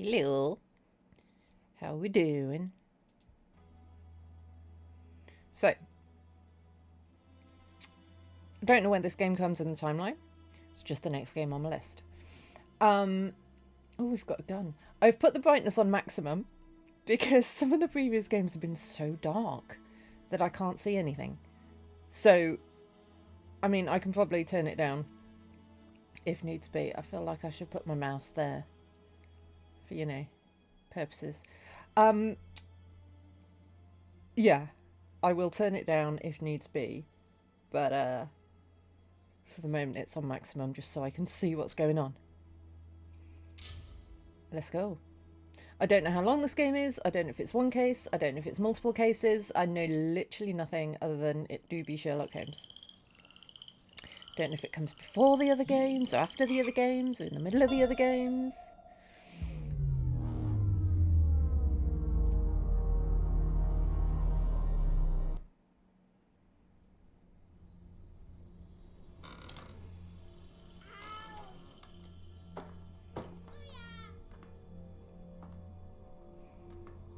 Hello. How we doing? So, I don't know when this game comes in the timeline. It's just the next game on my list. Oh, we've got a gun. I've put the brightness on maximum because some of the previous games have been so dark that I can't see anything. So, I mean, I can probably turn it down if needs be. I feel like I should put my mouse there for, purposes. Yeah, I will turn it down if needs be, but for the moment it's on maximum just so I can see what's going on. Let's go. I don't know how long this game is. I don't know if it's one case. I don't know if it's multiple cases. I know literally nothing other than it do be Sherlock Holmes. Don't know if it comes before the other games or after the other games or in the middle of the other games.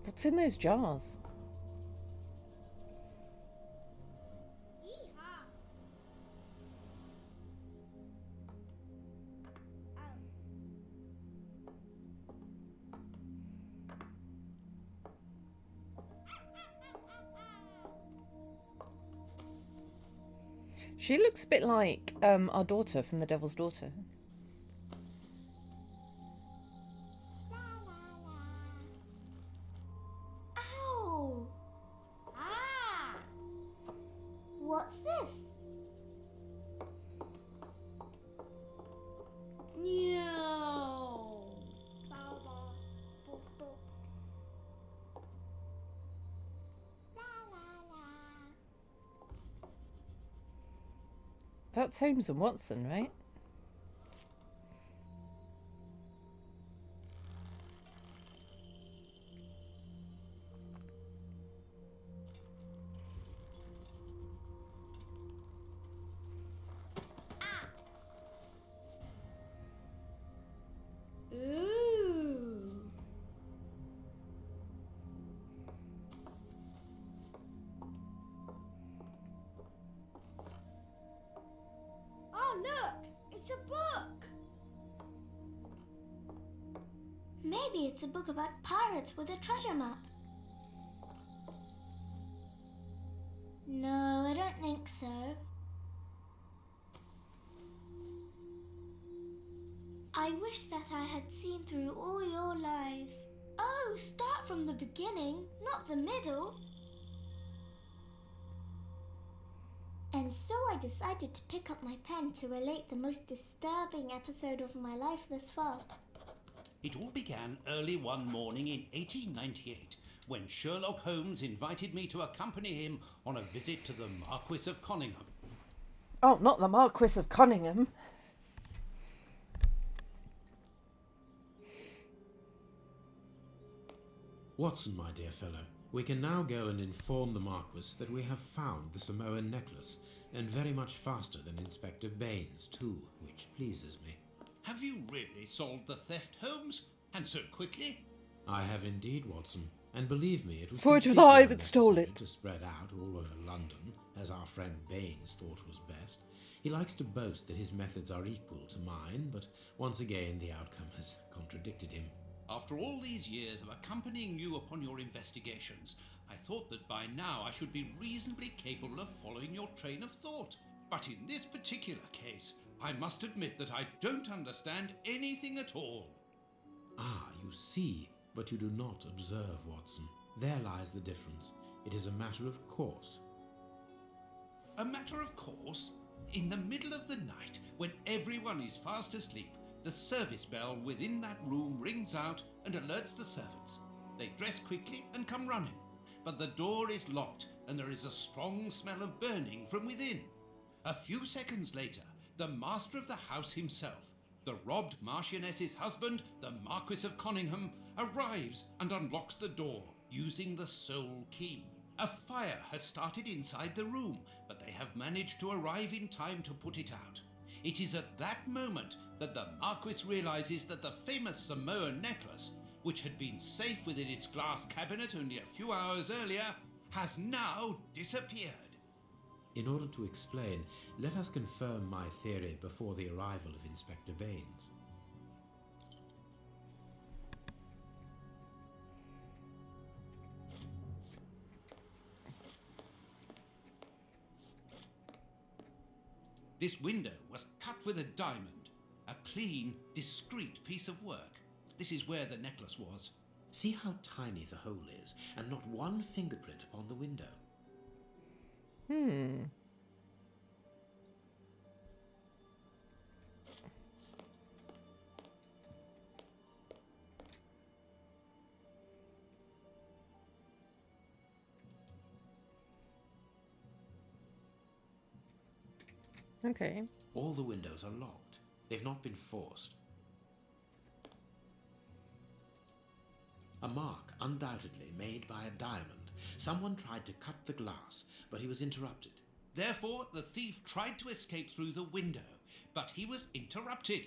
What's in those jars? She looks a bit like our daughter from The Devil's Daughter. Ow! Ah! What's this? No! That's Holmes and Watson, right? Ooh! Oh, look! It's a book! Maybe it's a book about pirates with a treasure map. No, I don't think so. I wish that I had seen through all your lies. Oh, start from the beginning, not the middle. And so I decided to pick up my pen to relate the most disturbing episode of my life thus far. It all began early one morning in 1898 when Sherlock Holmes invited me to accompany him on a visit to the Marquis of Conyngham. Oh, not the Marquis of Conyngham. Watson, my dear fellow, we can now go and inform the Marquis that we have found the Samoan necklace, and very much faster than Inspector Baines, too, which pleases me. Have you really solved the theft, Holmes? And so quickly? I have indeed, Watson, and believe me, it was For it was completely I that stole unnecessary it. to spread out all over London, as our friend Baines thought was best. He likes to boast that his methods are equal to mine, but once again the outcome has contradicted him. After all these years of accompanying you upon your investigations, I thought that by now I should be reasonably capable of following your train of thought. But in this particular case, I must admit that I don't understand anything at all. Ah, you see, but you do not observe, Watson. There lies the difference. It is a matter of course. A matter of course? In the middle of the night, when everyone is fast asleep, the service bell within that room rings out and alerts the servants. They dress quickly and come running, but the door is locked and there is a strong smell of burning from within. A few seconds later, the master of the house himself, the robbed Marchioness's husband, the Marquis of Conyngham, arrives and unlocks the door using the sole key. A fire has started inside the room, but they have managed to arrive in time to put it out. It is at that moment that the Marquis realizes that the famous Samoan necklace which had been safe within its glass cabinet only a few hours earlier, has now disappeared. In order to explain, let us confirm my theory before the arrival of Inspector Baines. This window was cut with a diamond, a clean, discreet piece of work. This is where the necklace was. See how tiny the hole is, and not one fingerprint upon the window. Okay. All the windows are locked. They've not been forced. A mark, undoubtedly made by a diamond. Someone tried to cut the glass, but he was interrupted. Therefore, the thief tried to escape through the window, but he was interrupted.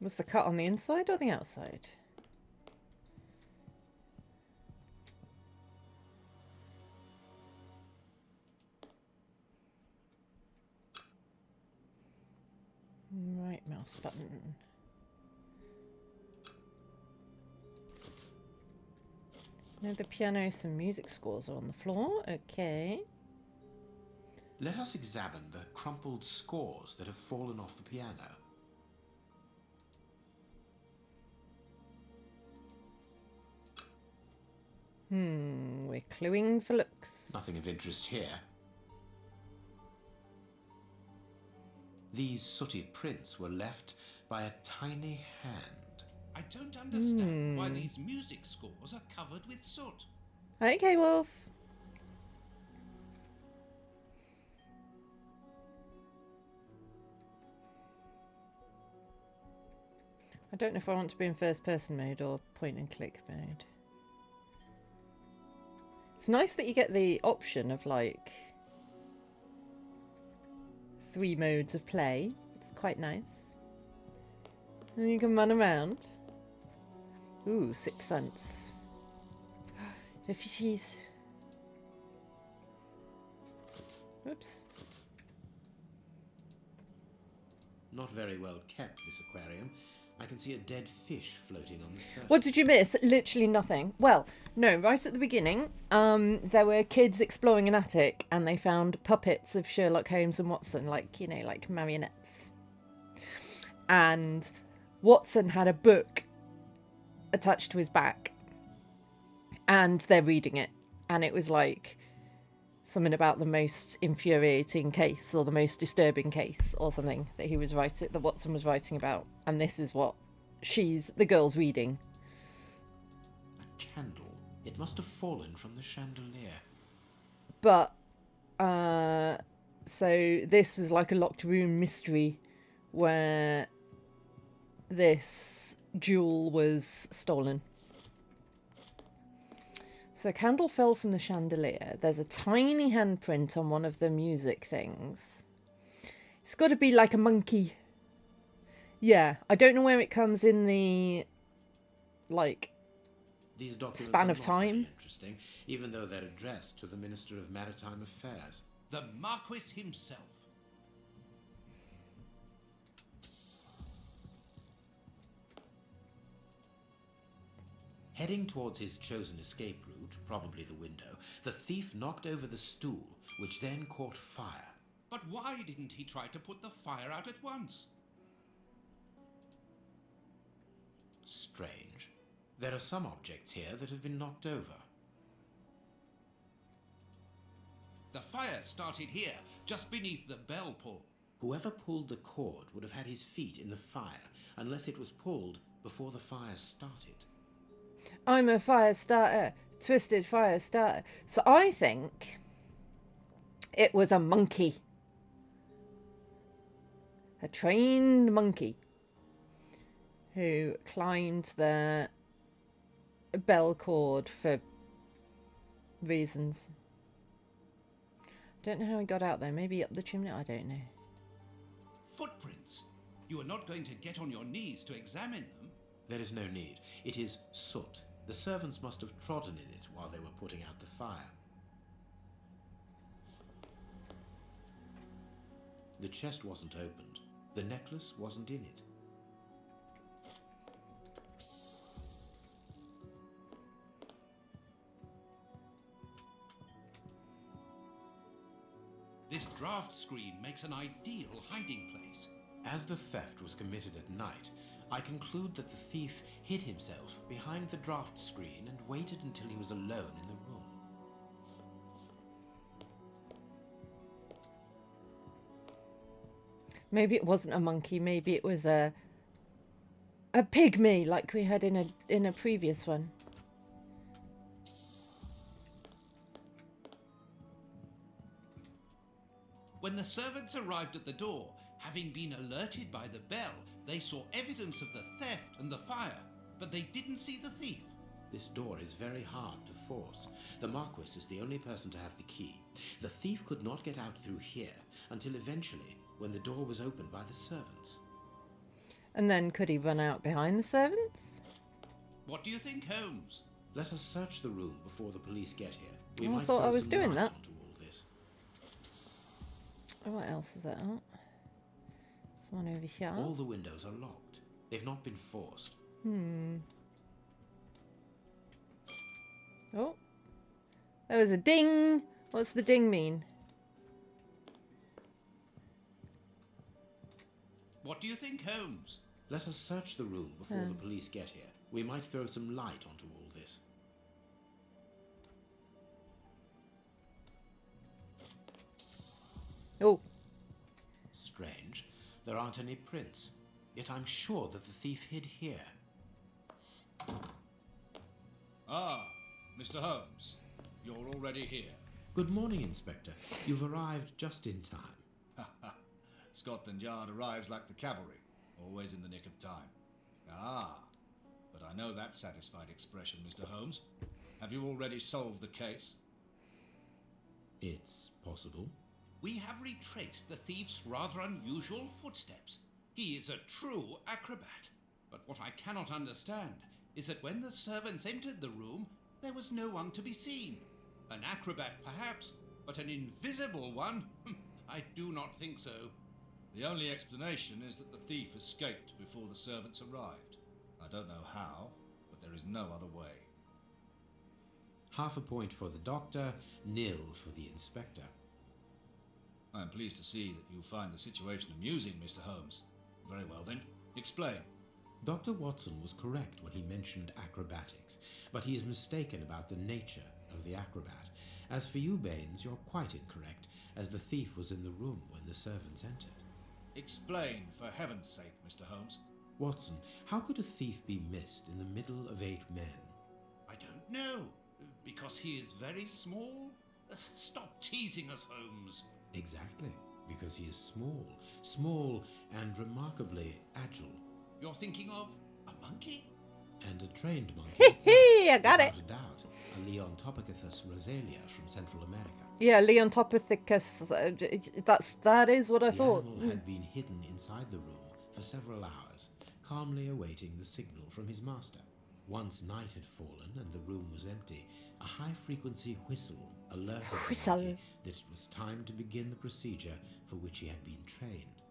Was the cut on the inside or the outside? Right mouse button. No, the piano, some music scores are on the floor. Okay. Let us examine the crumpled scores that have fallen off the piano. We're cluing for looks. Nothing of interest here. These sooty prints were left by a tiny hand. I don't understand why these music scores are covered with soot. Okay, Wolf. I don't know if I want to be in first person mode or point and click mode. It's nice that you get the option of like 3 modes of play. It's quite nice. And you can run around. Ooh, 6 cents. The fishies. Oops. Not very well kept, this aquarium. I can see a dead fish floating on the surface. What did you miss? Literally nothing. Well, no, right at the beginning, there were kids exploring an attic and they found puppets of Sherlock Holmes and Watson, like, you know, like marionettes. And Watson had a book attached to his back and they're reading it. And it was like something about the most infuriating case or the most disturbing case or something that he was writing, that Watson was writing about. And this is what the girl's reading. A candle. It must have fallen from the chandelier. But, so this was like a locked room mystery where this jewel was stolen. So a candle fell from the chandelier. There's a tiny handprint on one of the music things. It's got to be like a monkey. Yeah, I don't know where it comes in the, like, These documents span are of not time. very interesting, even though they're addressed to the Minister of Maritime Affairs. The Marquis himself. Heading towards his chosen escape route, probably the window, the thief knocked over the stool, which then caught fire. But why didn't he try to put the fire out at once? Strange. There are some objects here that have been knocked over. The fire started here, just beneath the bell pull. Whoever pulled the cord would have had his feet in the fire, unless it was pulled before the fire started. I'm a fire starter, twisted fire starter. So I think it was a monkey. A trained monkey who climbed the bell cord for reasons. Don't know how he got out there. Maybe up the chimney? I don't know. Footprints. You are not going to get on your knees to examine them. There is no need. It is soot. The servants must have trodden in it while they were putting out the fire. The chest wasn't opened. The necklace wasn't in it. This draft screen makes an ideal hiding place. As the theft was committed at night, I conclude that the thief hid himself behind the draft screen and waited until he was alone in the room. Maybe it wasn't a monkey. Maybe it was a pygmy, like we had in a previous one. When the servants arrived at the door, having been alerted by the bell, they saw evidence of the theft and the fire, but they didn't see the thief. This door is very hard to force. The Marquis is the only person to have the key. The thief could not get out through here until eventually, when the door was opened by the servants. And then could he run out behind the servants? What do you think, Holmes? Let us search the room before the police get here. We Oh, I might thought throw I was some doing light that. onto all this. What else is that? Oh, there's one over here. All the windows are locked. They've not been forced. Oh, there was a ding. What's the ding mean? What do you think, Holmes? Let us search the room before the police get here. We might throw some light onto all this. Oh, Strange. There aren't any prints. Yet I'm sure that the thief hid here. Ah, Mr. Holmes, you're already here. Good morning, Inspector. You've arrived just in time. Scotland Yard arrives like the cavalry, always in the nick of time. Ah, but I know that satisfied expression, Mr. Holmes. Have you already solved the case? It's possible. We have retraced the thief's rather unusual footsteps. He is a true acrobat. But what I cannot understand is that when the servants entered the room, there was no one to be seen. An acrobat, perhaps, but an invisible one? I do not think so. The only explanation is that the thief escaped before the servants arrived. I don't know how, but there is no other way. Half a point for the doctor, nil for the inspector. I am pleased to see that you find the situation amusing, Mr. Holmes. Very well then, explain. Dr. Watson was correct when he mentioned acrobatics, but he is mistaken about the nature of the acrobat. As for you, Baines, you're quite incorrect, as the thief was in the room when the servants entered. Explain, for heaven's sake, Mr. Holmes. Watson, how could a thief be missed in the middle of 8 men? I don't know. Because he is very small? Stop teasing us, Holmes. Exactly, because he is small and remarkably agile. You're thinking of a monkey? And a trained monkey. Hee, I got it. Without a doubt, a Leontopithecus rosalia from Central America. Yeah, Leontopithecus. That is what I The thought. animal had been hidden inside the room for several hours, calmly awaiting the signal from his master. Once night had fallen and the room was empty, a high-frequency whistle alerted the monkey that it was time to begin the procedure for which he had been trained.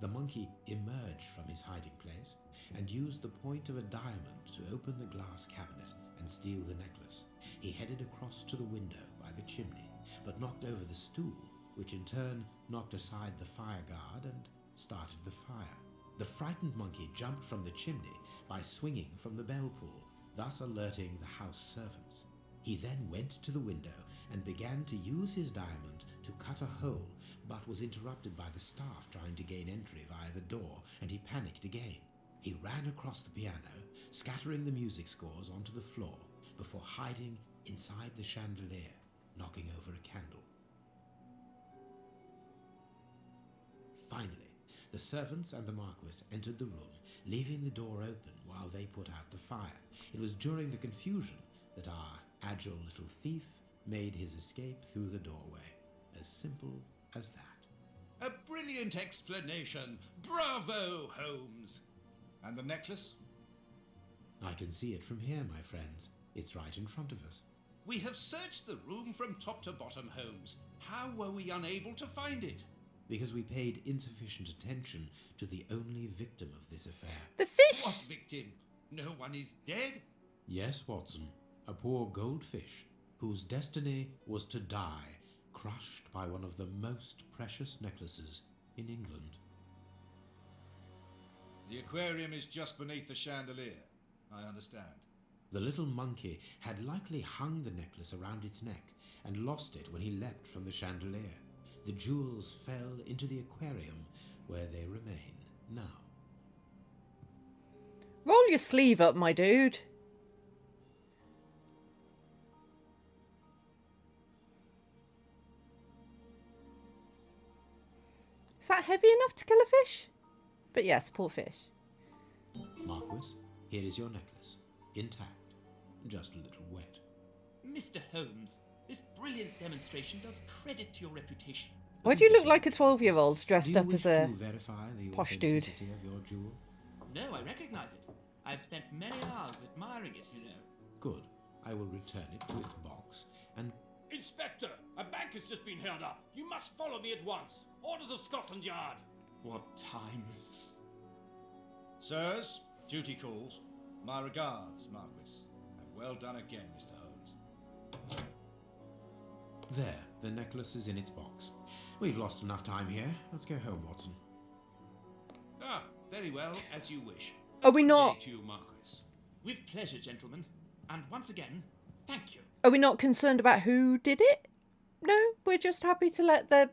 The monkey emerged from his hiding place and used the point of a diamond to open the glass cabinet and steal the necklace. He headed across to the window by the chimney, but knocked over the stool, which in turn knocked aside the fire guard and started the fire. The frightened monkey jumped from the chimney by swinging from the bell pull, thus alerting the house servants. He then went to the window and began to use his diamond to cut a hole, but was interrupted by the staff trying to gain entry via the door, and he panicked again. He ran across the piano, scattering the music scores onto the floor, before hiding inside the chandelier, knocking over a candle. Finally, the servants and the Marquis entered the room, leaving the door open while they put out the fire. It was during the confusion that our agile little thief made his escape through the doorway. As simple as that. A brilliant explanation. Bravo, Holmes. And the necklace? I can see it from here, my friends. It's right in front of us. We have searched the room from top to bottom, Holmes. How were we unable to find it? Because we paid insufficient attention to the only victim of this affair. The fish! What victim? No one is dead? Yes, Watson, a poor goldfish whose destiny was to die, crushed by one of the most precious necklaces in England. The aquarium is just beneath the chandelier. I understand. The little monkey had likely hung the necklace around its neck and lost it when he leapt from the chandelier. The jewels fell into the aquarium where they remain now. Roll your sleeve up, my dude. Is that heavy enough to kill a fish? But yes, poor fish. Marquis, here is your necklace, intact, just a little wet. Mr. Holmes, this brilliant demonstration does credit to your reputation. Why do you look like a 12-year-old Do dressed you up wish as a to verify the posh dude? authenticity of your jewel? No, I recognize it. I've spent many hours admiring it, you know. Good. I will return it to its box and... Inspector, a bank has just been held up. You must follow me at once. Orders of Scotland Yard. What times? Sirs, duty calls. My regards, Marquis. And well done again, Mr. Holmes. There, the necklace is in its box. We've lost enough time here. Let's go home, Watson. Ah, very well, as you wish. Are we Good not- day to you, Marquis. With pleasure, gentlemen. And once again, thank you. Are we not concerned about who did it? No, we're just happy to let the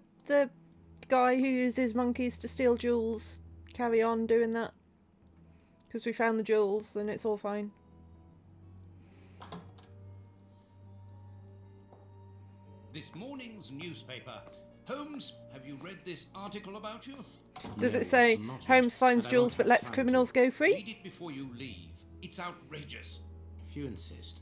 guy who uses monkeys to steal jewels carry on doing that. Because we found the jewels and it's all fine. This morning's newspaper. Holmes, have you read this article about you? Does No, it say Watson, not yet. Holmes finds And I won't jewels but have lets time criminals go free? Read it before you leave. It's outrageous. If you insist.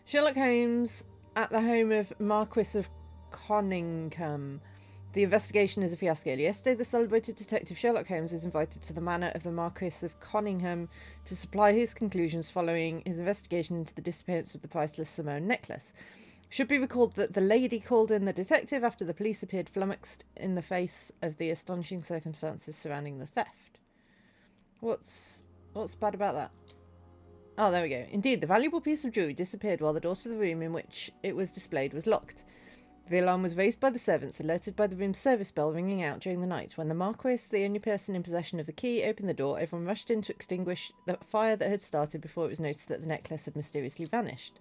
Sherlock Holmes at the home of Marquis of Conyngham. The investigation is a fiasco. Yesterday, the celebrated detective Sherlock Holmes was invited to the manor of the Marquis of Conyngham to supply his conclusions following his investigation into the disappearance of the priceless Simone necklace. Should be recalled that the lady called in the detective after the police appeared flummoxed in the face of the astonishing circumstances surrounding the theft. What's bad about that? Oh, there we go. Indeed, the valuable piece of jewellery disappeared while the door to the room in which it was displayed was locked. The alarm was raised by the servants, alerted by the room's service bell ringing out during the night. When the Marquis, the only person in possession of the key, opened the door, everyone rushed in to extinguish the fire that had started before it was noticed that the necklace had mysteriously vanished.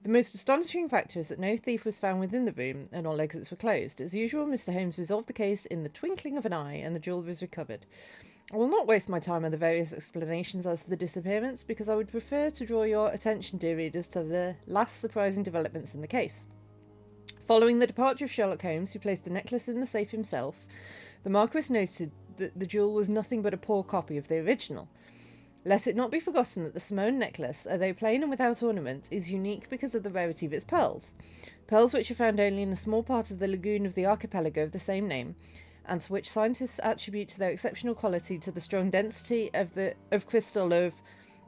The most astonishing factor is that no thief was found within the room and all exits were closed. As usual, Mr. Holmes resolved the case in the twinkling of an eye and the jewel was recovered. I will not waste my time on the various explanations as to the disappearance because I would prefer to draw your attention, dear readers, to the last surprising developments in the case. Following the departure of Sherlock Holmes, who placed the necklace in the safe himself, the Marquis noted that the jewel was nothing but a poor copy of the original. Let it not be forgotten that the Simone necklace, although plain and without ornament, is unique because of the rarity of its pearls. Pearls which are found only in a small part of the lagoon of the archipelago of the same name, and to which scientists attribute their exceptional quality to the strong density of crystal of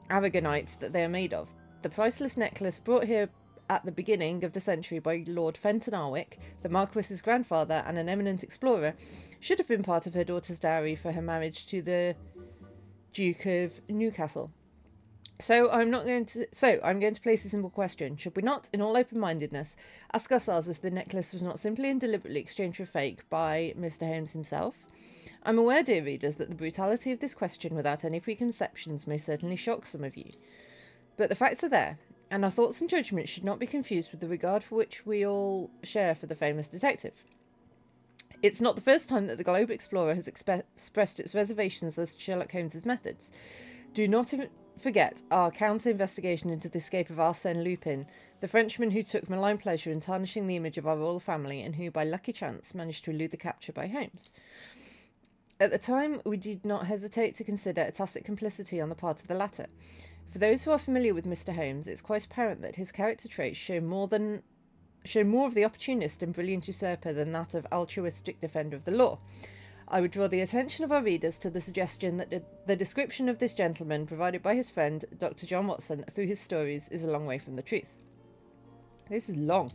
aragonite that they are made of. The priceless necklace brought here at the beginning of the century by Lord Fenton Arwick, the Marquis's grandfather and an eminent explorer, should have been part of her daughter's dowry for her marriage to the Duke of Newcastle. So I'm going to place a simple question. Should we not, in all open-mindedness, ask ourselves if the necklace was not simply and deliberately exchanged for fake by Mr. Holmes himself? I'm aware, dear readers, that the brutality of this question without any preconceptions may certainly shock some of you. But the facts are there, and our thoughts and judgments should not be confused with the regard for which we all share for the famous detective. It's not the first time that the Globe Explorer has expressed its reservations as to Sherlock Holmes' methods. Do not forget our counter-investigation into the escape of Arsène Lupin, the Frenchman who took malign pleasure in tarnishing the image of our royal family and who, by lucky chance, managed to elude the capture by Holmes. At the time, we did not hesitate to consider a tacit complicity on the part of the latter. For those who are familiar with Mr. Holmes, it's quite apparent that his character traits show more of the opportunist and brilliant usurper than that of altruistic defender of the law. I would draw the attention of our readers to the suggestion that the description of this gentleman provided by his friend, Dr. John Watson, through his stories is a long way from the truth. This is long.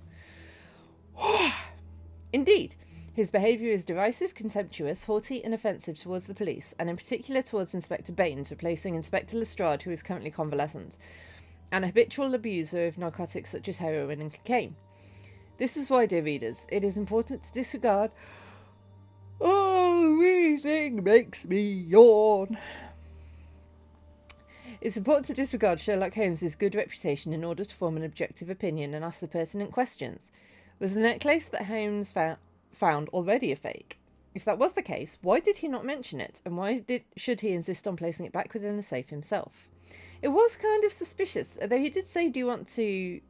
Indeed, his behaviour is derisive, contemptuous, haughty and offensive towards the police, and in particular towards Inspector Baines, replacing Inspector Lestrade, who is currently convalescent, an habitual abuser of narcotics such as heroin and cocaine. This is why, dear readers, it is important to disregard... Oh, reading makes me yawn. It's important to disregard Sherlock Holmes' good reputation in order to form an objective opinion and ask the pertinent questions. Was the necklace that Holmes found already a fake? If that was the case, why did he not mention it, and why should he insist on placing it back within the safe himself? It was kind of suspicious, although he did say, "Do you want to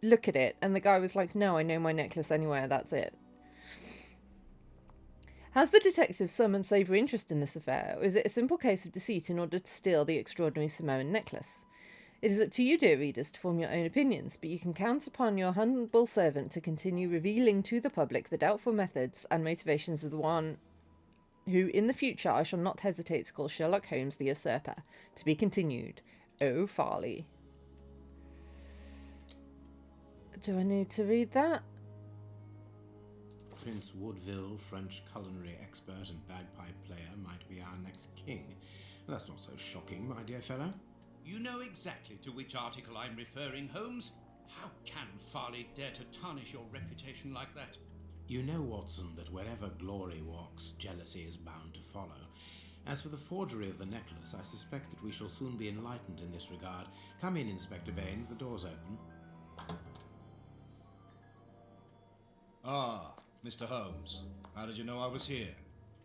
look at it?" And the guy was like, "No, I know my necklace anywhere, that's it." Has the detective some unsavoury interest in this affair, or is it a simple case of deceit in order to steal the extraordinary Samoan necklace? It is up to you, dear readers, to form your own opinions, but you can count upon your humble servant to continue revealing to the public the doubtful methods and motivations of the one who, in the future, I shall not hesitate to call Sherlock Holmes the usurper. To be continued. Oh, Farley. Do I need to read that? Prince Woodville, French culinary expert and bagpipe player, might be our next king. That's not so shocking, my dear fellow. You know exactly to which article I'm referring, Holmes. How can Farley dare to tarnish your reputation like that? You know, Watson, that wherever glory walks, jealousy is bound to follow. As for the forgery of the necklace, I suspect that we shall soon be enlightened in this regard. Come in, Inspector Baines, the door's open. Ah, Mr. Holmes. How did you know I was here?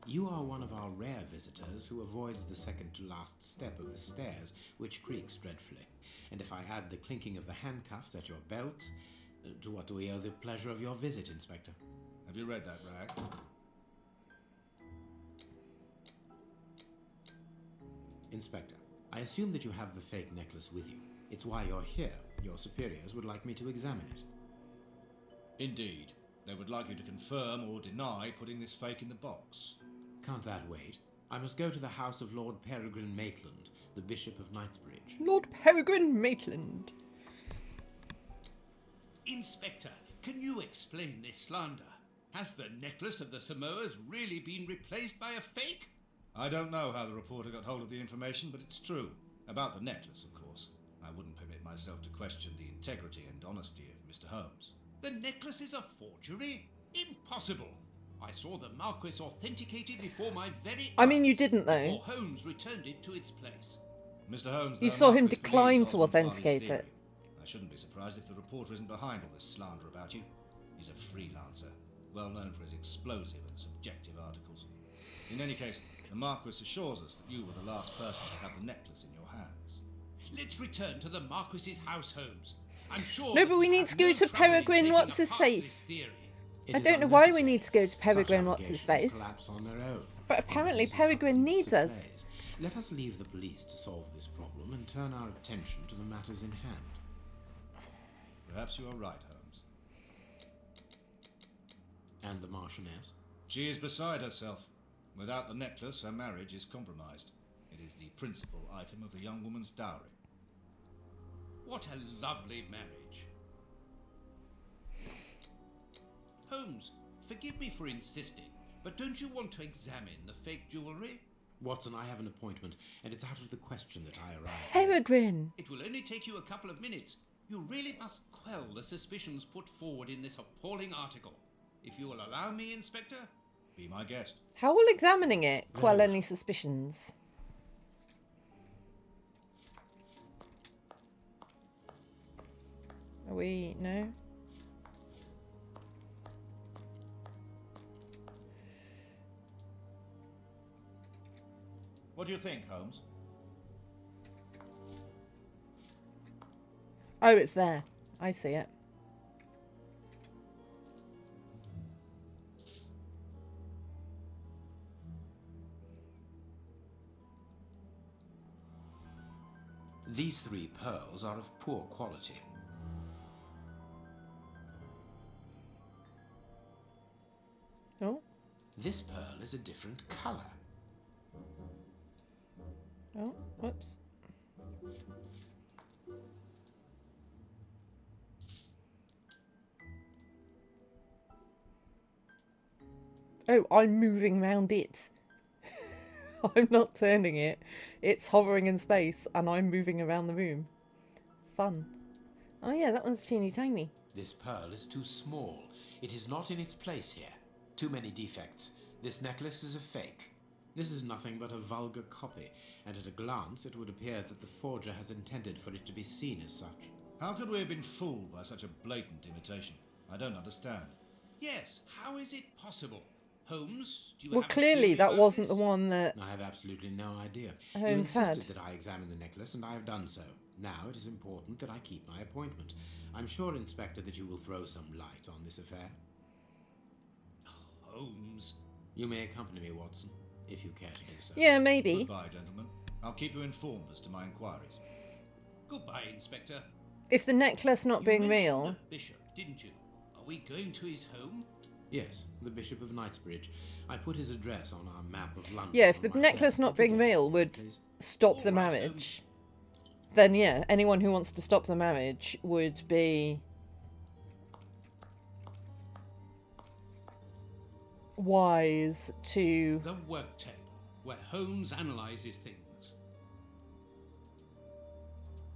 You are one of our rare visitors who avoids the second-to-last step of the stairs, which creaks dreadfully. And if I add the clinking of the handcuffs at your belt, to what do we owe the pleasure of your visit, Inspector? Have you read that, Rag? Inspector, I assume that you have the fake necklace with you. It's why you're here. Your superiors would like me to examine it. Indeed. They would like you to confirm or deny putting this fake in the box. Can't that wait? I must go to the house of Lord Peregrine Maitland, the Bishop of Knightsbridge. Lord Peregrine Maitland. Inspector, can you explain this slander? Has the necklace of the Samoas really been replaced by a fake? I don't know how the reporter got hold of the information, but it's true. About the necklace, of course. I wouldn't permit myself to question the integrity and honesty of Mr. Holmes. The necklace is a forgery? Impossible! I saw the Marquis authenticated before my very I mean, you eyes didn't, though. before Holmes returned it to its place. Mr. Holmes, You the saw him Marquis decline believes to Osmond Farley's authenticate theory. it. I shouldn't be surprised if the reporter isn't behind all this slander about you. He's a freelancer, well known for his explosive and subjective articles. In any case, the Marquis assures us that you were the last person to have the necklace in your hands. Let's return to the Marquis's house, Holmes. I'm sure. No, that but we you need have to go no to trouble in Peregrine taking What's-his apart this face. theory. It I is don't know why we unnecessary. need to go to Such Peregrine What's-his allegations face. collapse on their own. But apparently Mrs. Peregrine Hudson's needs us. souffles. Let us leave the police to solve this problem and turn our attention to the matters in hand. Perhaps you are right, Holmes. And the Marchioness? She is beside herself. Without the necklace, her marriage is compromised. It is the principal item of a young woman's dowry. What a lovely marriage. Holmes, forgive me for insisting, but don't you want to examine the fake jewellery? Watson, I have an appointment, and it's out of the question that I arrive. Peregrine. It will only take you a couple of minutes. You really must quell the suspicions put forward in this appalling article. If you will allow me, Inspector. Be my guest. How will examining it quell Very any suspicions? Are we... no? What do you think, Holmes? Oh, it's there. I see it. These 3 pearls are of poor quality. Oh. This pearl is a different colour. Oh, whoops. Oh, I'm moving round it. I'm not turning it. It's hovering in space and I'm moving around the room. Fun. Oh yeah, that one's teeny tiny. This pearl is too small. It is not in its place here. Too many defects. This necklace is a fake. This is nothing but a vulgar copy, and at a glance it would appear that the forger has intended for it to be seen as such. How could we have been fooled by such a blatant imitation? I don't understand. Yes, how is it possible? Holmes, do you Well, have a clearly theory that about wasn't this? the one that I have absolutely no idea. You Holmes had. insisted that I examine the necklace, and I have done so. Now it is important that I keep my appointment. I'm sure, Inspector, that you will throw some light on this affair. Holmes. You may accompany me, Watson, if you care to do so. Yeah, maybe. Goodbye, gentlemen. I'll keep you informed as to my inquiries. Goodbye, Inspector. If the necklace not You being mentioned real... the bishop, didn't you? Are we going to his home? Yes, the Bishop of Knightsbridge. I put his address on our map of London. Yeah, if on the my necklace desk. not being Yes, real would please. stop the All right, marriage, then yeah, anyone who wants to stop the marriage would be wise to... The work table, where Holmes analyses things.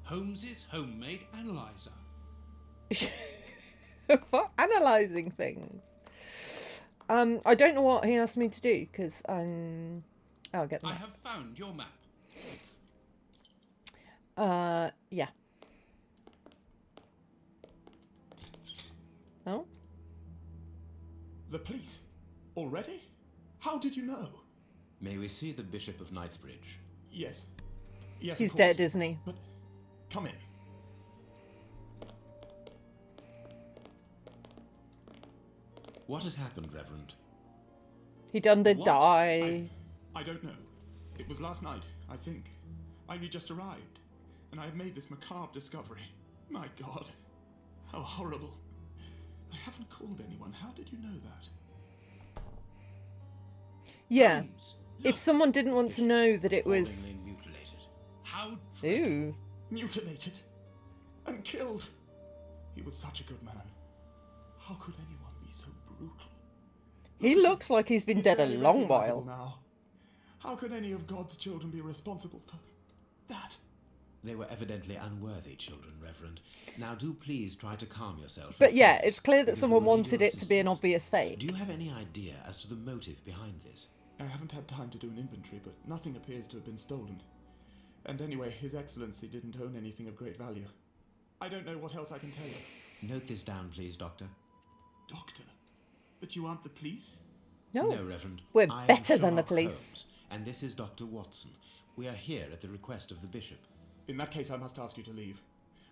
Holmes's homemade analyzer. for analysing things. I don't know what he asked me to do, because I'll get I that. have found your map. Yeah. Oh? The police? Already? How did you know? May we see the Bishop of Knightsbridge? Yes. Yes, He's of dead, course. isn't he? But come in. What has happened, Reverend? He done did What? die. I don't know. It was last night, I think. I only just arrived, and I have made this macabre discovery. My God. How horrible. I haven't called anyone. How did you know that? Yeah. Holmes, If look, someone didn't want to know that it was... Appallingly mutilated. how dreadful. Ooh. Mutilated. And killed. He was such a good man. How could anyone be so brutal? He looks like he's been He's dead a barely long recognizable while. now. How could any of God's children be responsible for that? They were evidently unworthy children, Reverend. Now do please try to calm yourself. But and yeah, focus, it's clear that because someone we'll need wanted your it to be an assistance. obvious fake. Do you have any idea as to the motive behind this? I haven't had time to do an inventory, but nothing appears to have been stolen. And anyway, His Excellency didn't own anything of great value. I don't know what else I can tell you. Note this down, please, Doctor. Doctor? But you aren't the police? No. No, Reverend. We're I am better than the Sherlock police. Holmes, and this is Dr. Watson. We are here at the request of the Bishop. In that case, I must ask you to leave.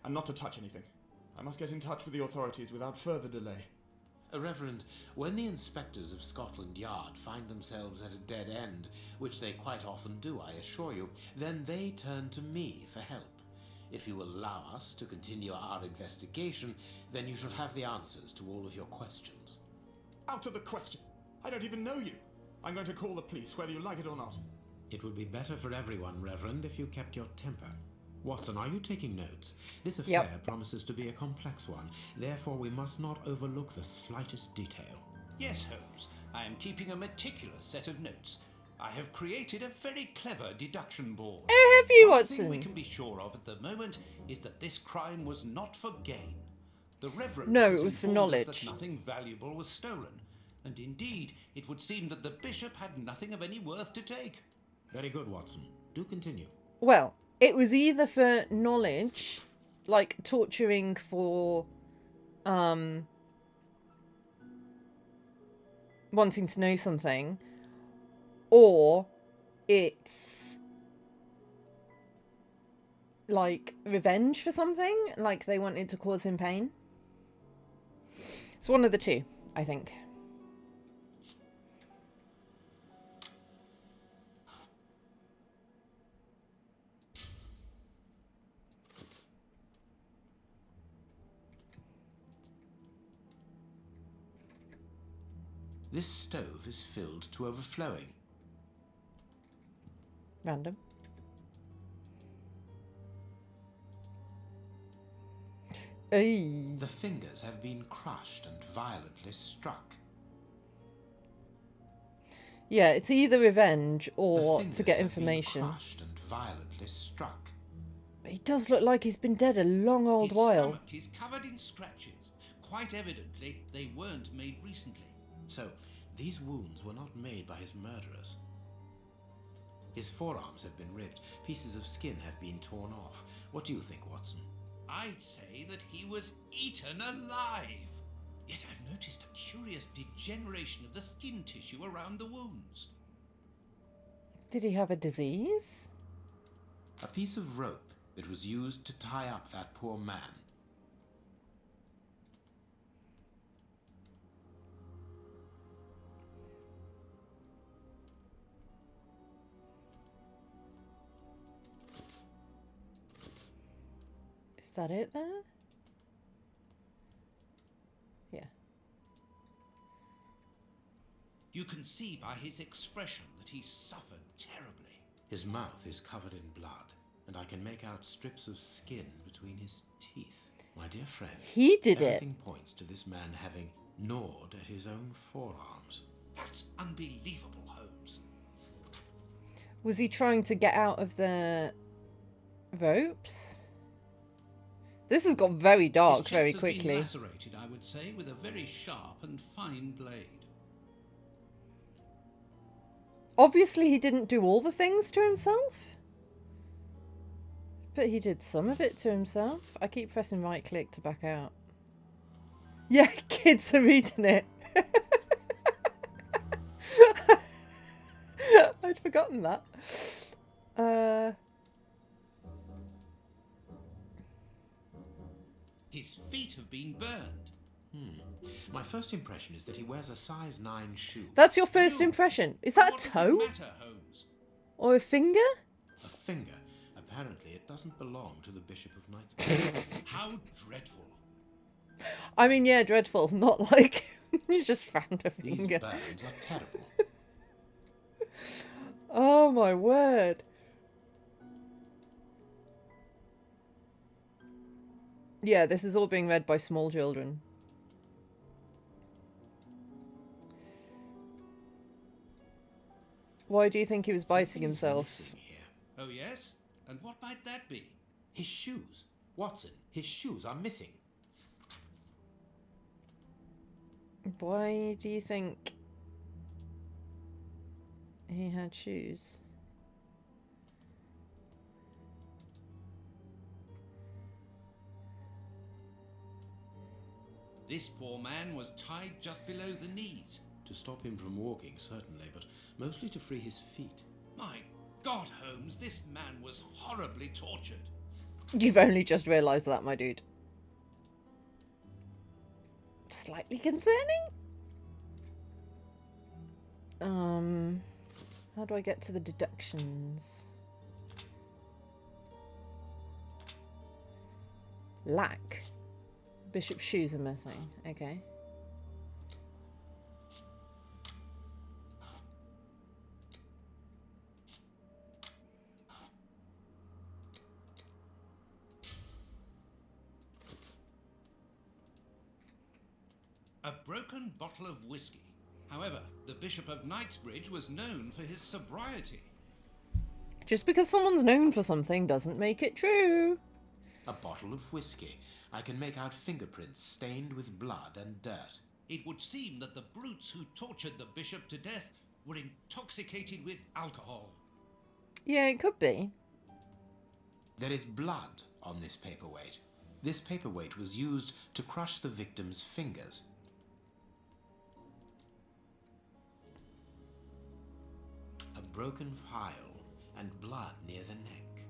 And not to touch anything. I must get in touch with the authorities without further delay. Reverend, when the inspectors of Scotland Yard find themselves at a dead end, which they quite often do, I assure you, then they turn to me for help. If you will allow us to continue our investigation, then you shall have the answers to all of your questions. Out of the question! I don't even know you! I'm going to call the police, whether you like it or not. It would be better for everyone, Reverend, if you kept your temper. Watson, are you taking notes? This affair promises to be a complex one, therefore we must not overlook the slightest detail. Yes, Holmes. I am keeping a meticulous set of notes. I have created a very clever deduction board. Oh, have you, One thing we Watson? can be sure of at the moment is that this crime was not for gain. The Reverend No, it was for informed us knowledge. that nothing valuable was stolen, and indeed it would seem that the Bishop had nothing of any worth to take. Very good, Watson. Do continue. Well, it was either for knowledge, like torturing for wanting to know something, or it's like revenge for something, like they wanted to cause him pain. It's one of the two, I think. This stove is filled to overflowing. Random. Ay. The fingers have been crushed and violently struck. Yeah, it's either revenge The or fingers to get have been information. crushed and violently struck. But he does look like he's been dead a long old His while. stomach is covered in scratches. Quite evidently, they weren't made recently. So, these wounds were not made by his murderers. His forearms have been ripped. Pieces of skin have been torn off. What do you think, Watson? I'd say that he was eaten alive. Yet I've noticed a curious degeneration of the skin tissue around the wounds. Did he have a disease? A piece of rope that was used to tie up that poor man. Is that it there? Yeah. You can see by his expression that he suffered terribly. His mouth is covered in blood, and I can make out strips of skin between his teeth. My dear friend, He did it. everything points to this man having gnawed at his own forearms. That's unbelievable, Holmes. Was he trying to get out of the ropes? This has got very dark His chest very has quickly. been lacerated, I would say, with a very sharp and fine blade. Obviously he didn't do all the things to himself. But he did some of it to himself. I keep pressing right click to back out. Yeah, kids are reading it. I'd forgotten that. His feet have been burned. My first impression is that he wears a size 9 shoe. That's your first You- impression. Is that a What does toe? it matter, Holmes? Or a finger? A finger. Apparently it doesn't belong to the Bishop of Knightsbridge. How dreadful. I mean, yeah, dreadful. Not like you just found a These finger. burns are terrible. Oh my word. Yeah, this is all being read by small children. Why do you think he was biting Something's himself? missing here. Oh, yes? And what might that be? His shoes. Watson, his shoes are missing. Why do you think he had shoes? This poor man was tied just below the knees. To stop him from walking, certainly, but mostly to free his feet. My God, Holmes, this man was horribly tortured. You've only just realised that, my dude. Slightly concerning? How do I get to the deductions? Lack. Bishop's shoes are missing. Okay. A broken bottle of whiskey. However, the Bishop of Knightsbridge was known for his sobriety. Just because someone's known for something doesn't make it true. A bottle of whiskey. I can make out fingerprints stained with blood and dirt. It would seem that the brutes who tortured the bishop to death were intoxicated with alcohol. Yeah, it could be. There is blood on this paperweight. This paperweight was used to crush the victim's fingers. A broken phial and blood near the neck.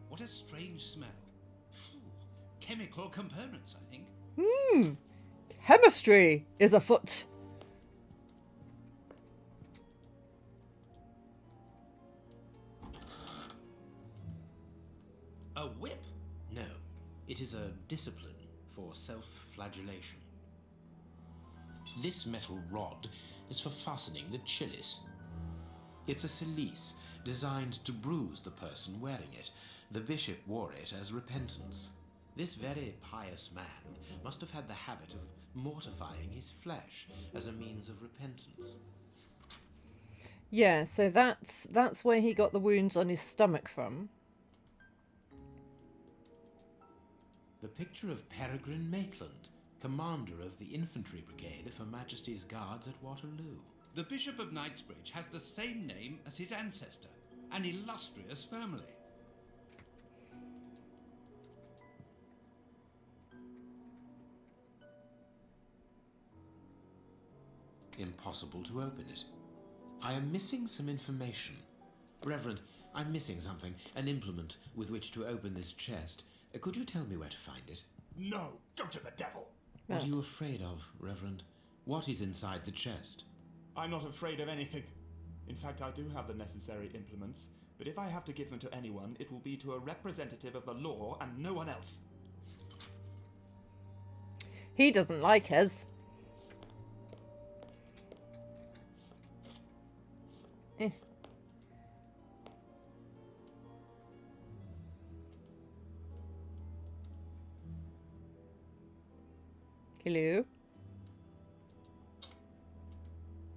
What a strange smell. Phew. Chemical components, I think. Chemistry is afoot. A whip? No, it is a discipline for self-flagellation. This metal rod is for fastening the chilies. It's a cilice designed to bruise the person wearing it. The bishop wore it as repentance. This very pious man must have had the habit of mortifying his flesh as a means of repentance. Yeah, so that's where he got the wounds on his stomach from. The picture of Peregrine Maitland, commander of the infantry brigade of Her Majesty's Guards at Waterloo. The Bishop of Knightsbridge has the same name as his ancestor, an illustrious family. Impossible to open it. I am missing some information. Reverend, I'm missing something, an implement with which to open this chest. Could you tell me where to find it? No, go to the devil. What are you afraid of, Reverend? What is inside the chest? I'm not afraid of anything. In fact, I do have the necessary implements, but if I have to give them to anyone, it will be to a representative of the law and no one else. He doesn't like us. Hello?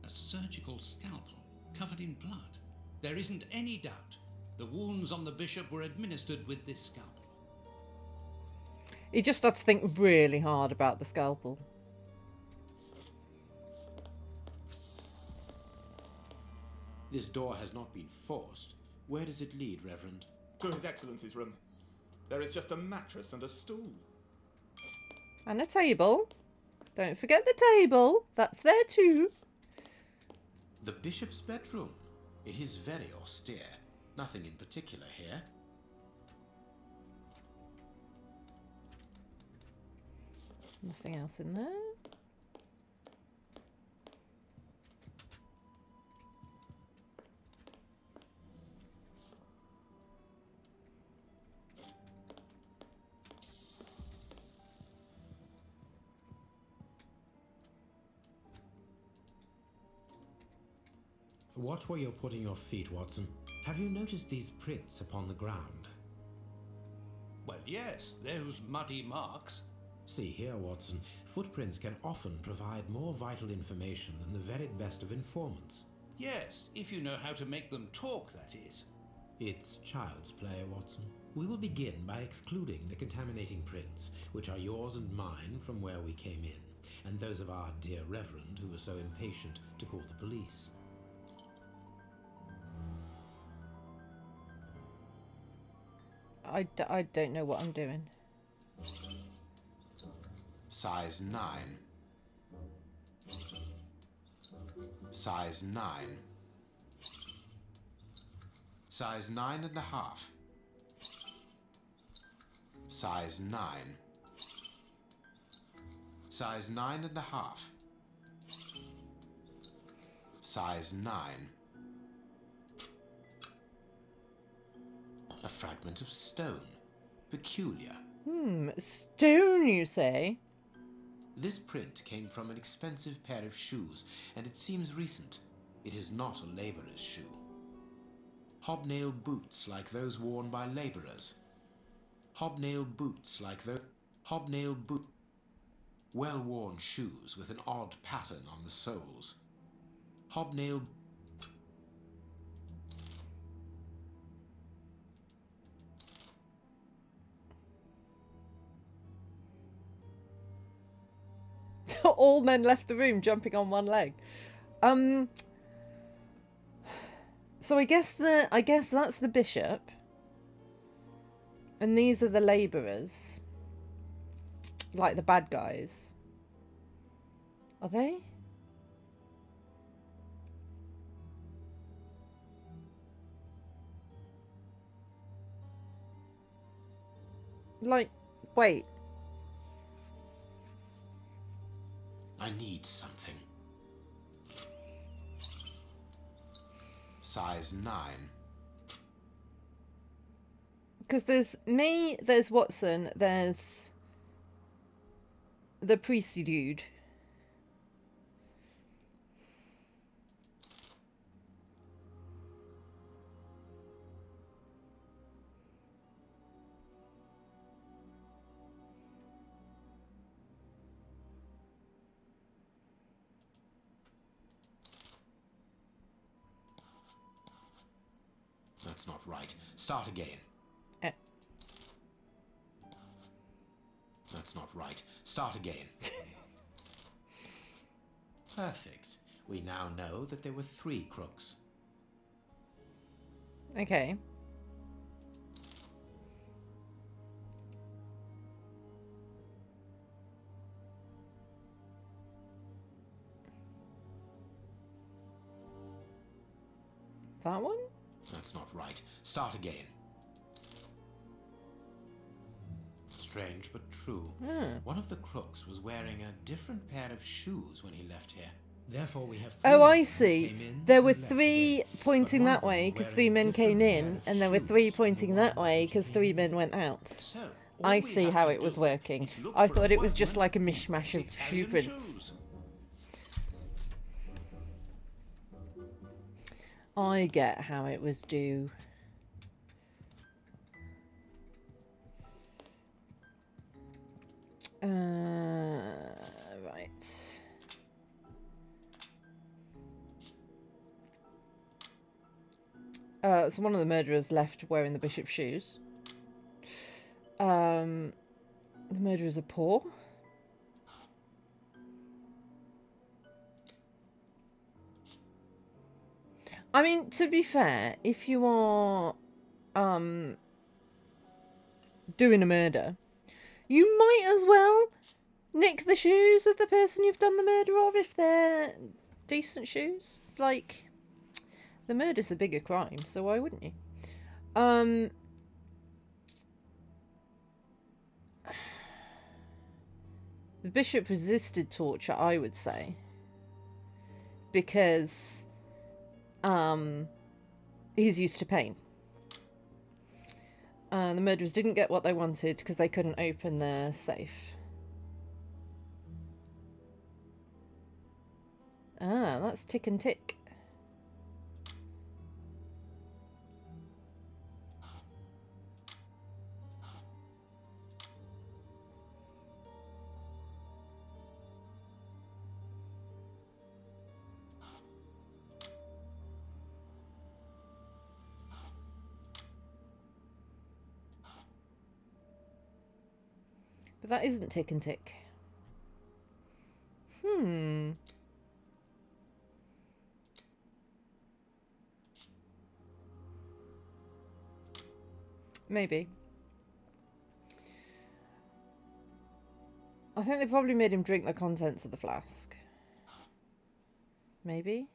A surgical scalpel covered in blood. There isn't any doubt. The wounds on the bishop were administered with this scalpel. He just had to think really hard about the scalpel. This door has not been forced. Where does it lead, Reverend? To His Excellency's room. There is just a mattress and a stool. And a table. Don't forget the table. That's there too. The bishop's bedroom. It is very austere. Nothing in particular here. Nothing else in there. Watch where you're putting your feet, Watson. Have you noticed these prints upon the ground? Well, yes, those muddy marks. See here, Watson. Footprints can often provide more vital information than the very best of informants. Yes, if you know how to make them talk, that is. It's child's play, Watson. We will begin by excluding the contaminating prints, which are yours and mine from where we came in, and those of our dear Reverend who was so impatient to call the police. I don't know what I'm doing. Size 9. Size 9. Size 9.5. Size 9. Size 9.5. Size 9. A fragment of stone. Peculiar. Stone, you say? This print came from an expensive pair of shoes, and it seems recent. It is not a labourer's shoe. Hobnail boots like those worn by labourers. Hobnail boots like those... Hobnail boot... Well-worn shoes with an odd pattern on the soles. Hobnail... All men left the room jumping on one leg. So I guess that's the bishop. And these are the labourers. Like the bad guys. Are they? Like, wait. I need something. Size 9. Because there's me, there's Watson, there's the priesty dude. That's not right. Start again. That's not right. Start again. Perfect. We now know that there were 3 crooks. Okay. That one? That's not right. Start again. Strange but true. One of the crooks was wearing a different pair of shoes when he left here. Therefore, we have 3 Oh, I men who see. came in There and were left 3 again. pointing But one that of them way was because wearing 3 a men came different pair in, of and there were shoes 3 to the pointing that ones way which he because came 3 in men with. went out. So, all I we see have how to it was do working. is look I for thought a it was just workman like a with mishmash of shoe Italian prints. shoes. I get how it was due. Right. So one of the murderers left wearing the bishop's shoes. The murderers are poor. I mean, to be fair, if you are doing a murder, you might as well nick the shoes of the person you've done the murder of if they're decent shoes. Like, the murder's the bigger crime, so why wouldn't you? The bishop resisted torture, I would say, because he's used to pain. The murderers didn't get what they wanted because they couldn't open their safe. Ah, that's tick and tick. But that isn't tick and tick. Maybe. I think they probably made him drink the contents of the flask. Maybe?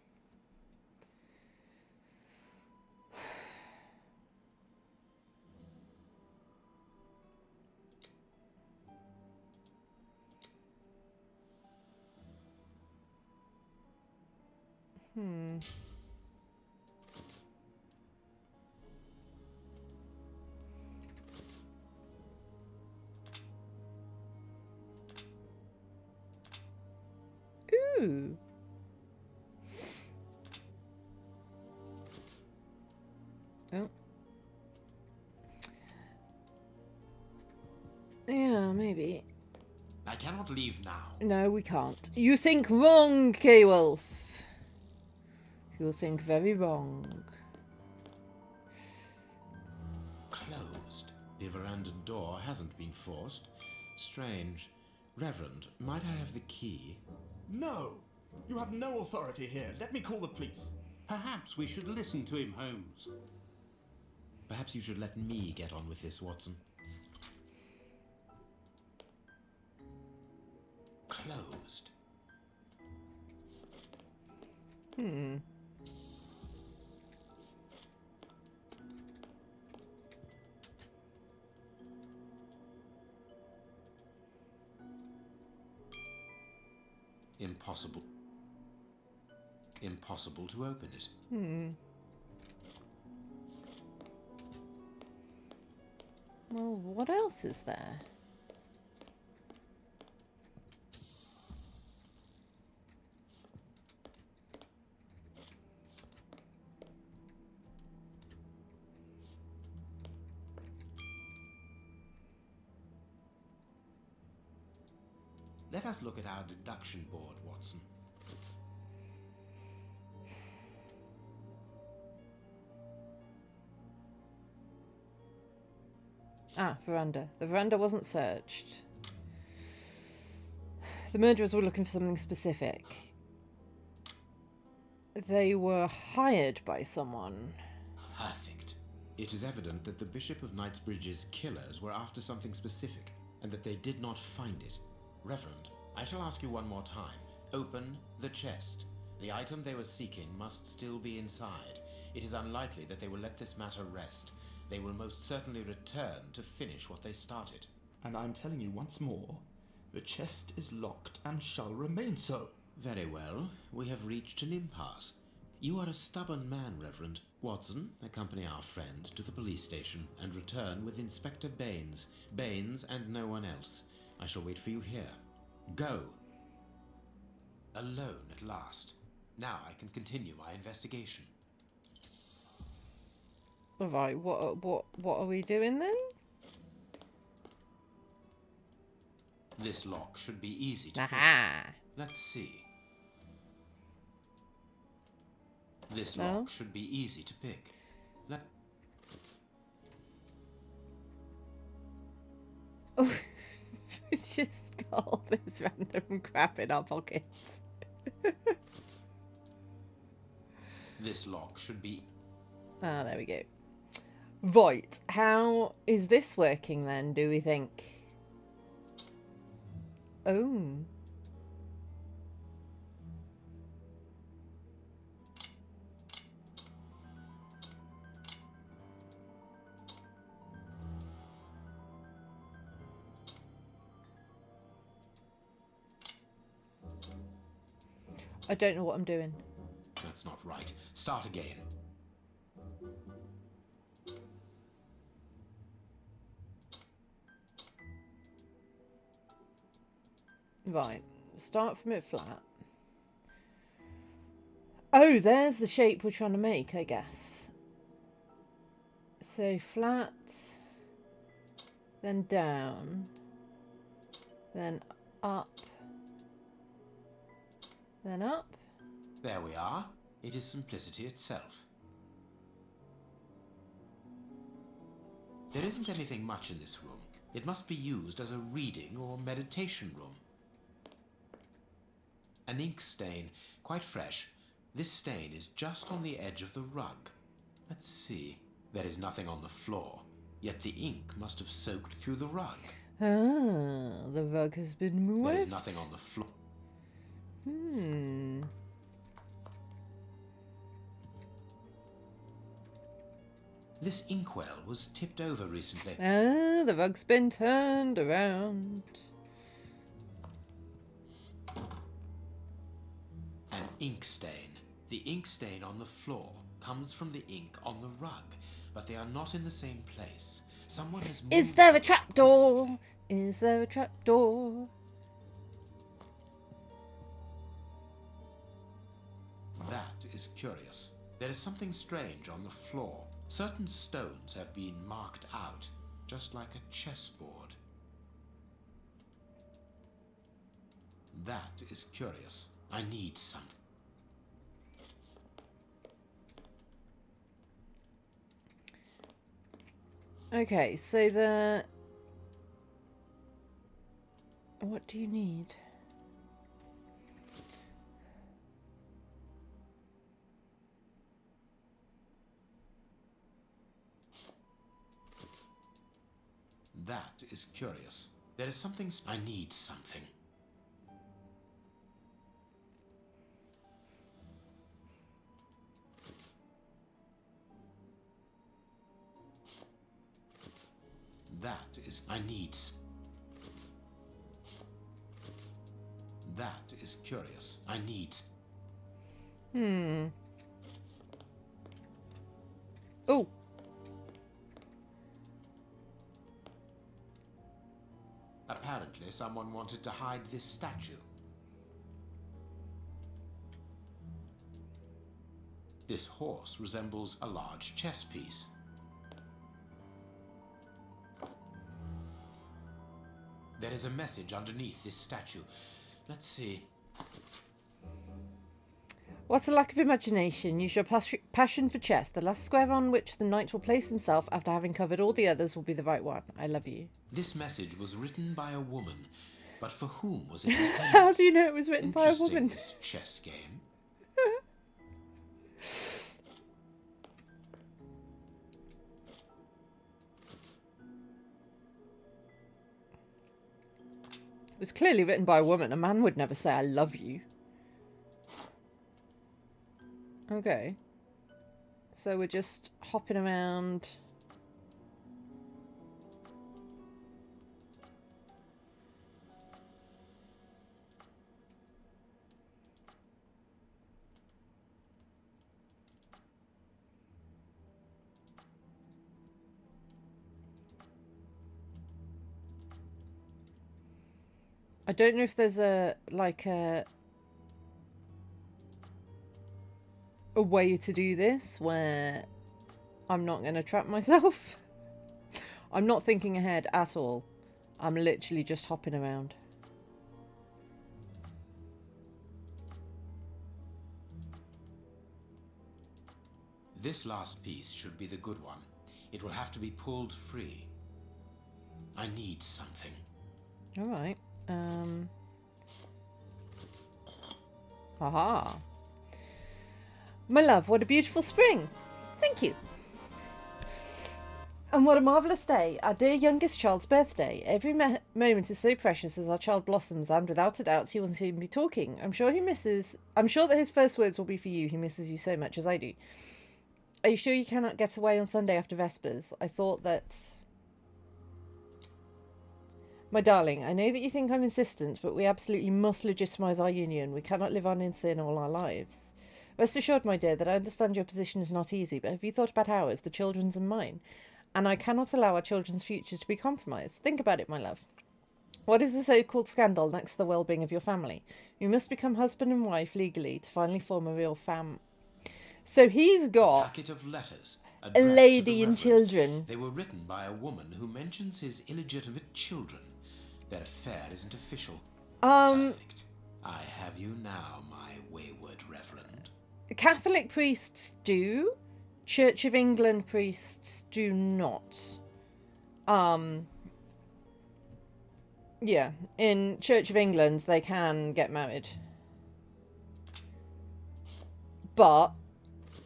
Ooh. Oh. Yeah, maybe. I cannot leave now. No, we can't. You think wrong, K-Wolf. You think very wrong. Closed. The veranda door hasn't been forced. Strange. Reverend, might I have the key? No! You have no authority here. Let me call the police. Perhaps we should listen to him, Holmes. Perhaps you should let me get on with this, Watson. Closed. Impossible. Impossible to open it. Well, what else is there? Let us look at our deduction board, Watson. Ah, veranda. The veranda wasn't searched. The murderers were looking for something specific. They were hired by someone. Perfect. It is evident that the Bishop of Knightsbridge's killers were after something specific, and that they did not find it. Reverend, I shall ask you one more time. Open the chest. The item they were seeking must still be inside. It is unlikely that they will let this matter rest. They will most certainly return to finish what they started. And I'm telling you once more, the chest is locked and shall remain so. Very well. We have reached an impasse. You are a stubborn man, Reverend. Watson, accompany our friend to the police station and return with Inspector Baines. Baines and no one else. I shall wait for you here. Go. Alone at last. Now I can continue my investigation. Right, what are we doing then? This lock should be easy to pick. Aha! Let's see. This No? lock should be easy to pick. Oh, we've just got all this random crap in our pockets. This lock should be... Ah, there we go. Right, how is this working then, do we think? Oh. I don't know what I'm doing. That's not right. Start again. Right, start from it flat. Oh, there's the shape we're trying to make, I guess. So flat, then down, then up, then up. There we are. It is simplicity itself. There isn't anything much in this room. It must be used as a reading or meditation room. An ink stain, quite fresh. This stain is just on the edge of the rug. Let's see. There is nothing on the floor, yet the ink must have soaked through the rug. Ah, the rug has been moved. There is nothing on the floor. This inkwell was tipped over recently. Ah, the rug's been turned around. An ink stain. The ink stain on the floor comes from the ink on the rug, but they are not in the same place. Someone has moved. Is there a trapdoor? Is there a trapdoor? That is curious. There is something strange on the floor. Certain stones have been marked out, just like a chessboard. That is curious. I need something. Okay, so the... What do you need? That is curious. There is something... I need something. That is... I need... That is curious. I need... Oh! Apparently someone wanted to hide this statue. This horse resembles a large chess piece. There is a message underneath this statue. Let's see. What a lack of imagination. Use your passion for chess. The last square on which the knight will place himself after having covered all the others will be the right one. I love you. This message was written by a woman, but for whom was it intended? How do you know it was written by a woman? This chess game. It was clearly written by a woman. A man would never say, I love you. Okay. So we're just hopping around. I don't know if there's a way to do this where I'm not going to trap myself. I'm not thinking ahead at all. I'm literally just hopping around. This last piece should be the good one. It will have to be pulled free. I need something. All right. Aha. My love, what a beautiful spring. Thank you. And what a marvellous day. Our dear youngest child's birthday. Every moment is so precious as our child blossoms, and without a doubt he will soon be talking. I'm sure that his first words will be for you. He misses you so much, as I do. Are you sure you cannot get away on Sunday after Vespers? I thought that... My darling, I know that you think I'm insistent, but we absolutely must legitimise our union. We cannot live on in sin all our lives. Rest assured, my dear, that I understand your position is not easy, but have you thought about ours, the children's and mine? And I cannot allow our children's future to be compromised. Think about it, my love. What is the so-called scandal next to the well-being of your family? You must become husband and wife legally to finally form a real So he's got... A packet of letters. A lady and children. They were written by a woman who mentions his illegitimate children. Their affair isn't official. Perfect. I have you now, my wayward reverend. Catholic priests do. Church of England priests do not. Yeah, in Church of England they can get married. But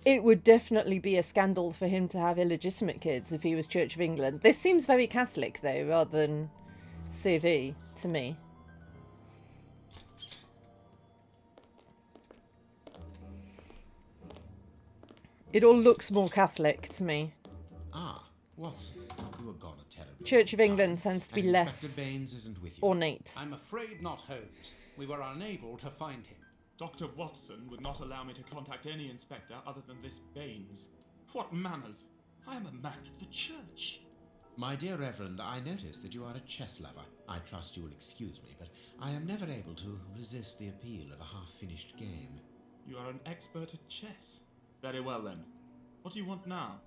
it would definitely be a scandal for him to have illegitimate kids if he was Church of England. This seems very Catholic though, rather than CV to me. It all looks more Catholic to me. Ah, what? You were gone terribly. Church of England tends to be less Inspector Baines isn't with you. ornate. I'm afraid not, Holmes. We were unable to find him. Dr. Watson would not allow me to contact any inspector other than this Baines. What manners! I am a man of the church. My dear Reverend, I notice that you are a chess lover. I trust you will excuse me, but I am never able to resist the appeal of a half-finished game. You are an expert at chess. Very well then. What do you want now?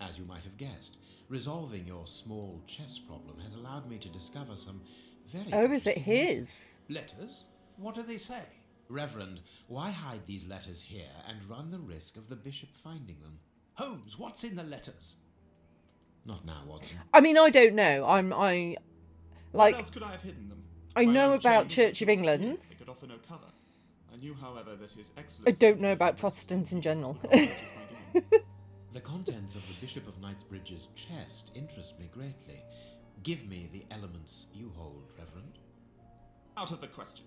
As you might have guessed, resolving your small chess problem has allowed me to discover some very Oh, is it interesting his? Letters? What do they say? Reverend, why hide these letters here and run the risk of the bishop finding them? Holmes, what's in the letters? Not now, Watson. I mean, I don't know. Where else could I have hidden them? I My know own about chains Church of and tools, England. They could offer no cover. I knew, however, that his I excellency... don't know about Protestant in general. The contents of the Bishop of Knightsbridge's chest interest me greatly. Give me the elements you hold, Reverend. Out of the question.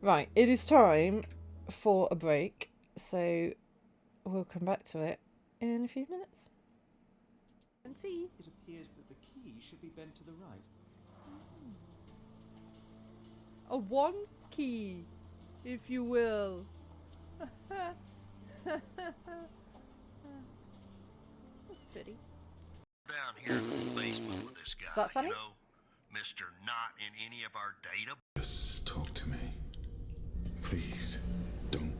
Right, it is time for a break, so we'll come back to it in a few minutes. And see. It appears that the key should be bent to the right. A one key, if you will. That's pretty. Down here in the basement with this guy. Is that funny? You know, Mr. Not in any of our data. Just talk to me. Please, don't.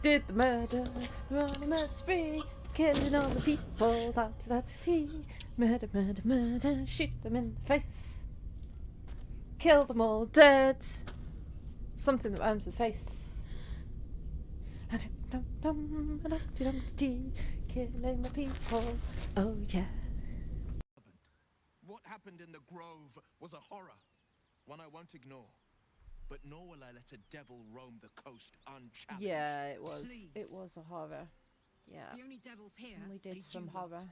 Did the murder, run a murder spree, killing all the people, da-da-da-da-dee. Murder, murder, murder, shoot them in the face. Kill them all dead. Something that rhymes with face. Killing the people. Oh yeah. What happened in the grove was a horror, one I won't ignore. But nor will I let a devil roam the coast unchallenged. Yeah, it was. Please. It was a horror. Yeah. The only devils here. And we did are some you horror. lot.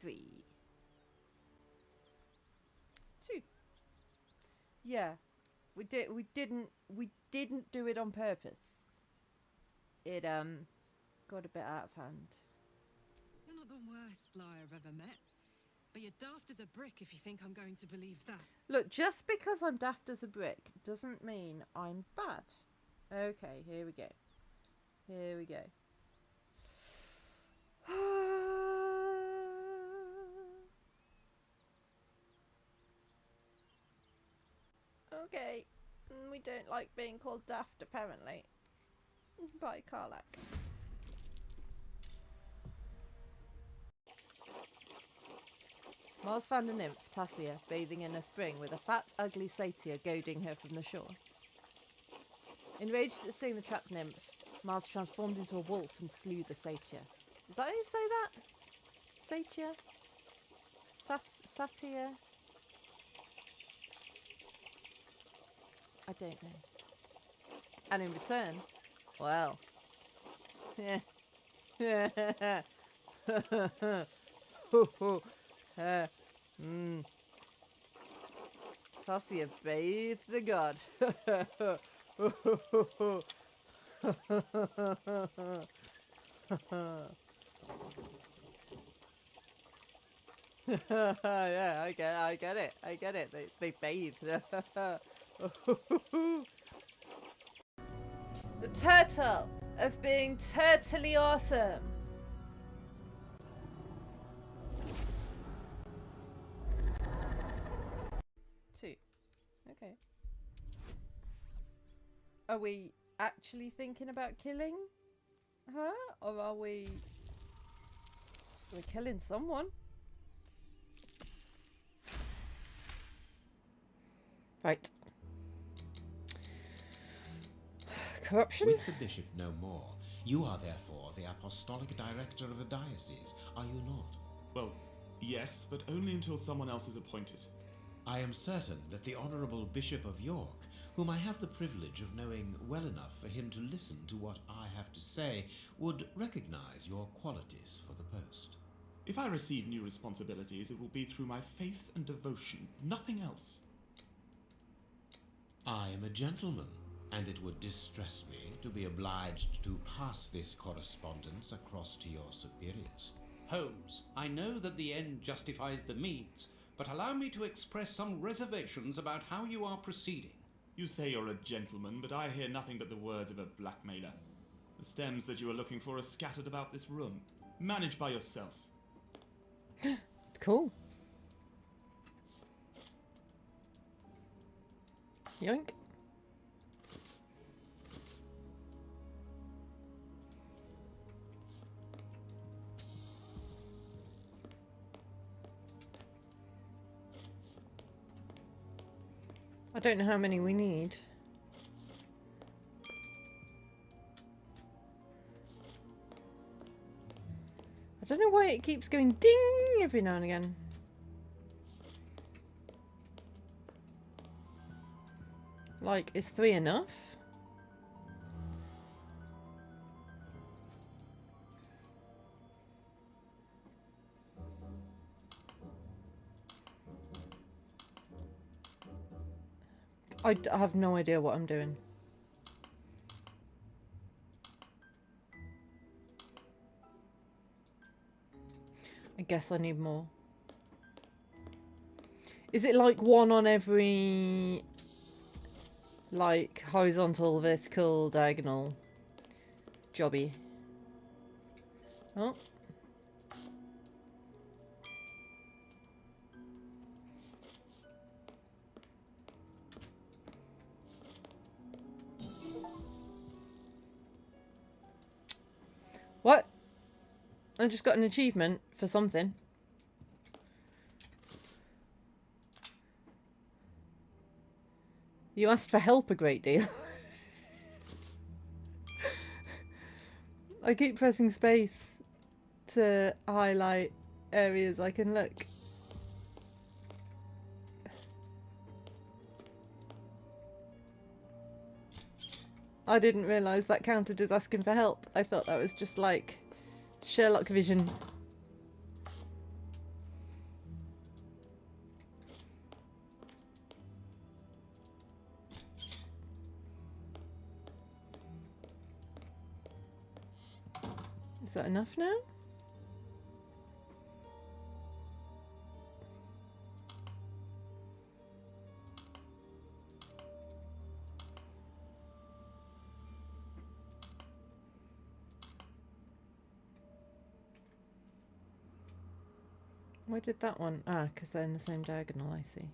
3. 2. Yeah. We didn't do it on purpose. It got a bit out of hand. You're not the worst liar I've ever met. But you're daft as a brick if you think I'm going to believe that. Look, just because I'm daft as a brick doesn't mean I'm bad. Okay, here we go. Here we go. Okay. We don't like being called daft, apparently. By Karlak. Mars found a nymph, Tassia, bathing in a spring with a fat, ugly satyr goading her from the shore. Enraged at seeing the trapped nymph, Mars transformed into a wolf and slew the satyr. Is that how you say that? Satyr? Satyr? I don't know. And in return, well... Tassia bathed the god. Yeah, I get it. They bathed. The turtle of being turtly awesome. Okay. Are we actually thinking about killing her? Or are we... We're killing someone. Right. Corruption? With the bishop no more, you are therefore the apostolic director of the diocese, are you not? Well, yes, but only until someone else is appointed. I am certain that the Honourable Bishop of York, whom I have the privilege of knowing well enough for him to listen to what I have to say, would recognise your qualities for the post. If I receive new responsibilities, it will be through my faith and devotion, nothing else. I am a gentleman, and it would distress me to be obliged to pass this correspondence across to your superiors. Holmes, I know that the end justifies the means, but allow me to express some reservations about how you are proceeding. You say you're a gentleman, but I hear nothing but the words of a blackmailer. The stems that you are looking for are scattered about this room. Manage by yourself. Cool. Yoink. I don't know how many we need. I don't know why it keeps going ding every now and again. Like, is 3 enough? I have no idea what I'm doing. I guess I need more. Is it like one on every, like, horizontal, vertical, diagonal jobby? Oh. What? I just got an achievement for something. You asked for help a great deal. I keep pressing space to highlight areas I can look. I didn't realise that counted as asking for help. I thought that was just like Sherlock vision. Is that enough now? Why did that one? Ah, because they're in the same diagonal, I see.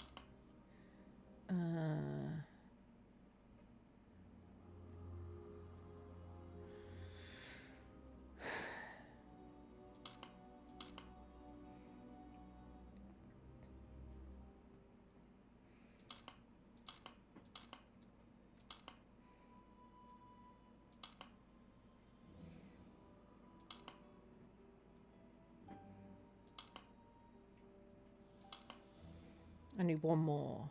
I need one more.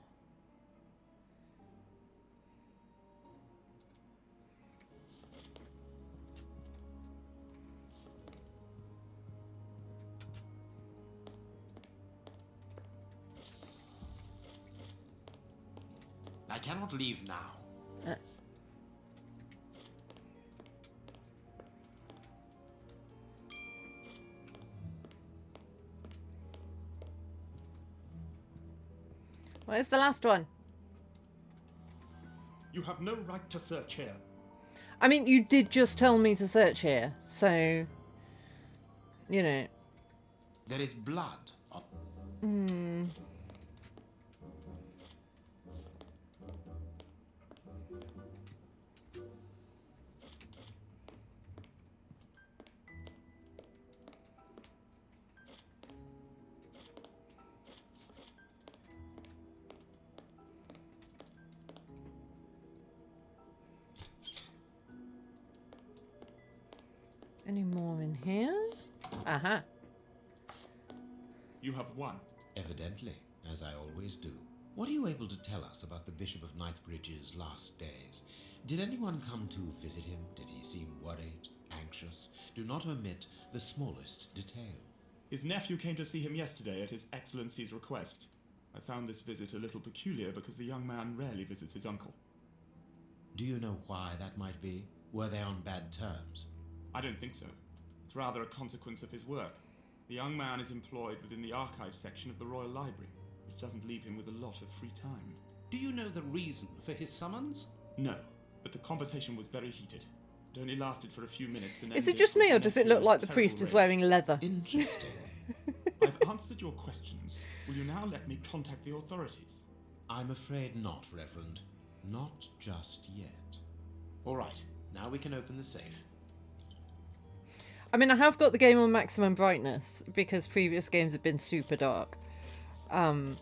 I cannot leave now. Where's the last one? You have no right to search here. I mean, you did just tell me to search here, so... You know. There is blood on... Any more in here? Aha. You have won. Evidently, as I always do. What are you able to tell us about the Bishop of Knightsbridge's last days? Did anyone come to visit him? Did he seem worried, anxious? Do not omit the smallest detail. His nephew came to see him yesterday at His Excellency's request. I found this visit a little peculiar because the young man rarely visits his uncle. Do you know why that might be? Were they on bad terms? I don't think so. It's rather a consequence of his work. The young man is employed within the archive section of the Royal Library, which doesn't leave him with a lot of free time. Do you know the reason for his summons? No, but the conversation was very heated. It only lasted for a few minutes and Is it just me, or does it look like the terrible priest is rage. wearing leather? Interesting. I've answered your questions. Will you now let me contact the authorities? I'm afraid not, Reverend. Not just yet. All right, now we can open the safe. I mean, I have got the game on maximum brightness because previous games have been super dark. So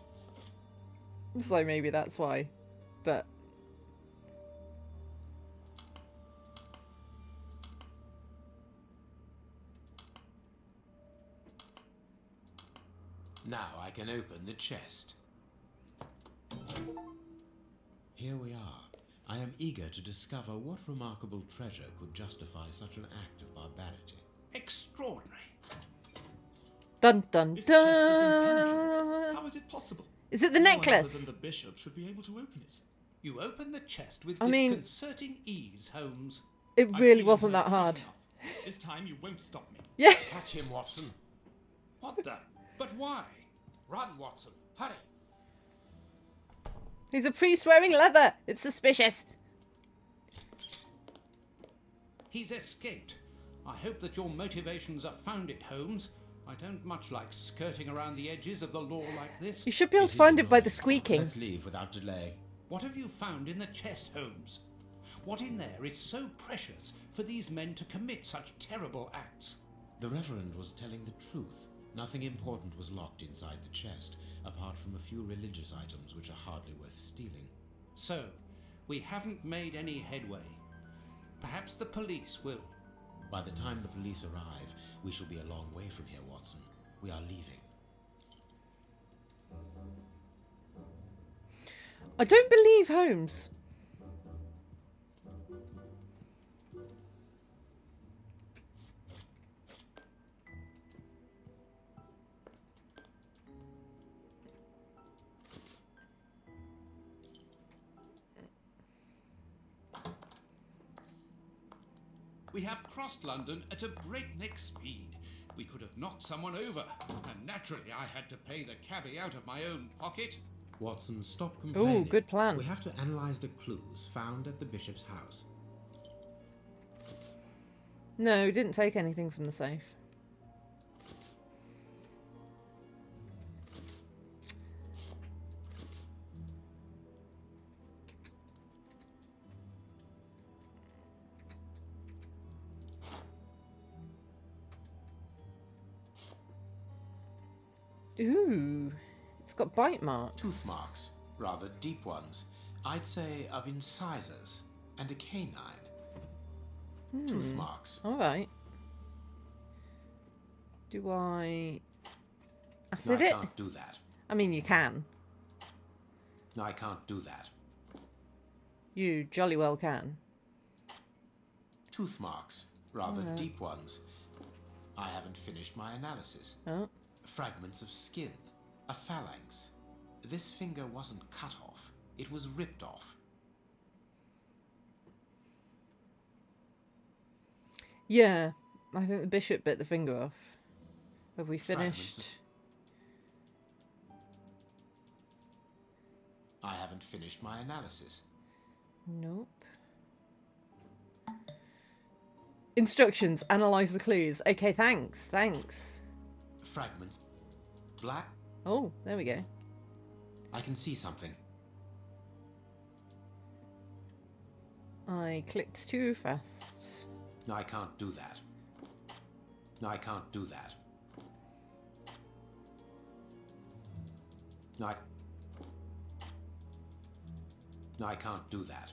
maybe that's why. But Now I can open the chest. Here we are. I am eager to discover what remarkable treasure could justify such an act of barbarity. Extraordinary. dun dun This chest is impenetrable. dun. How is it possible? Is it the No one other necklace? than the bishop should be able to open it. You open the chest with I mean- disconcerting ease, Holmes. It I've really seen wasn't you that hard. enough. This time you won't stop me. Yeah. Catch him, Watson. What the? But why? Run, Watson. Hurry. He's a priest wearing leather. It's suspicious. He's escaped. I hope that your motivations are founded, Holmes. I don't much like skirting around the edges of the law like this. You should be able to find it by the squeaking. Let's leave without delay. What have you found in the chest, Holmes? What in there is so precious for these men to commit such terrible acts? The Reverend was telling the truth. Nothing important was locked inside the chest, apart from a few religious items which are hardly worth stealing. So, we haven't made any headway. Perhaps the police will. By the time the police arrive, we shall be a long way from here, Watson. We are leaving. I don't believe Holmes. We have crossed London at a breakneck speed. We could have knocked someone over, and naturally I had to pay the cabbie out of my own pocket. Watson, stop complaining. Ooh, good plan. We have to analyze the clues found at the bishop's house. No, didn't take anything from the safe. Ooh, it's got bite marks. Tooth marks, rather deep ones. I'd say of incisors and a canine. Tooth marks. All right. Do I No, acid I it? can't do that. I mean, you can. No, I can't do that. You jolly well can. Tooth marks, rather Alright. deep ones. I haven't finished my analysis. Oh, Fragments of skin, a phalanx. This finger wasn't cut off, it was ripped off. yeah. I think the bishop bit the finger off. Have we Fragments finished? I haven't finished my analysis. Nope. Instructions. Analyze the clues. Okay, thanks. Thanks. Fragments. Black. Oh, there we go. I can see something. I clicked too fast. No, I can't do that. No, I can't do that. No, I can't do that.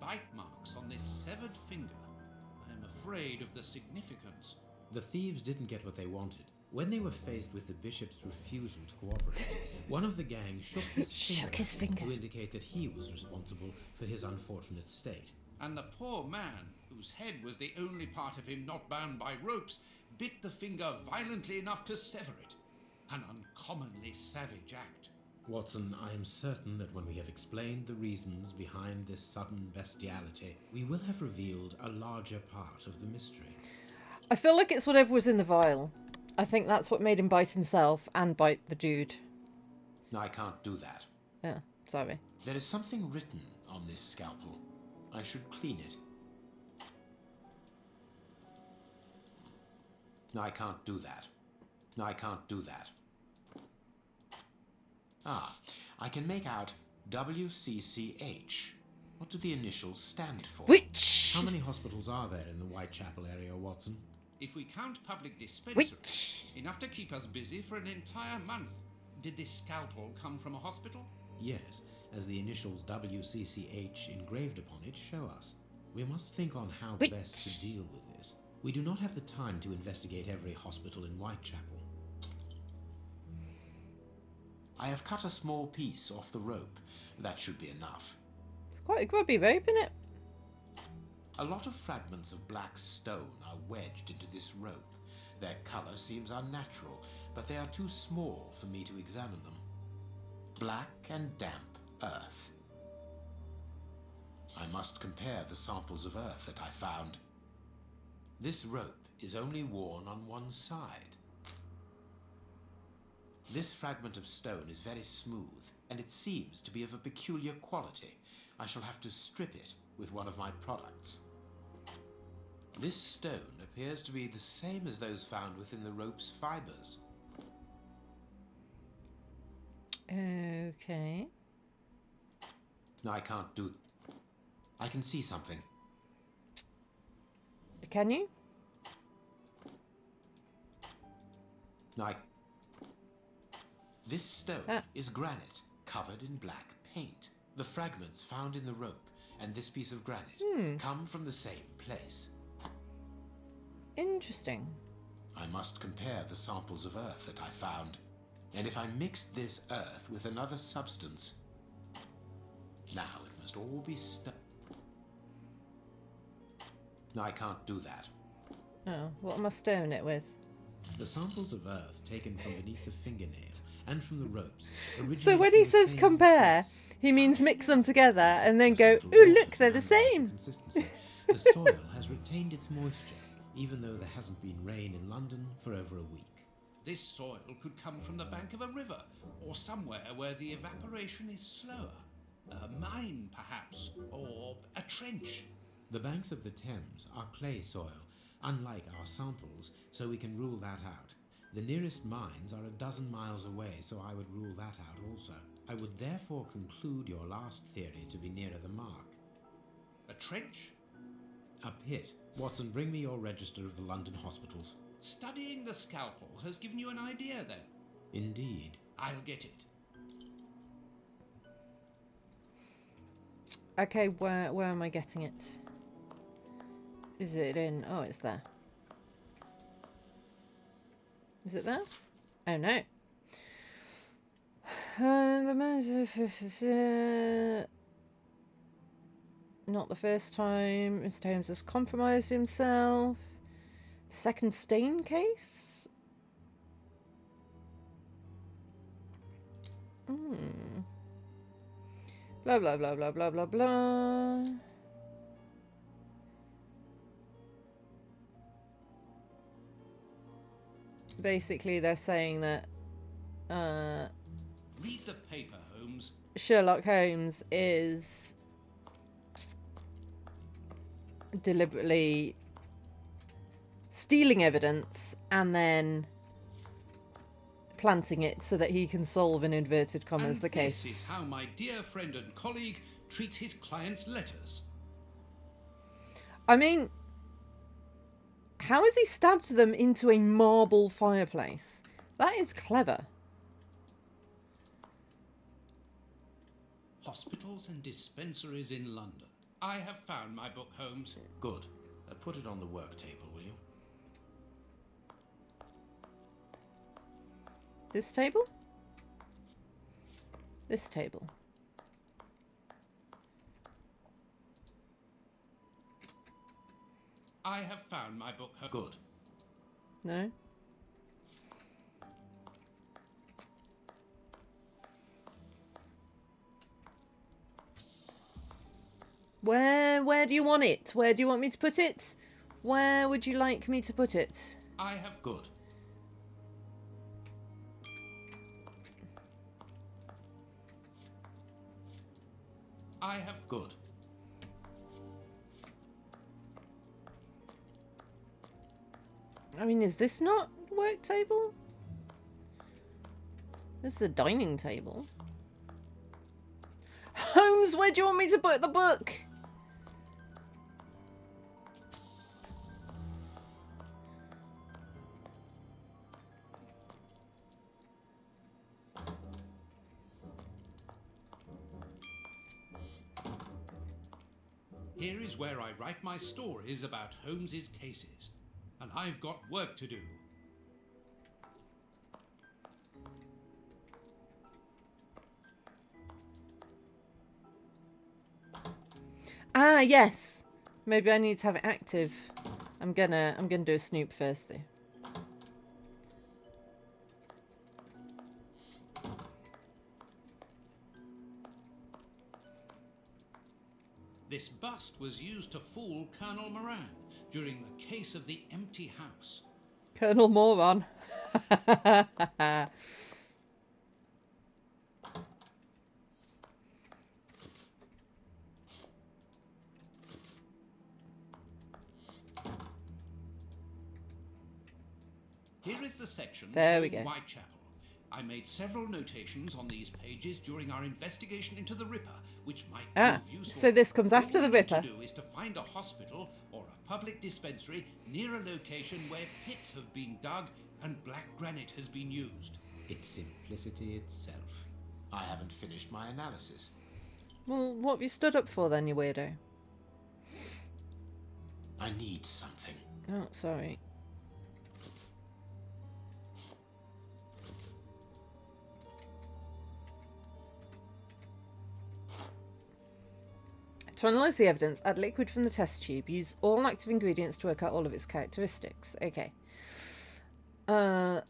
Bite marks on this severed finger. I am afraid of the significance. The thieves didn't get what they wanted. When they were faced with the bishop's refusal to cooperate, one of the gang shook his finger to indicate that he was responsible for his unfortunate state. And the poor man, whose head was the only part of him not bound by ropes, bit the finger violently enough to sever it. An uncommonly savage act. Watson, I am certain that when we have explained the reasons behind this sudden bestiality, we will have revealed a larger part of the mystery. I feel like it's whatever was in the vial. I think that's what made him bite himself and bite the dude. No, I can't do that. Yeah, sorry. There is something written on this scalpel. I should clean it. No, I can't do that. No, I can't do that. Ah, I can make out WCCH. What do the initials stand for? Which? How many hospitals are there in the Whitechapel area, Watson? If we count public dispensaries, Which? enough to keep us busy for an entire month. Did this scalpel come from a hospital? Yes, as the initials WCCH engraved upon it show us. We must think on how best to deal with this. We do not have the time to investigate every hospital in Whitechapel. I have cut a small piece off the rope. That should be enough. It's quite a grubby rope, isn't it? A lot of fragments of black stone are wedged into this rope. Their colour seems unnatural, but they are too small for me to examine them. Black and damp earth. I must compare the samples of earth that I found. This rope is only worn on one side. This fragment of stone is very smooth, and it seems to be of a peculiar quality. I shall have to strip it with one of my products. This stone appears to be the same as those found within the rope's fibers. Okay. No, I can't do... I can see something. Can you? No, This stone is granite covered in black paint. The fragments found in the rope and this piece of granite come from the same place. Interesting. I must compare the samples of earth that I found. And if I mix this earth with another substance... Now it must all be I can't do that. Oh, what am I stirring it with? The samples of earth taken from beneath the fingernail and from the ropes originate So when from he the says same compare, place. he means mix them together and then go, ooh, look, they're the same. Consistency. The soil has retained its moisture, even though there hasn't been rain in London for over a week. This soil could come from the bank of a river, or somewhere where the evaporation is slower. A mine, perhaps, or a trench. The banks of the Thames are clay soil, unlike our samples, so we can rule that out. The nearest mines are 12 miles away, so I would rule that out also. I would therefore conclude your last theory to be nearer the mark. A trench? A pit. Watson, bring me your register of the London hospitals. Studying the scalpel has given you an idea, then? Indeed. I'll get it. Okay, where am I getting it? Is it in... Oh, it's there. Is it there? Oh, no. Not the first time Mr. Holmes has compromised himself. Second stain case? Blah, blah, blah, blah, blah, blah, blah. Basically, they're saying that Read the paper, Holmes. Sherlock Holmes is deliberately stealing evidence and then planting it so that he can solve, in inverted commas, And the case. This is how my dear friend and colleague treats his clients' letters. I mean, how has he stabbed them into a marble fireplace? That is clever. Hospitals and dispensaries in London. I have found my book, Holmes. Good. Put it on the work table, will you? This table? This table. I have found my book, Holmes. Good. No? Where do you want it? Where do you want me to put it? Where would you like me to put it? I have... Good. I have... Good. I mean, is this not work table? This is a dining table. Holmes, where do you want me to put the book? Here is where I write my stories about Holmes's cases. And I've got work to do. Ah, yes. Maybe I need to have it active. I'm gonna do a snoop first though. This bust was used to fool Colonel Moran during the case of the empty house. Colonel Moran. Here is the section There we showing go. Whitechapel. I made several notations on these pages during our investigation into the Ripper, which might prove useful. So this comes after All the we need Ripper. to do is to find a hospital or a public dispensary near a location where pits have been dug and black granite has been used. It's simplicity itself. I haven't finished my analysis. Well, what have you stood up for then, you weirdo? I need something. Oh, sorry. To analyse the evidence, add liquid from the test tube. Use all active ingredients to work out all of its characteristics. Okay. I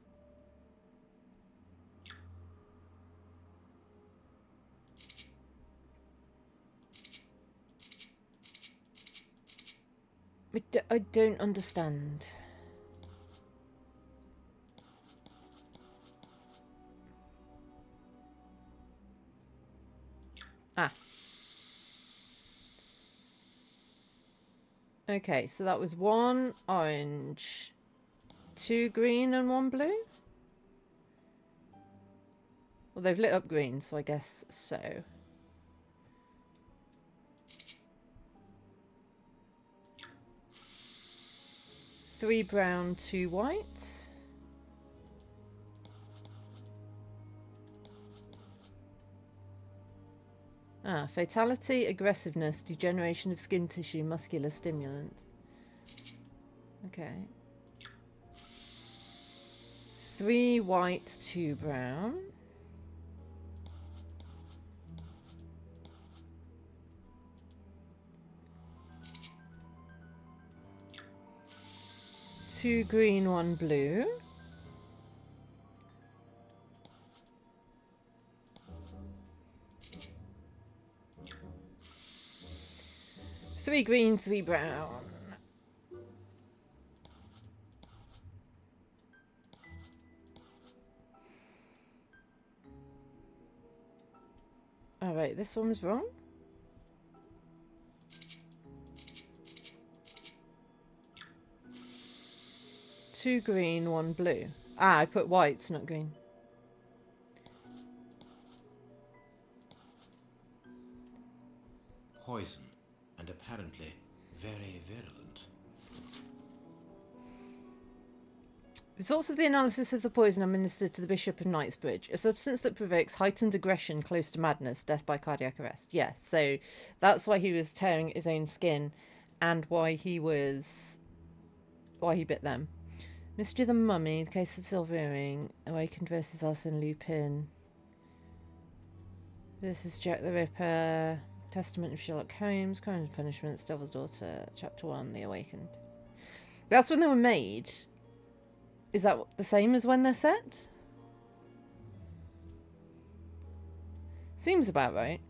don't understand. Ah. Okay, so that was 1 orange, 2 green and 1 blue? Well, they've lit up green, so I guess so. Three brown, 2 white. Ah, fatality, aggressiveness, degeneration of skin tissue, muscular stimulant. Okay. 3 white, 2 brown. Two green, 1 blue. Three green, 3 brown. All right, this one was wrong. Two green, 1 blue. Ah, I put whites, not green. Poison, and apparently very virulent. Results of the analysis of the poison administered to the Bishop of Knightsbridge. A substance that provokes heightened aggression close to madness, death by cardiac arrest. Yes, so that's why he was tearing his own skin and why he bit them. Mystery of the Mummy, the case of the silver earring, Awakened versus Arsene Lupin. This is Jack the Ripper, Testament of Sherlock Holmes, Crime and Punishments, Devil's Daughter, Chapter 1, The Awakened. That's when they were made. Is that the same as when they're set? Seems about right.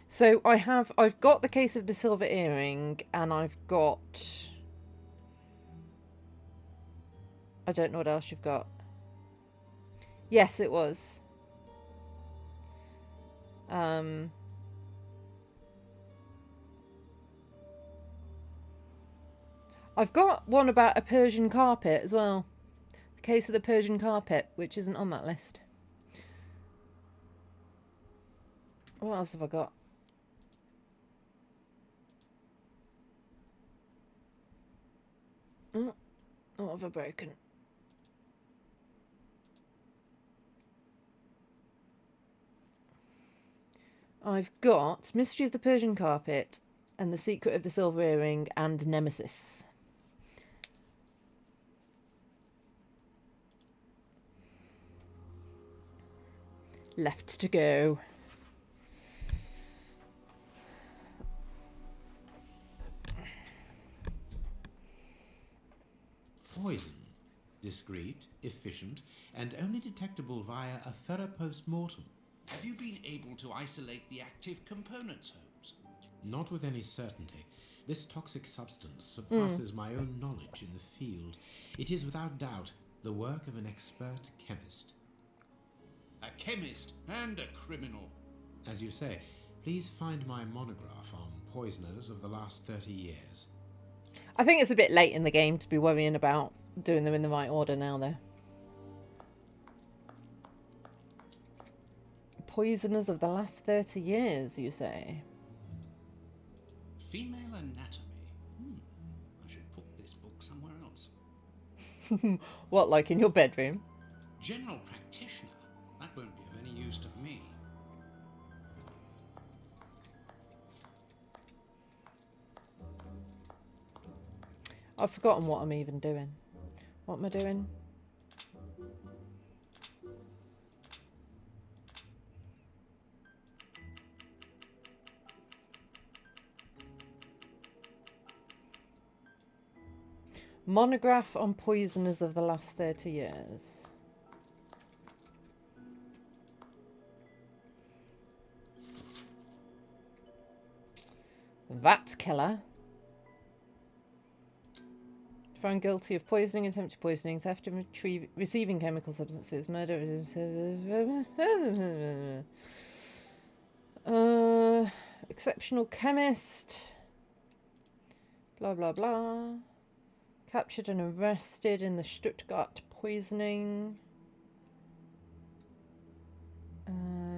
So I've got the case of the silver earring, and I've got... I don't know what else you've got. Yes, it was. I've got one about a Persian carpet as well. The case of the Persian carpet, which isn't on that list. What else have I got? Oh, what have I broken? I've got Mystery of the Persian Carpet and The Secret of the Silver Earring and Nemesis. Left to go. Poison. Discreet, efficient, and only detectable via a thorough post-mortem. Have you been able to isolate the active components, Holmes? Not with any certainty. This toxic substance surpasses my own knowledge in the field. It is without doubt the work of an expert chemist. A chemist and a criminal. As you say, please find my monograph on poisoners of the last 30 years. I think it's a bit late in the game to be worrying about doing them in the right order now, though. Poisoners of the last 30 years, you say? Female anatomy. I should put this book somewhere else. What, like in your bedroom? General practitioner? That won't be of any use to me. I've forgotten what I'm even doing. What am I doing? Monograph on poisoners of the last 30 years. That killer. Found guilty of poisoning, attempted poisoning, theft and receiving chemical substances, murder. Exceptional chemist. Blah blah blah. Captured and arrested in the Stuttgart poisoning.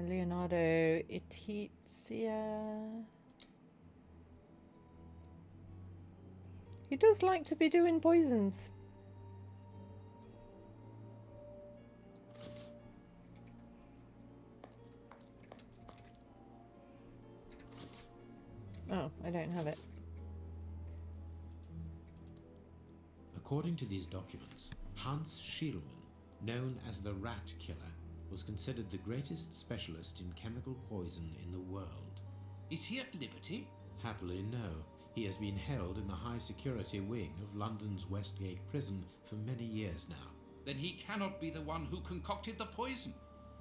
Leonardo Itizia. He does like to be doing poisons. Oh, I don't have it. According to these documents, Hans Schielmann, known as the Rat Killer, was considered the greatest specialist in chemical poison in the world. Is he at liberty? Happily, no. He has been held in the high security wing of London's Westgate prison for many years now. Then he cannot be the one who concocted the poison.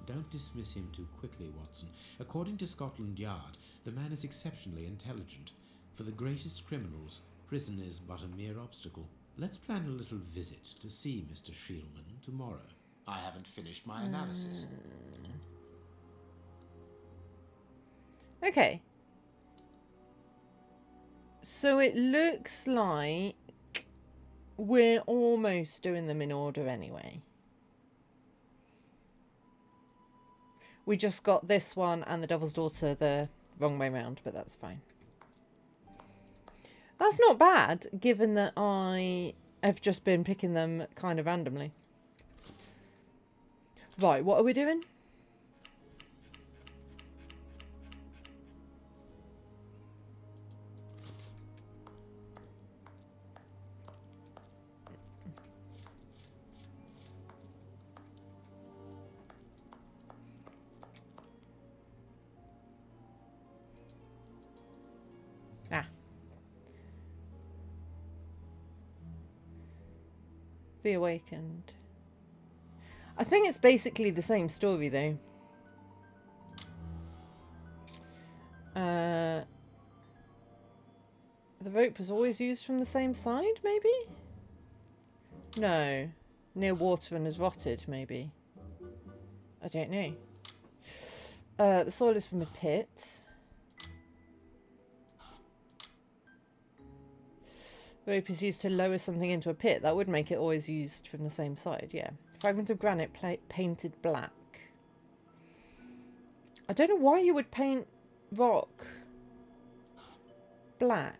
Don't dismiss him too quickly, Watson. According to Scotland Yard, the man is exceptionally intelligent. For the greatest criminals, prison is but a mere obstacle. Let's plan a little visit to see Mr. Schielmann tomorrow. I haven't finished my analysis. Okay. So it looks like we're almost doing them in order anyway. We just got this one and the Devil's Daughter the wrong way round, but that's fine. That's not bad, given that I have just been picking them kind of randomly. Right, what are we doing? The Awakened. I think it's basically the same story though. The rope was always used from the same side, maybe? No. Near water and has rotted, maybe. I don't know. The soil is from a pit. Rope is used to lower something into a pit. That would make it always used from the same side, yeah. Fragment of granite painted black. I don't know why you would paint rock black.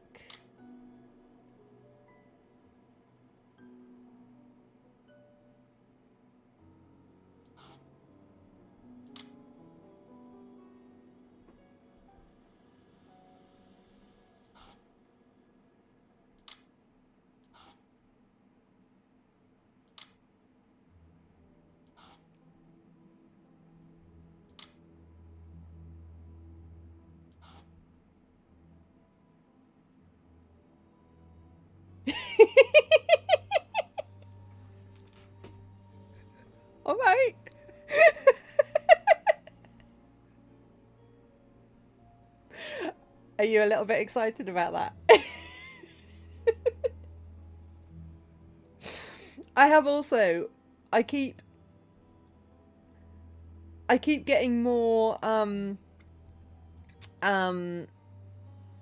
All right. Are you a little bit excited about that? I have also, I keep getting more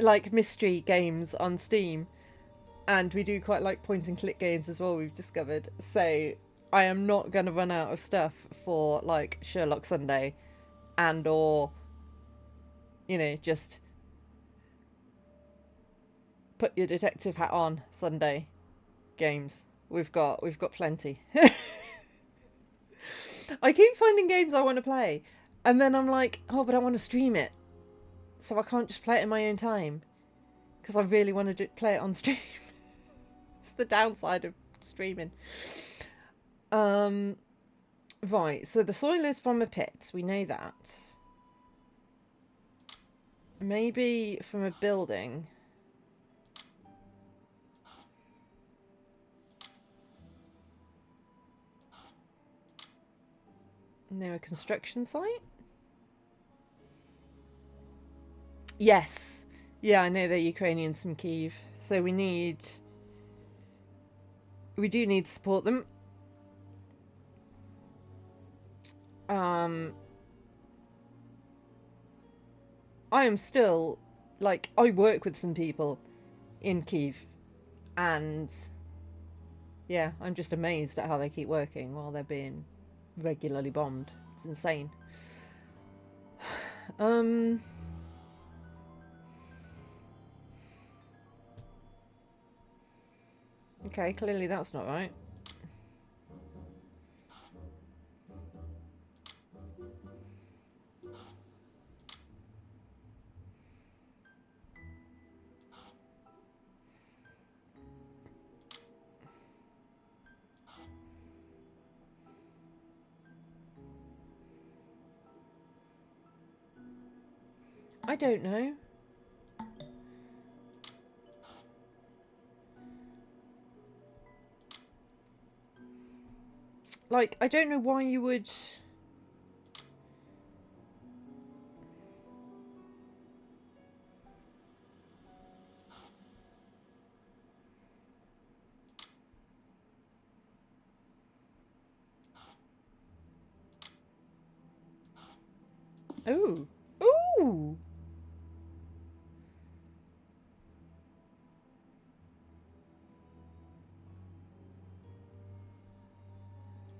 like mystery games on Steam, and we do quite like point and click games as well, we've discovered. So I am not going to run out of stuff for like Sherlock Sunday and or, you know, just put your detective hat on Sunday games. We've got plenty. I keep finding games I want to play, and then I'm like, oh, but I want to stream it, so I can't just play it in my own time, because I really want to play it on stream. It's the downside of streaming. Right, so the soil is from a pit. We know that. Maybe from a building. Near a construction site? Yes. Yeah, I know they're Ukrainians from Kyiv. So we do need to support them. I am still, like, I work with some people in Kyiv, and yeah, I'm just amazed at how they keep working while they're being regularly bombed. It's insane. Okay, clearly that's not right. I don't know. Like, I don't know why you would... Ooh. Ooh!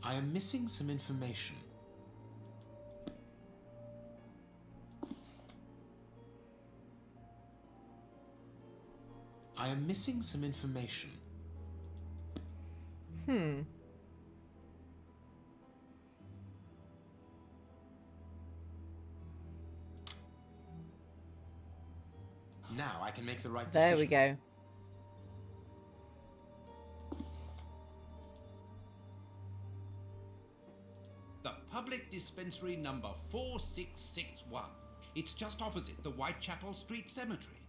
I am missing some information. I am missing some information. Now I can make the right decision. There we go. The public dispensary number 4661. It's just opposite the Whitechapel Street Cemetery.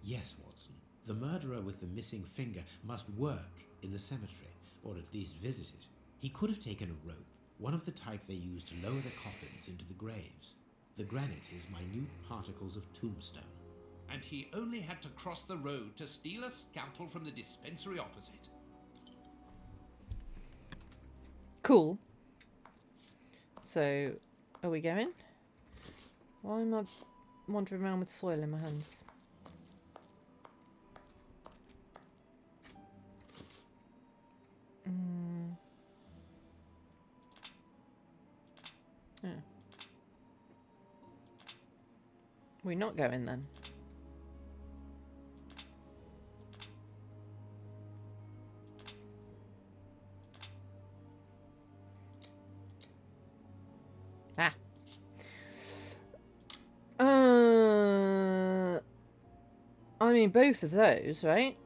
Yes, Watson. The murderer with the missing finger must work in the cemetery, or at least visit it. He could have taken a rope, one of the type they use to lower the coffins into the graves. The granite is minute particles of tombstone. And he only had to cross the road to steal a scalpel from the dispensary opposite. Cool. So, are we going? Why am I wandering around with soil in my hands? Yeah. We're not going then. Ah. I mean, both of those, right?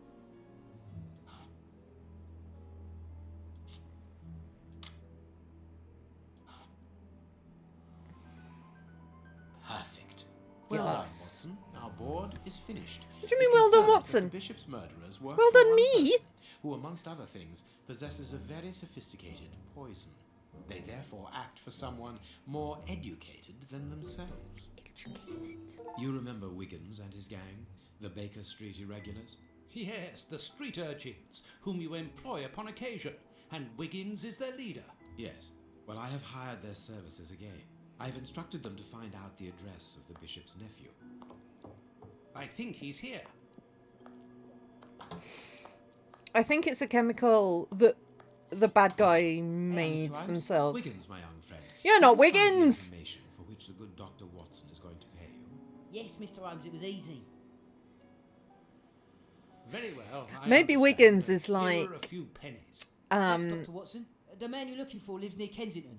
Perfect. Well done, Watson. Our board is finished. What do you mean, well done, Watson? The bishop's murderers work well for done, one me? person, who, amongst other things, possesses a very sophisticated poison. They therefore act for someone more educated than themselves. Educated? You remember Wiggins and his gang, the Baker Street Irregulars? Yes, the street urchins, whom you employ upon occasion, and Wiggins is their leader. Yes. Well, I have hired their services again. I have instructed them to find out the address of the bishop's nephew. I think he's here. I think it's a chemical that the bad guy made themselves. Wiggins, my young friend. You're not Have you found the Wiggins! information for which the good Dr. Watson is going to pay you. Yes, Mr. Holmes, it was easy. Very well. Maybe understand, Wiggins but is here like... are a few pennies. Yes, Dr. Watson. The man you're looking for lives near Kensington.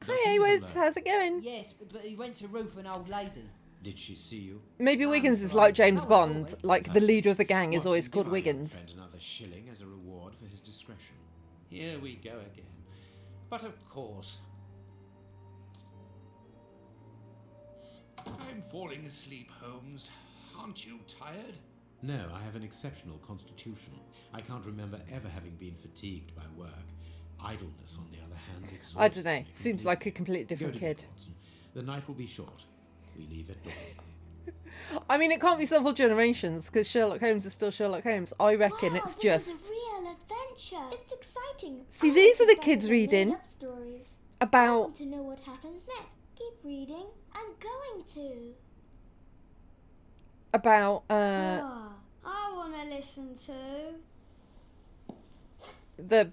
Hi, Haywards. How's it going? Yes, but he went to roof an old lady. Did she see you? Maybe No, Wiggins Mr. is like Holmes. James That was all, Bond. mate. Like the leader of the gang is always Watson, called give our young Wiggins. friend another shilling as a reward for his discretion. Here we go again. But of course. I'm falling asleep, Holmes. Aren't you tired? No, I have an exceptional constitution. I can't remember ever having been fatigued by work. Idleness, on the other hand, exhausts I don't know. me Seems completely. like a completely different Go to bed, kid. Watson. The night will be short. We leave at dawn. I mean, it can't be several generations because Sherlock Holmes is still Sherlock Holmes. I reckon Wow, it's this just. is a real adventure. It's exciting. See, I these like are it the kids better than reading made-up stories. I about want to know what happens next. Keep reading. I'm going to. about I want to listen to. the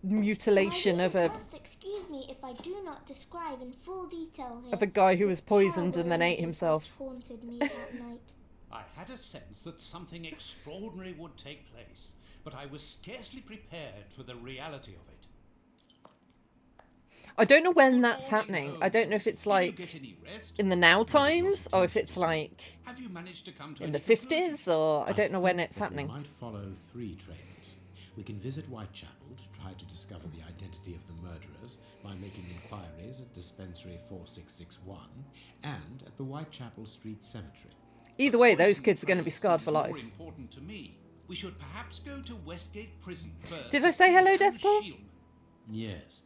mutilation My of readers a must excuse me if I do not describe in full detail here. of a guy who the was poisoned and terrible then ate images himself. which haunted me that night. I had a sense that something extraordinary would take place, but I was scarcely prepared for the reality of it. I don't know when that's happening. I don't know if it's Did you like get any rest? in the now times or if it's like Have you managed to come to in any the conclusion? 50s or I don't know when think it's that happening. We might follow 3 trails. We can visit Whitechapel to try to discover the identity of the murderers by making inquiries at Dispensary 4661 and at the Whitechapel Street Cemetery. Either way, those Poison kids are going to be trace scarred seems for life. More important to me. We should perhaps go to Westgate Prison first. Did I say hello, Deathclaw? Yes,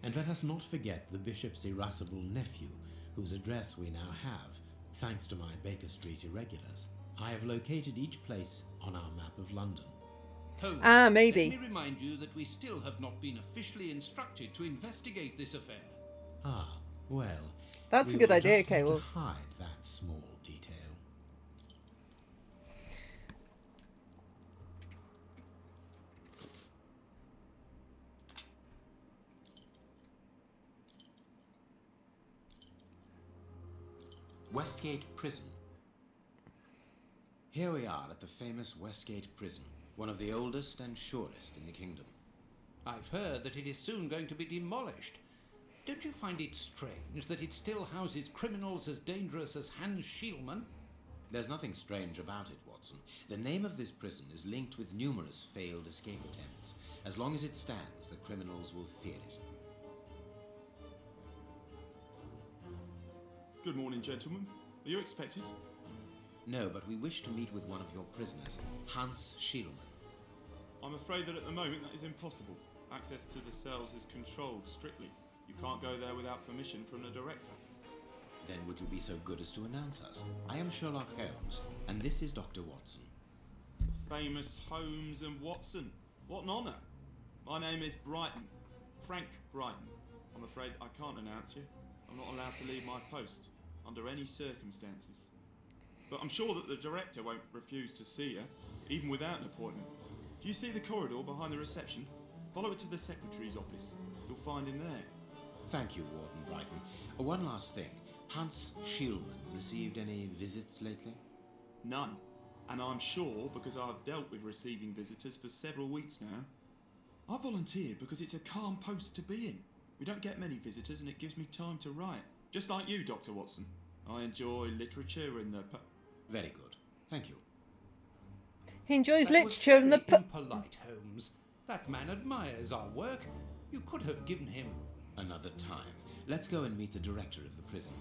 and let us not forget the Bishop's irascible nephew, whose address we now have, thanks to my Baker Street irregulars. I have located each place on our map of London. Holmes, Ah, maybe. Let me remind you that we still have not been officially instructed to investigate this affair. Ah, well. That's a we good will idea, just have to Caleb. hide that small detail. Westgate Prison. Here we are at the famous Westgate Prison, one of the oldest and surest in the kingdom. I've heard that it is soon going to be demolished. Don't you find it strange that it still houses criminals as dangerous as Hans Schielmann? There's nothing strange about it, Watson. The name of this prison is linked with numerous failed escape attempts. As long as it stands, the criminals will fear it. Good morning, gentlemen. Are you expected? No, but we wish to meet with one of your prisoners, Hans Schielmann. I'm afraid that at the moment that is impossible. Access to the cells is controlled strictly. You can't go there without permission from the director. Then would you be so good as to announce us? I am Sherlock Holmes, and this is Dr. Watson. Famous Holmes and Watson. What an honour. My name is Brighton. Frank Brighton. I'm afraid I can't announce you. I'm not allowed to leave my post, under any circumstances. But I'm sure that the director won't refuse to see you, even without an appointment. Do you see the corridor behind the reception? Follow it to the secretary's office. You'll find him there. Thank you, Warden Brighton. One last thing. Hans Schielmann received any visits lately? None. And I'm sure because I've dealt with receiving visitors for several weeks now. I volunteered because it's a calm post to be in. We don't get many visitors and it gives me time to write. Just like you, Dr. Watson. I enjoy literature and the... Very good. Thank you. He enjoys That literature was and the very impolite, Holmes. That man admires our work. You could have given him... Another time. Let's go and meet the director of the prison.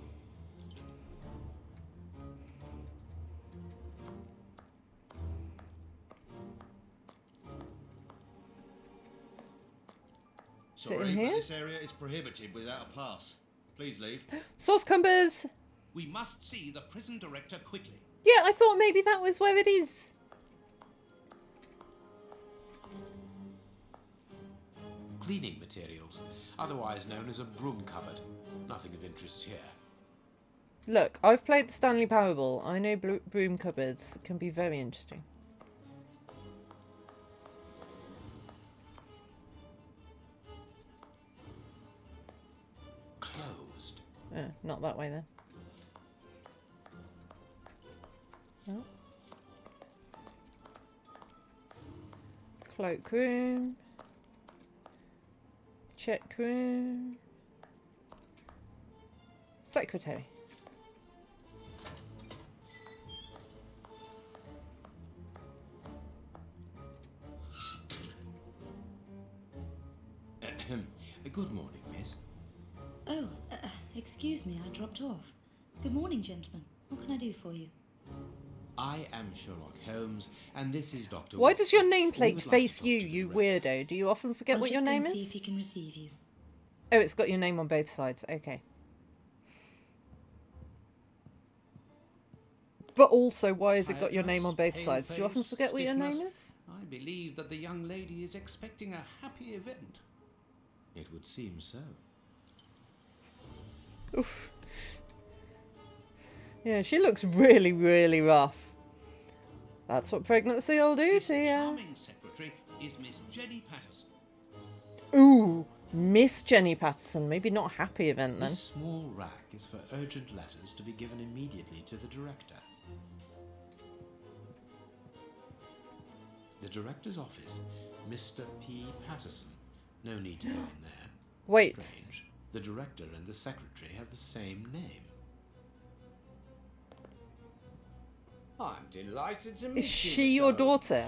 Is it in Sorry, here? but this area is prohibited without a pass. Please leave. Sauce cumbers. We must see the prison director quickly. Yeah, I thought maybe that was where it is. Cleaning materials, otherwise known as a broom cupboard. Nothing of interest here. Look, I've played the Stanley Parable. I know broom cupboards can be very interesting. Closed. Not that way then. Oh. Cloak room. Check room. Secretary. Good morning, miss. Oh, excuse me, I dropped off. Good morning, gentlemen. What can I do for you? I am Sherlock Holmes, and this is Dr. Why Watson. does your We nameplate would like face to talk you, to the you director. weirdo? Do you often forget I'll what your just go name and see is? if he can receive you. Oh, it's got your name on both sides. Okay. But also, why has it got your name on both sides? Do you often forget what your name is? I believe that the young lady is expecting a happy event. It would seem so. Oof. Yeah, she looks really, really rough. That's what pregnancy will do This to you. charming secretary is Miss Jenny Patterson. Ooh, Miss Jenny Patterson. Maybe not a happy event then. This small rack is for urgent letters to be given immediately to the director. The director's office, Mr. P. Patterson. No need to go in there. Wait. Strange. The director and the secretary have the same name. I'm delighted to meet Is you, she Mr. your Holmes. daughter?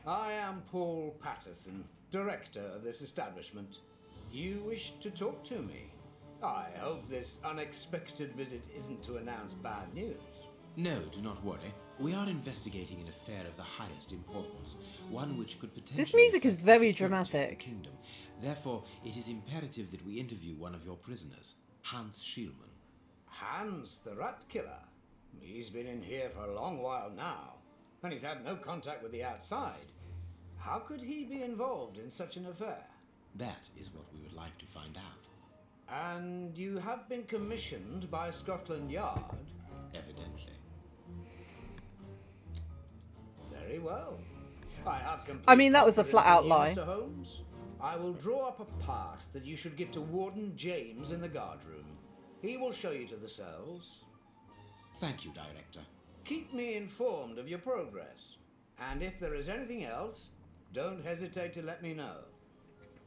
I am Paul Patterson, director of this establishment. You wish to talk to me? I hope this unexpected visit isn't to announce bad news. No, do not worry. We are investigating an affair of the highest importance, one which could potentially... This music is affect the very security of the dramatic. kingdom. Therefore, it is imperative that we interview one of your prisoners, Hans Schielmann. Hans, the rat killer. He's been in here for a long while now, and he's had no contact with the outside. How could he be involved in such an affair? That is what we would like to find out. And you have been commissioned by Scotland Yard? Evidently. Very well. I have complete I mean, that was a confidence flat-out in you, lie. Mr. Holmes. I will draw up a pass that you should give to Warden James in the guard room. He will show you to the cells. Thank you, Director. Keep me informed of your progress. And if there is anything else, don't hesitate to let me know.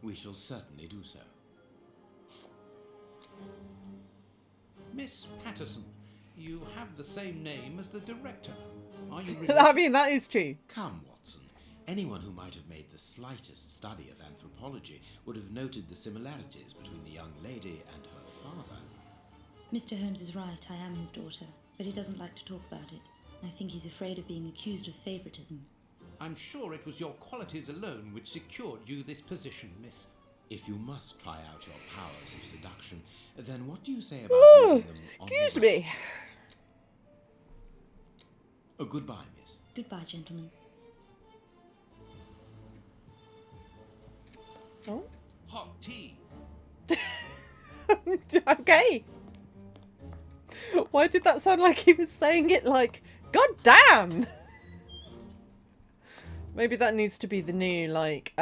We shall certainly do so. Miss Patterson, you have the same name as the director. Are you I mean, that is true. Come, Watson. Anyone who might have made the slightest study of anthropology would have noted the similarities between the young lady and her father. Mr. Holmes is right, I am his daughter, but he doesn't like to talk about it. I think he's afraid of being accused of favoritism. I'm sure it was your qualities alone which secured you this position, miss. If you must try out your powers of seduction, then what do you say about Ooh, using them on excuse the me. Oh, goodbye, miss. Goodbye, gentlemen. Oh. Hot tea. Okay. Why did that sound like he was saying it like, God damn! Maybe that needs to be the new, like,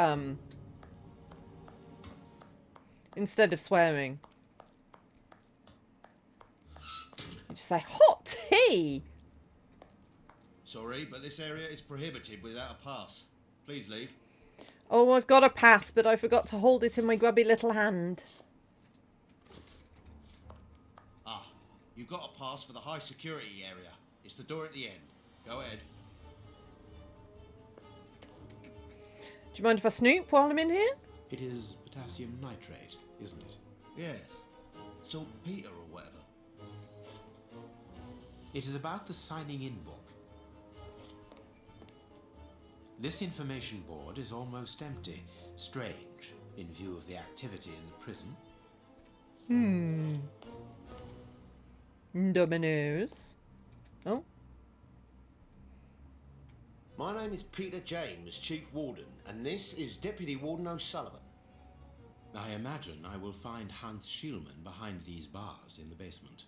instead of swearing. You just say, hot tea! Sorry, but this area is prohibited without a pass. Please leave. Oh, I've got a pass, but I forgot to hold it in my grubby little hand. Ah, you've got a pass for the high security area. It's the door at the end. Go ahead. Do you mind if I snoop while I'm in here? It is potassium nitrate, isn't it? Yes. Saltpeter or whatever. It is about the signing in book. This information board is almost empty. Strange, in view of the activity in the prison. Dominoes. Oh. My name is Peter James, Chief Warden, and this is Deputy Warden O'Sullivan. I imagine I will find Hans Schielmann behind these bars in the basement.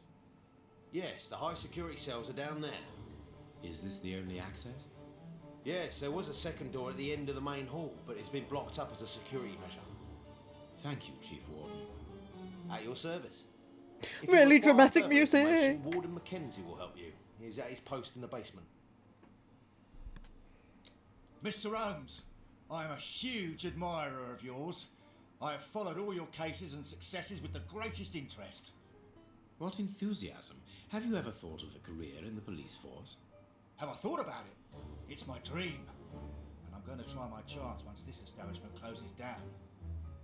Yes, the high security cells are down there. Is this the only access? Yes, there was a second door at the end of the main hall, but it's been blocked up as a security measure. Thank you, Chief Warden. At your service. If you Really require dramatic further music. information, Warden Mackenzie will help you. He's at his post in the basement. Mr. Holmes, I am a huge admirer of yours. I have followed all your cases and successes with the greatest interest. What enthusiasm! Have you ever thought of a career in the police force? Have I thought about it? It's my dream. And I'm going to try my chance once this establishment closes down.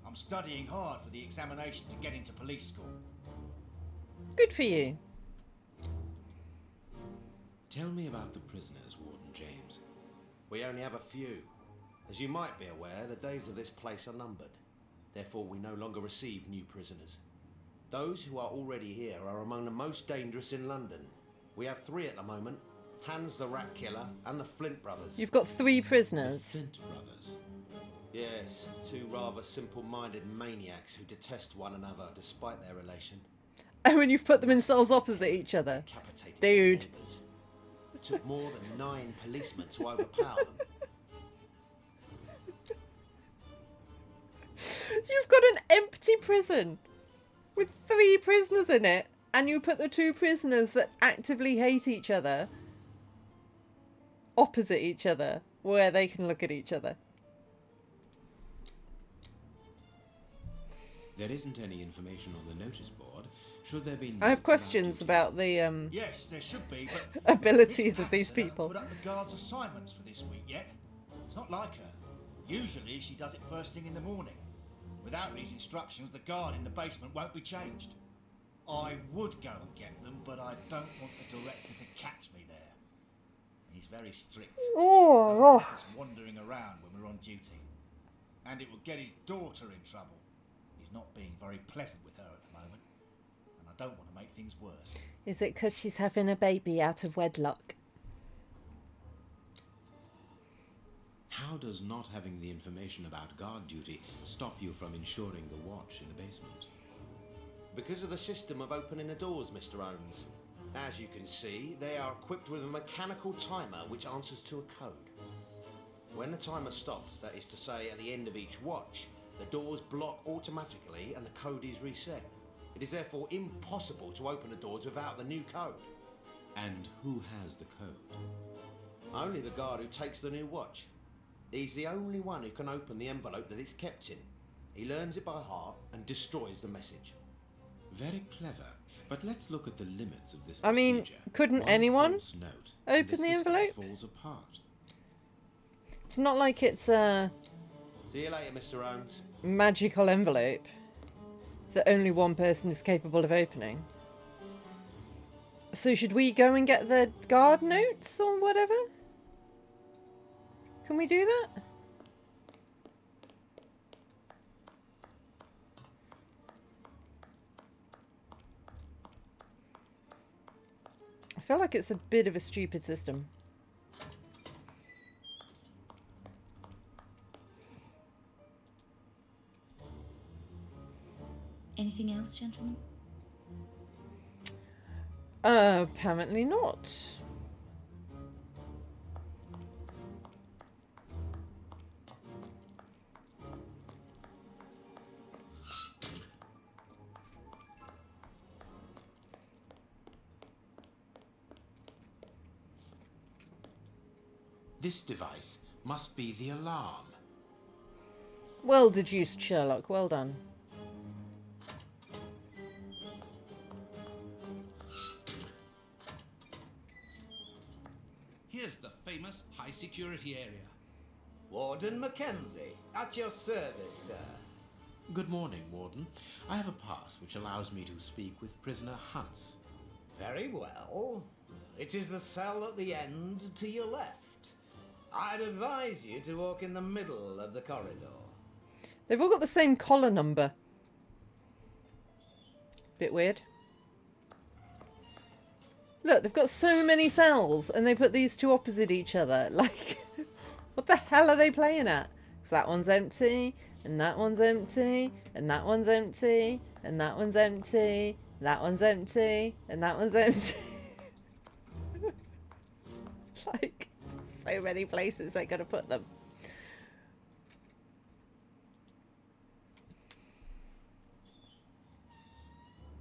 I'm studying hard for the examination to get into police school. Good for you. Tell me about the prisoners, Warden James. We only have a few. As you might be aware, the days of this place are numbered. Therefore, we no longer receive new prisoners. Those who are already here are among the most dangerous in London. We have 3 at the moment. Hans the Rat Killer and the Flint Brothers. You've got 3 prisoners. The Flint Brothers? Yes, 2 rather simple-minded maniacs who detest one another despite their relation. Oh, and you've put them in cells opposite each other. Decapitated Dude. their neighbours. It took more than 9 policemen to overpower them. You've got an empty prison with 3 prisoners in it, and you put the 2 prisoners that actively hate each other opposite each other, where they can look at each other. There isn't any information on the notice board. Should there be? I have questions about the Yes, there should be, but abilities Miss of these Patterson hasn't people. put up the guard's assignments for this week yet. It's not like her. Usually she does it first thing in the morning. Without these instructions, the guard in the basement won't be changed. I would go and get them, but I don't want the director to catch me there. He's very strict. Doesn't like us wandering around when we're on duty. And it will get his daughter in trouble. He's not being very pleasant with her at the moment. And I don't want to make things worse. Is it because she's having a baby out of wedlock? How does not having the information about guard duty stop you from ensuring the watch in the basement? Because of the system of opening the doors, Mr. Holmes. As you can see, they are equipped with a mechanical timer which answers to a code. When the timer stops, that is to say at the end of each watch, the doors block automatically and the code is reset. It is therefore impossible to open the doors without the new code. And who has the code? Only the guard who takes the new watch. He's the only one who can open the envelope that it's kept in. He learns it by heart and destroys the message. Very clever. But let's look at the limits of this I mean, procedure. couldn't One anyone false note, open and the system envelope? falls apart. It's not like it's See you later, Mr. Holmes. magical envelope that only one person is capable of opening. So should we go and get the guard notes or whatever? Can we do that? I feel like it's a bit of a stupid system. Anything else, gentlemen? Apparently not. This device must be the alarm. Well deduced, Sherlock. Well done. Here's the famous high security area. Warden Mackenzie, at your service, sir. Good morning, Warden. I have a pass which allows me to speak with prisoner Hans. Very well. It is the cell at the end to your left. I'd advise you to walk in the middle of the corridor. They've all got the same collar number. Bit weird. Look, they've got so many cells and they put these two opposite each other. Like, what the hell are they playing at? 'Cause that one's empty, and that one's empty, and that one's empty, and that one's empty, that one's empty, and that one's empty. Like, so many places they're going to put them.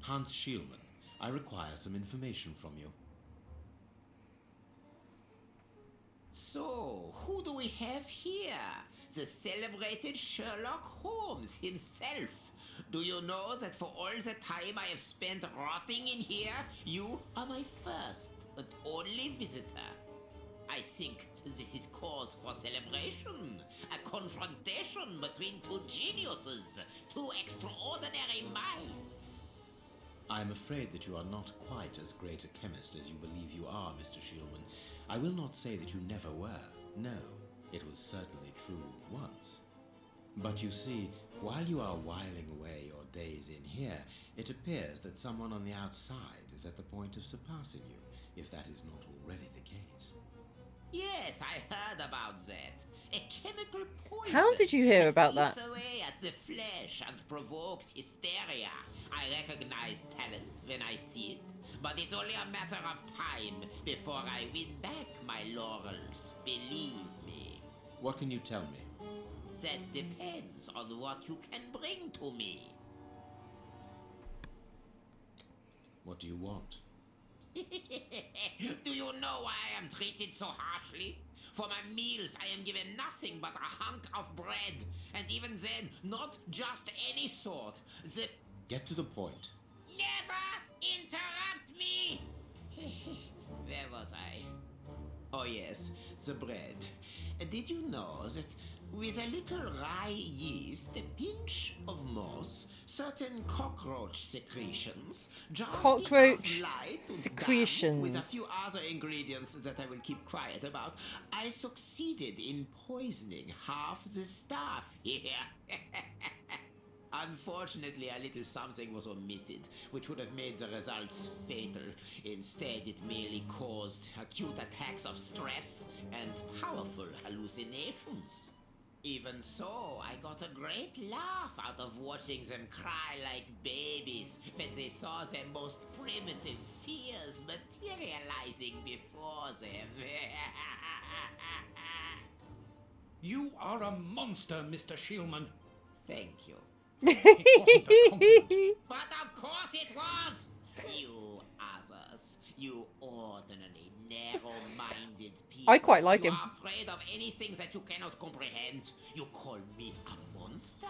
Hans Schielman, I require some information from you. So, who do we have here? The celebrated Sherlock Holmes himself. Do you know that for all the time I have spent rotting in here, you are my first and only visitor? I think this is cause for celebration. A confrontation between two geniuses, two extraordinary minds. I'm afraid that you are not quite as great a chemist as you believe you are, Mr. Shielman. I will not say that you never were. No, it was certainly true once. But you see, while you are whiling away your days in here, it appears that someone on the outside is at the point of surpassing you, if that is not already the case. Yes, I heard about that. A chemical poison. How did you hear about that? Eats away at the flesh and provokes hysteria. I recognize talent when I see it, but it's only a matter of time before I win back my laurels. Believe me. What can you tell me? That depends on what you can bring to me. What do you want? Do you know why I am treated so harshly? For my meals, I am given nothing but a hunk of bread, and even then, not just any sort. Get to the point. Never interrupt me! Where was I? Oh yes, the bread. Did you know that with a little rye yeast, a pinch of moss, certain cockroach secretions, just Cockroach enough light to secretions. damp, with a few other ingredients that I will keep quiet about, I succeeded in poisoning half the staff here. Unfortunately, a little something was omitted, which would have made the results fatal. Instead, it merely caused acute attacks of stress and powerful hallucinations. Even so, I got a great laugh out of watching them cry like babies when they saw their most primitive fears materializing before them. You are a monster, Mr. Shielman. Thank you. It wasn't a compliment. But of course it was! You others, you ordinary, narrow-minded people. I quite like you him. are afraid of anything that you cannot comprehend. You call me a monster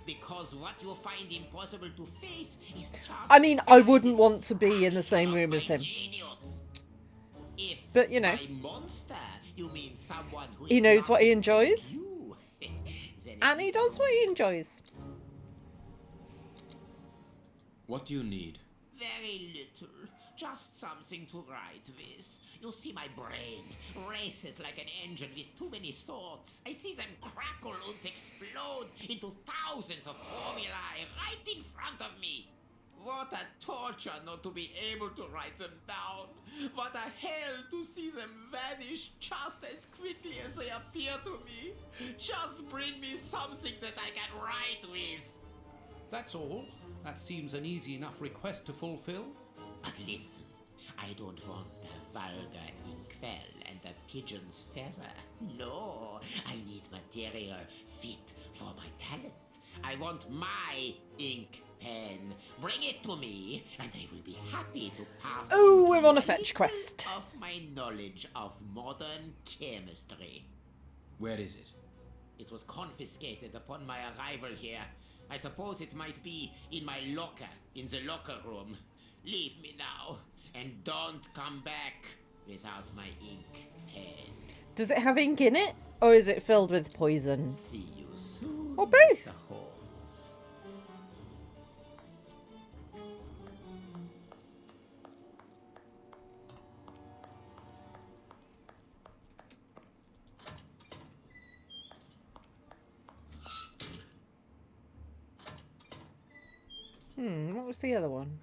because what you find impossible to face is just I mean, I wouldn't want to be in the same room as him. genius. If But, you know, by monster you mean someone who he is knows what he nothing enjoys. you, then And it he is does what he enjoys. What do you need? very little. Just something to write with. You see, my brain races like an engine with too many thoughts. I see them crackle and explode into thousands of formulae right in front of me. What a torture not to be able to write them down. What a hell to see them vanish just as quickly as they appear to me. Just bring me something that I can write with. That's all. That seems an easy enough request to fulfill. But listen, I don't want the vulgar inkwell and the pigeon's feather. No, I need material fit for my talent. I want my ink pen. Bring it to me, and I will be happy to pass Oh, on we're to on a you fetch little quest. of my knowledge of modern chemistry. Where is it? It was confiscated upon my arrival here. I suppose it might be in my locker, in the locker room. Leave me now, and don't come back without my ink pen. Does it have ink in it? Or is it filled with poison? See you soon, Or both? Mr. Holmes. What was the other one?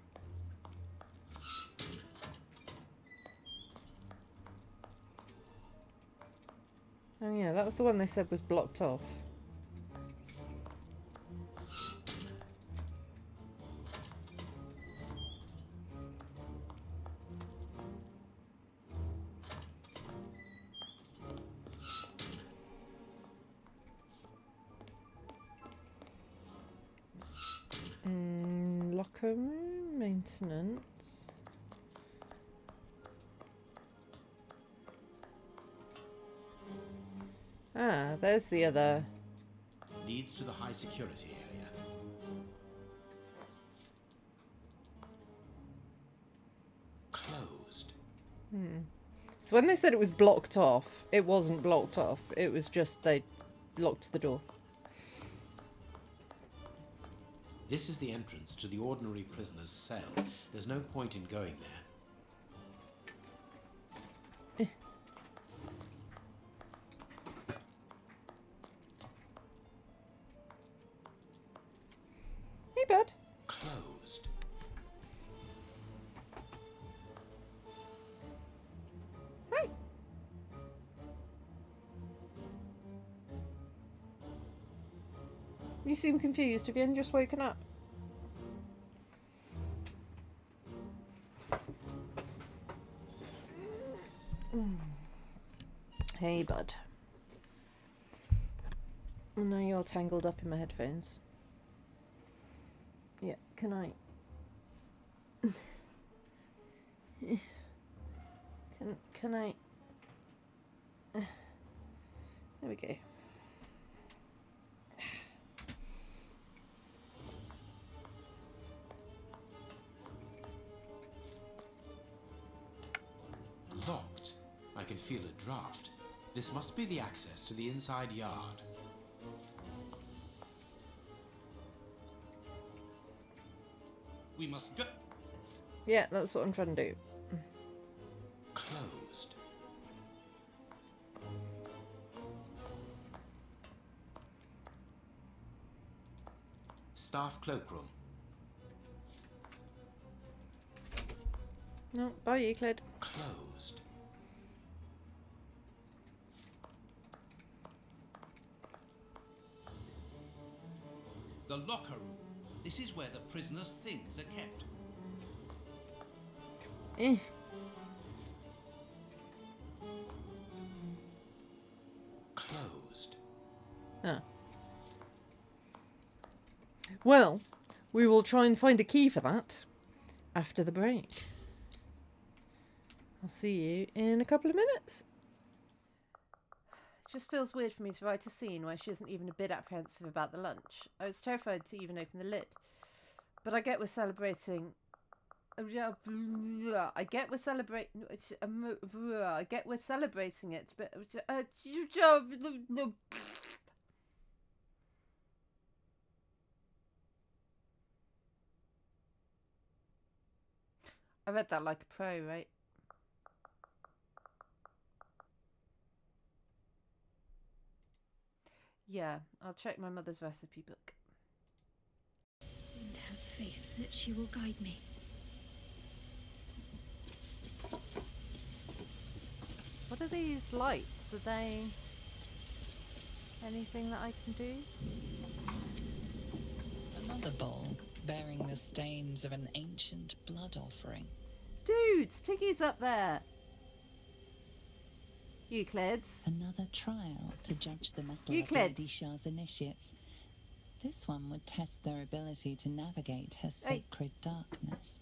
Oh yeah, that was the one they said was blocked off. Locker room maintenance. Ah, there's the other. Leads to the high security area. Closed. So when they said it was blocked off, it wasn't blocked off. It was just they locked the door. This is the entrance to the ordinary prisoner's cell. There's no point in going there. Hey, bud. Closed. Hi. You seem confused. Have you only just woken up? Hey, bud. Oh, now you're tangled up in my headphones. Yeah, can I... Can I... There we go. Locked. I can feel a draft. This must be the access to the inside yard. We must go. Yeah, that's what I'm trying to do. Closed. Staff cloakroom. No, bye, Euclid. Closed. The locker room. This is where the prisoner's things are kept. Closed. Ah. Well, we will try and find a key for that after the break. I'll see you in a couple of minutes. It just feels weird for me to write a scene where she isn't even a bit apprehensive about the lunch. I was terrified to even open the lid. But I get we're celebrating... I get we're celebrating... I get we're celebrating it, but... I read that like a pro, right? Yeah, I'll check my mother's recipe book. And have faith that she will guide me. What are these lights? Are they anything that I can do? Another bowl bearing the stains of an ancient blood offering. Dudes, Tiggy's up there. Euclids. Another trial to judge the mettle Euclids. of Lady Shah's initiates. This one would test their ability to navigate her sacred darkness.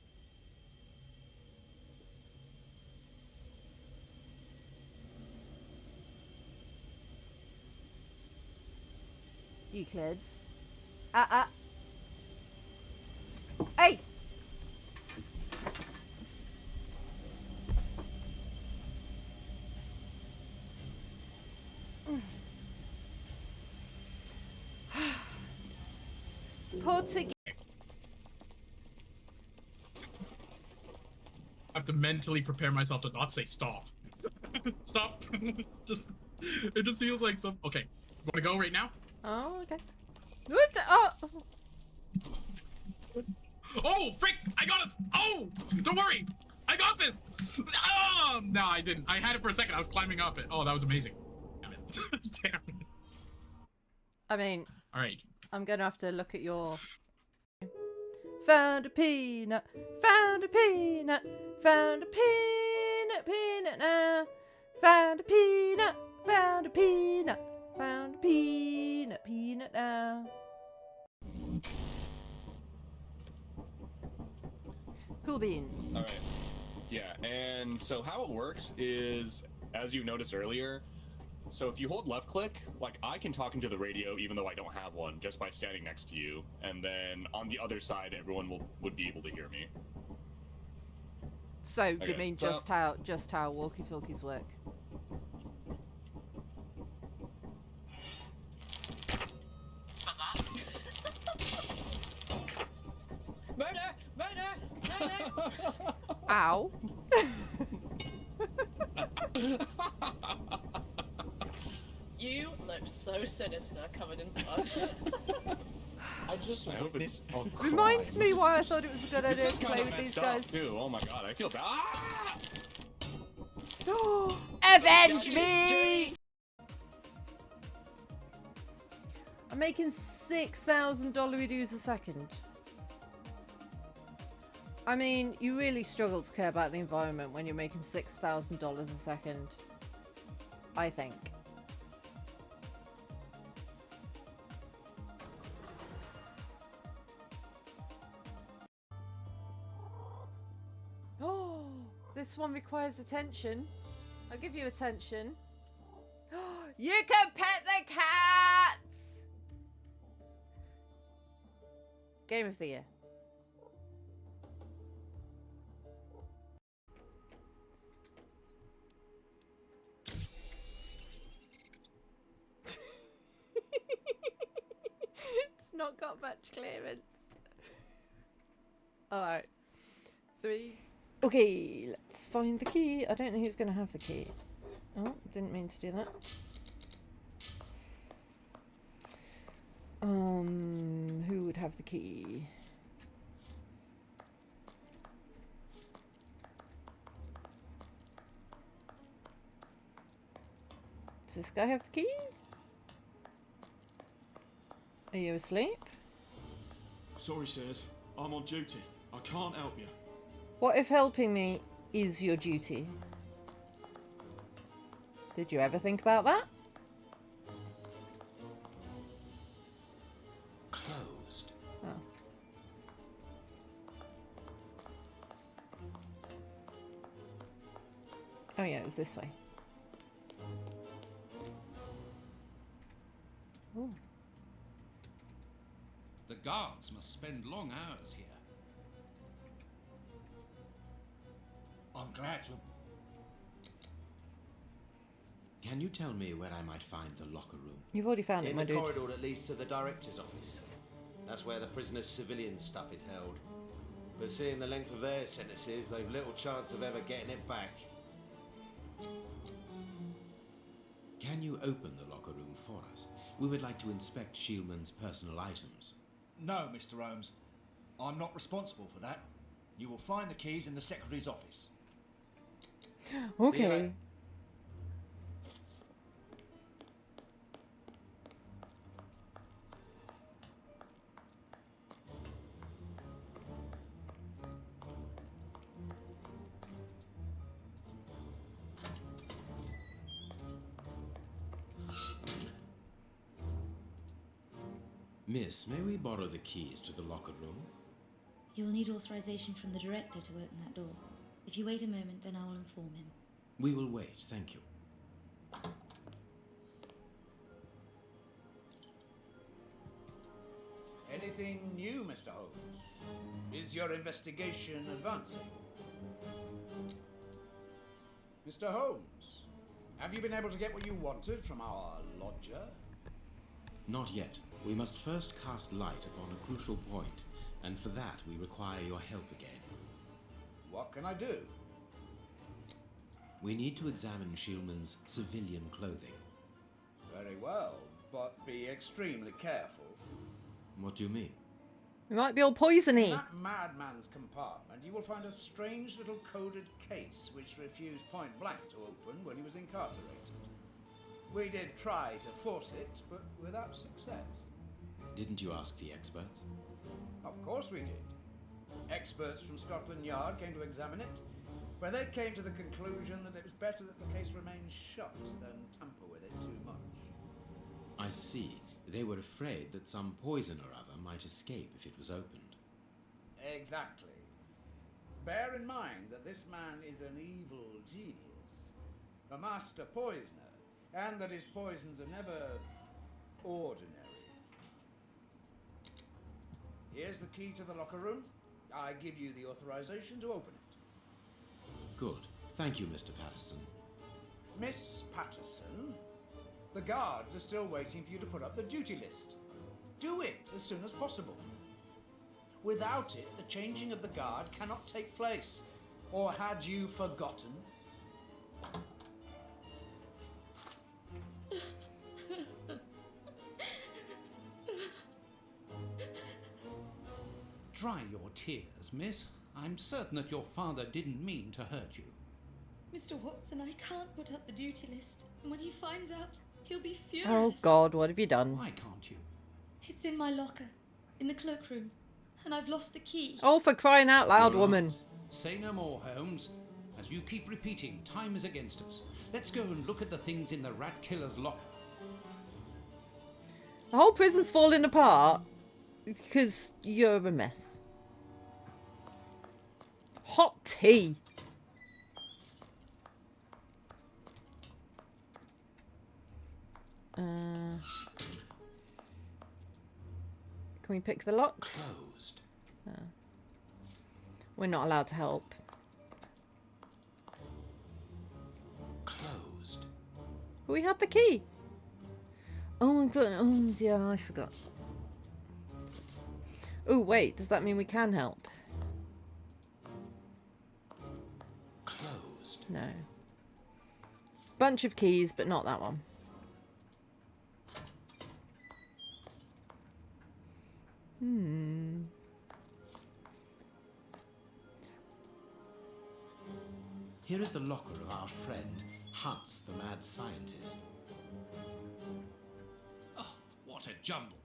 Euclids. Hey! Pull together. I have to mentally prepare myself to not say stop. Stop. It just feels like some. Okay, want to go right now? Oh, okay. What the? Oh! Oh, frick! I got it! Oh! Don't worry! I got this! Oh! No, I didn't. I had it for a second. I was climbing up it. Oh, that was amazing. Damn it. Damn it. I mean... Alright. I'm gonna have to look at your... Found a peanut! Found a peanut! Found a peanut! Peanut now! Found a peanut! Found a peanut! Found a peanut! Peanut now! Cool beans. Alright. Yeah, and so how it works is, as you noticed earlier, So if you hold left click, like I can talk into the radio even though I don't have one, just by standing next to you, and then on the other side, everyone would be able to hear me. So, do you Okay, mean so- just how walkie-talkies work? Murder! Murder! Murder! Ow. You look so sinister, covered in blood. I just witnessed a Reminds me why I thought it was a good This idea is to kind play of with these messed up, guys. too. Oh my god, I feel bad. Ah! Avenge me! I'm making $6,000 dues a second. I mean, you really struggle to care about the environment when you're making $6,000 a second. I think. Oh, this one requires attention. I'll give you attention. You can pet the cats! Game of the year. It's not got much clearance. Alright. 3. Okay, let's find the key. I don't know who's going to have the key. Oh, didn't mean to do that. Who would have the key? Does this guy have the key? Are you asleep? Sorry, sirs. I'm on duty. I can't help you. What if helping me is your duty? Did you ever think about that? Closed. Oh. Oh yeah, it was this way. Ooh. The guards must spend long hours here. I'm glad to. Can you tell me where I might find the locker room? You've already found it, In my the dude. corridor that leads to the director's office. That's where the prisoners' civilian stuff is held. But seeing the length of their sentences, they've little chance of ever getting it back. Can you open the locker room for us? We would like to inspect Shieldman's personal items. No, Mr. Holmes. I'm not responsible for that. You will find the keys in the secretary's office. Okay. Miss, may we borrow the keys to the locker room? You will need authorization from the director to open that door. If you wait a moment, then I will inform him. We will wait, thank you. Anything new, Mr. Holmes? Is your investigation advancing? Mr. Holmes, have you been able to get what you wanted from our lodger? Not yet. We must first cast light upon a crucial point, and for that we require your help again. What can I do? We need to examine Shieldman's civilian clothing. Very well, but be extremely careful. What do you mean? It might be all In poisony. that madman's compartment, you will find a strange little coded case which refused point blank to open when he was incarcerated. We did try to force it, but without success. Didn't you ask the experts? Of course we did. Experts from Scotland Yard came to examine it, but they came to the conclusion that it was better that the case remained shut than tamper with it too much. I see. They were afraid that some poison or other might escape if it was opened. Exactly. Bear in mind that this man is an evil genius, a master poisoner, and that his poisons are never ordinary. Here's the key to the locker room. I give you the authorization to open it. Good. Thank you, Mr. Patterson. Miss Patterson, the guards are still waiting for you to put up the duty list. Do it as soon as possible. Without it, the changing of the guard cannot take place. Or had you forgotten? Dry your tears, miss. I'm certain that your father didn't mean to hurt you. Mr. Watson, I can't put up the duty list. And when he finds out, he'll be furious. Oh God, what have you done? Why can't you? It's in my locker, in the cloakroom, and I've lost the key. Oh, for crying out loud, You're woman. right. Say no more, Holmes. As you keep repeating, time is against us. Let's go and look at the things in the rat killer's locker. The whole prison's falling apart because you're a mess. Hot tea. Can we pick the lock? Closed. We're not allowed to help. Closed. We had the key. Oh my God. Oh yeah, I forgot. Oh wait, does that mean we can help? Closed. No. Bunch of keys, but not that one. Here is the locker of our friend, Hans, the mad scientist. Oh, what a jumble.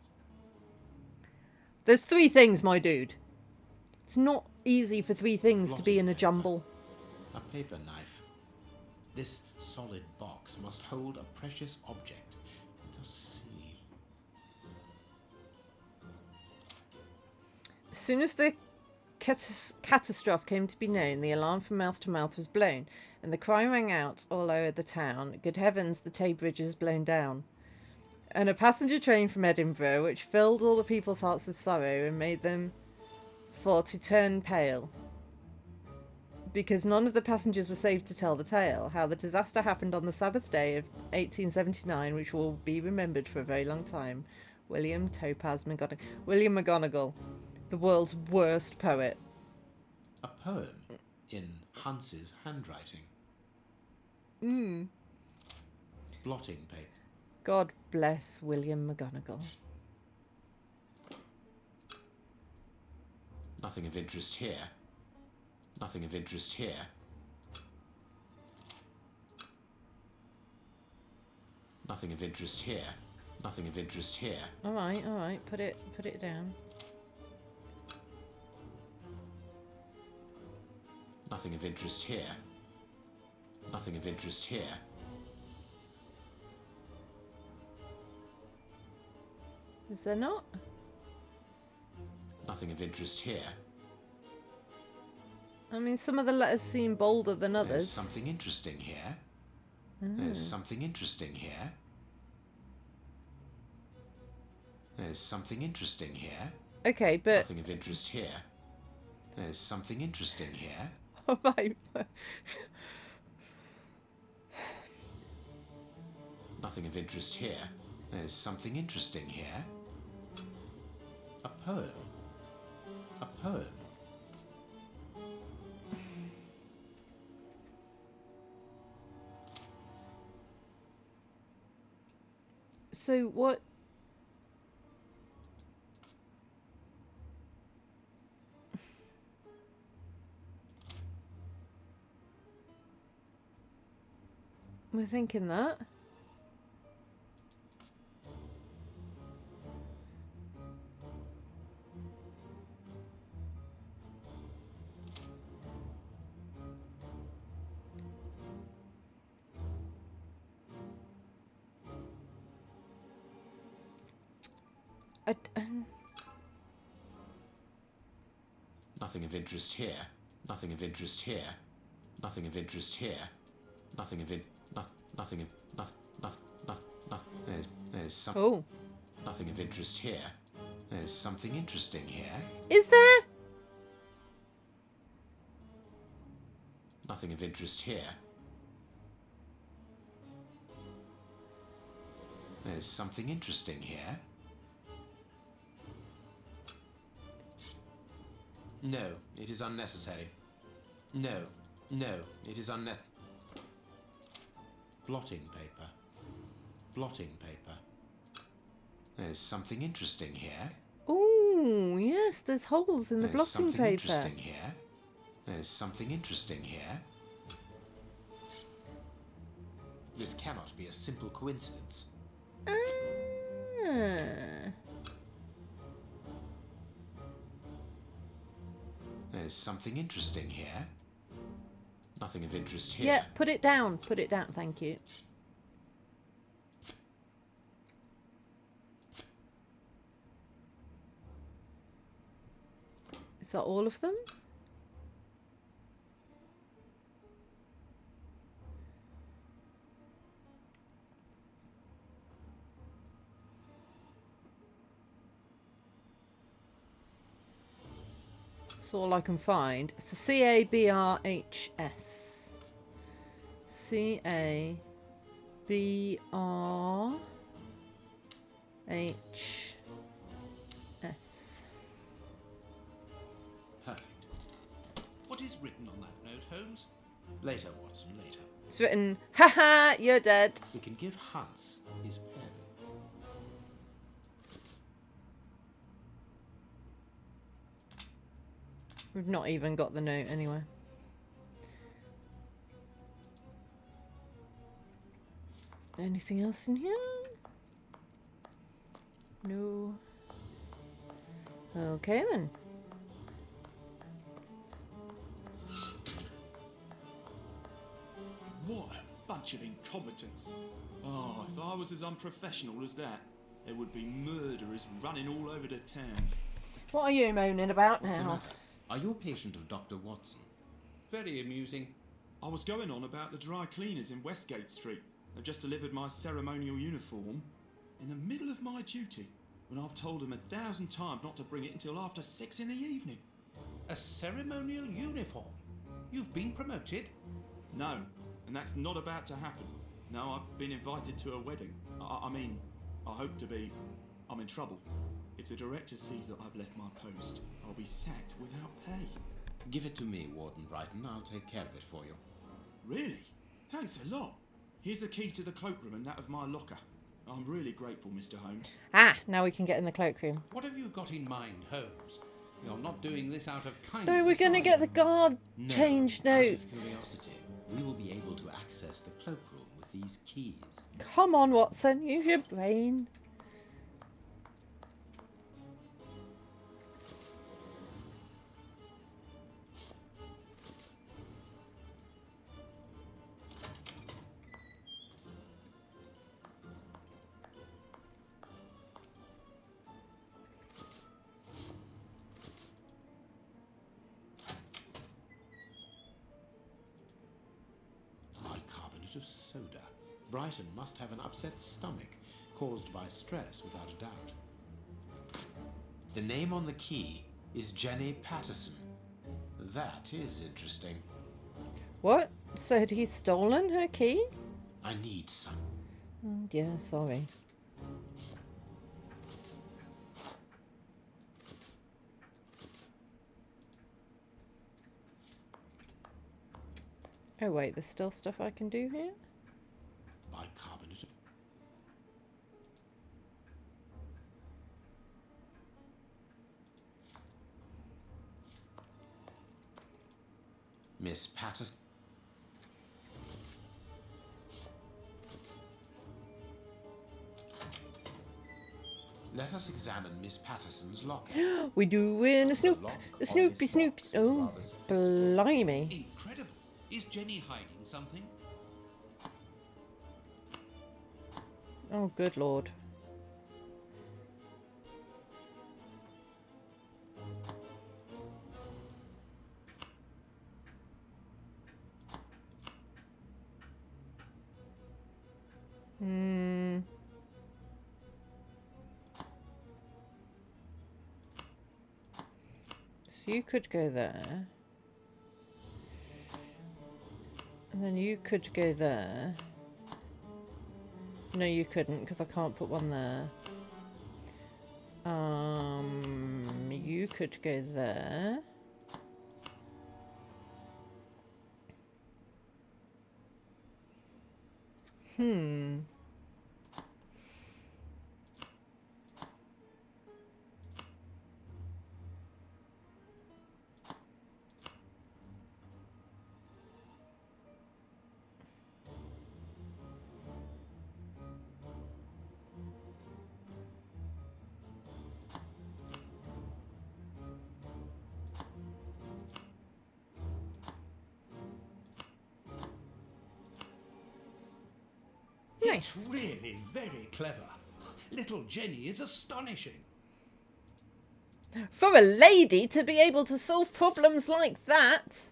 There's 3 things, my dude. It's not easy for 3 things to be in a jumble. A paper knife. This solid box must hold a precious object. Let us see. As soon as the catastrophe came to be known, the alarm from mouth to mouth was blown, and the cry rang out all over the town, "Good heavens, the Tay Bridge is blown down." And a passenger train from Edinburgh, which filled all the people's hearts with sorrow and made them for to turn pale. Because none of the passengers were saved to tell the tale, how the disaster happened on the Sabbath day of 1879, which will be remembered for a very long time. William McGonagall, the world's worst poet. A poem in Hans's handwriting. Blotting paper. God bless William McGonagall. Nothing of interest here. Nothing of interest here. Nothing of interest here. Nothing of interest here. All right. Put it down. Nothing of interest here. Nothing of interest here. Is there not? Nothing of interest here. I mean, some of the letters seem bolder than There's others. something interesting here. There's something interesting here. There's something interesting here. Okay, but... Nothing of interest here. There's something interesting here. Oh my... Nothing of interest here. There's something interesting here. A poem. A poem. So what... We're thinking that. Nothing of interest here. Nothing of interest here. Nothing of interest here. Nothing of nothing of There's something. Oh. Nothing of interest here. There's something interesting here. Is there? Nothing of interest here. There's something interesting here. No, it is unnecessary. No, it is unnecessary. Blotting paper. Blotting paper. There's something interesting here. Oh, yes, there's holes in the blotting something paper. Interesting here. There's something interesting here. This cannot be a simple coincidence. Ah. There's something interesting here. Nothing of interest here. Yeah, put it down. Put it down, thank you. Is that all of them? That's all I can find. It's a CABRHS. CABRHS. Perfect. What is written on that note, Holmes? Later, Watson, later. It's written, haha, you're dead. We can give Hans his pen. We've not even got the note anyway. Anything else in here? No. Okay then. What a bunch of incompetents. Oh, if I was as unprofessional as that, there would be murderers running all over the town. What are you moaning about What's the now? matter? Are you a patient of Dr. Watson? Very amusing. I was going on about the dry cleaners in Westgate Street. They've just delivered my ceremonial uniform in the middle of my duty, when I've told them 1,000 times not to bring it until after 6 in the evening. A ceremonial uniform? You've been promoted? No, and that's not about to happen. No, I've been invited to a wedding. I mean, I hope to be. I'm in trouble. If the director sees that I've left my post, I'll be sacked without pay. Give it to me, Warden Brighton. I'll take care of it for you. Really? Thanks a lot. Here's the key to the cloakroom and that of my locker. I'm really grateful, Mr. Holmes. Ah, now we can get in the cloakroom. What have you got in mind, Holmes? You're not doing this out of kindness. No, we're going to get the guard No, changed out of notes. curiosity, we will be able to access the cloakroom with these keys. Come on, Watson, use your brain. Bicarbonate of soda. Brighton must have an upset stomach, caused by stress without a doubt. The name on the key is Jenny Patterson. That is interesting. What? So had he stolen her key? I need some. Oh dear, sorry. Oh wait, there's still stuff I can do here? Bicarbonate. Miss Patterson. Let us examine Miss Patterson's locker. We doing a snoop. lock A on snoopy this snoop. box is Oh, rather sophisticated. blimey. Incredible. Is Jenny hiding something? Oh, good lord. So you could go there. And then you could go there. No, you couldn't, because I can't put one there. You could go there. It's really very clever. Little Jenny is astonishing. For a lady to be able to solve problems like that.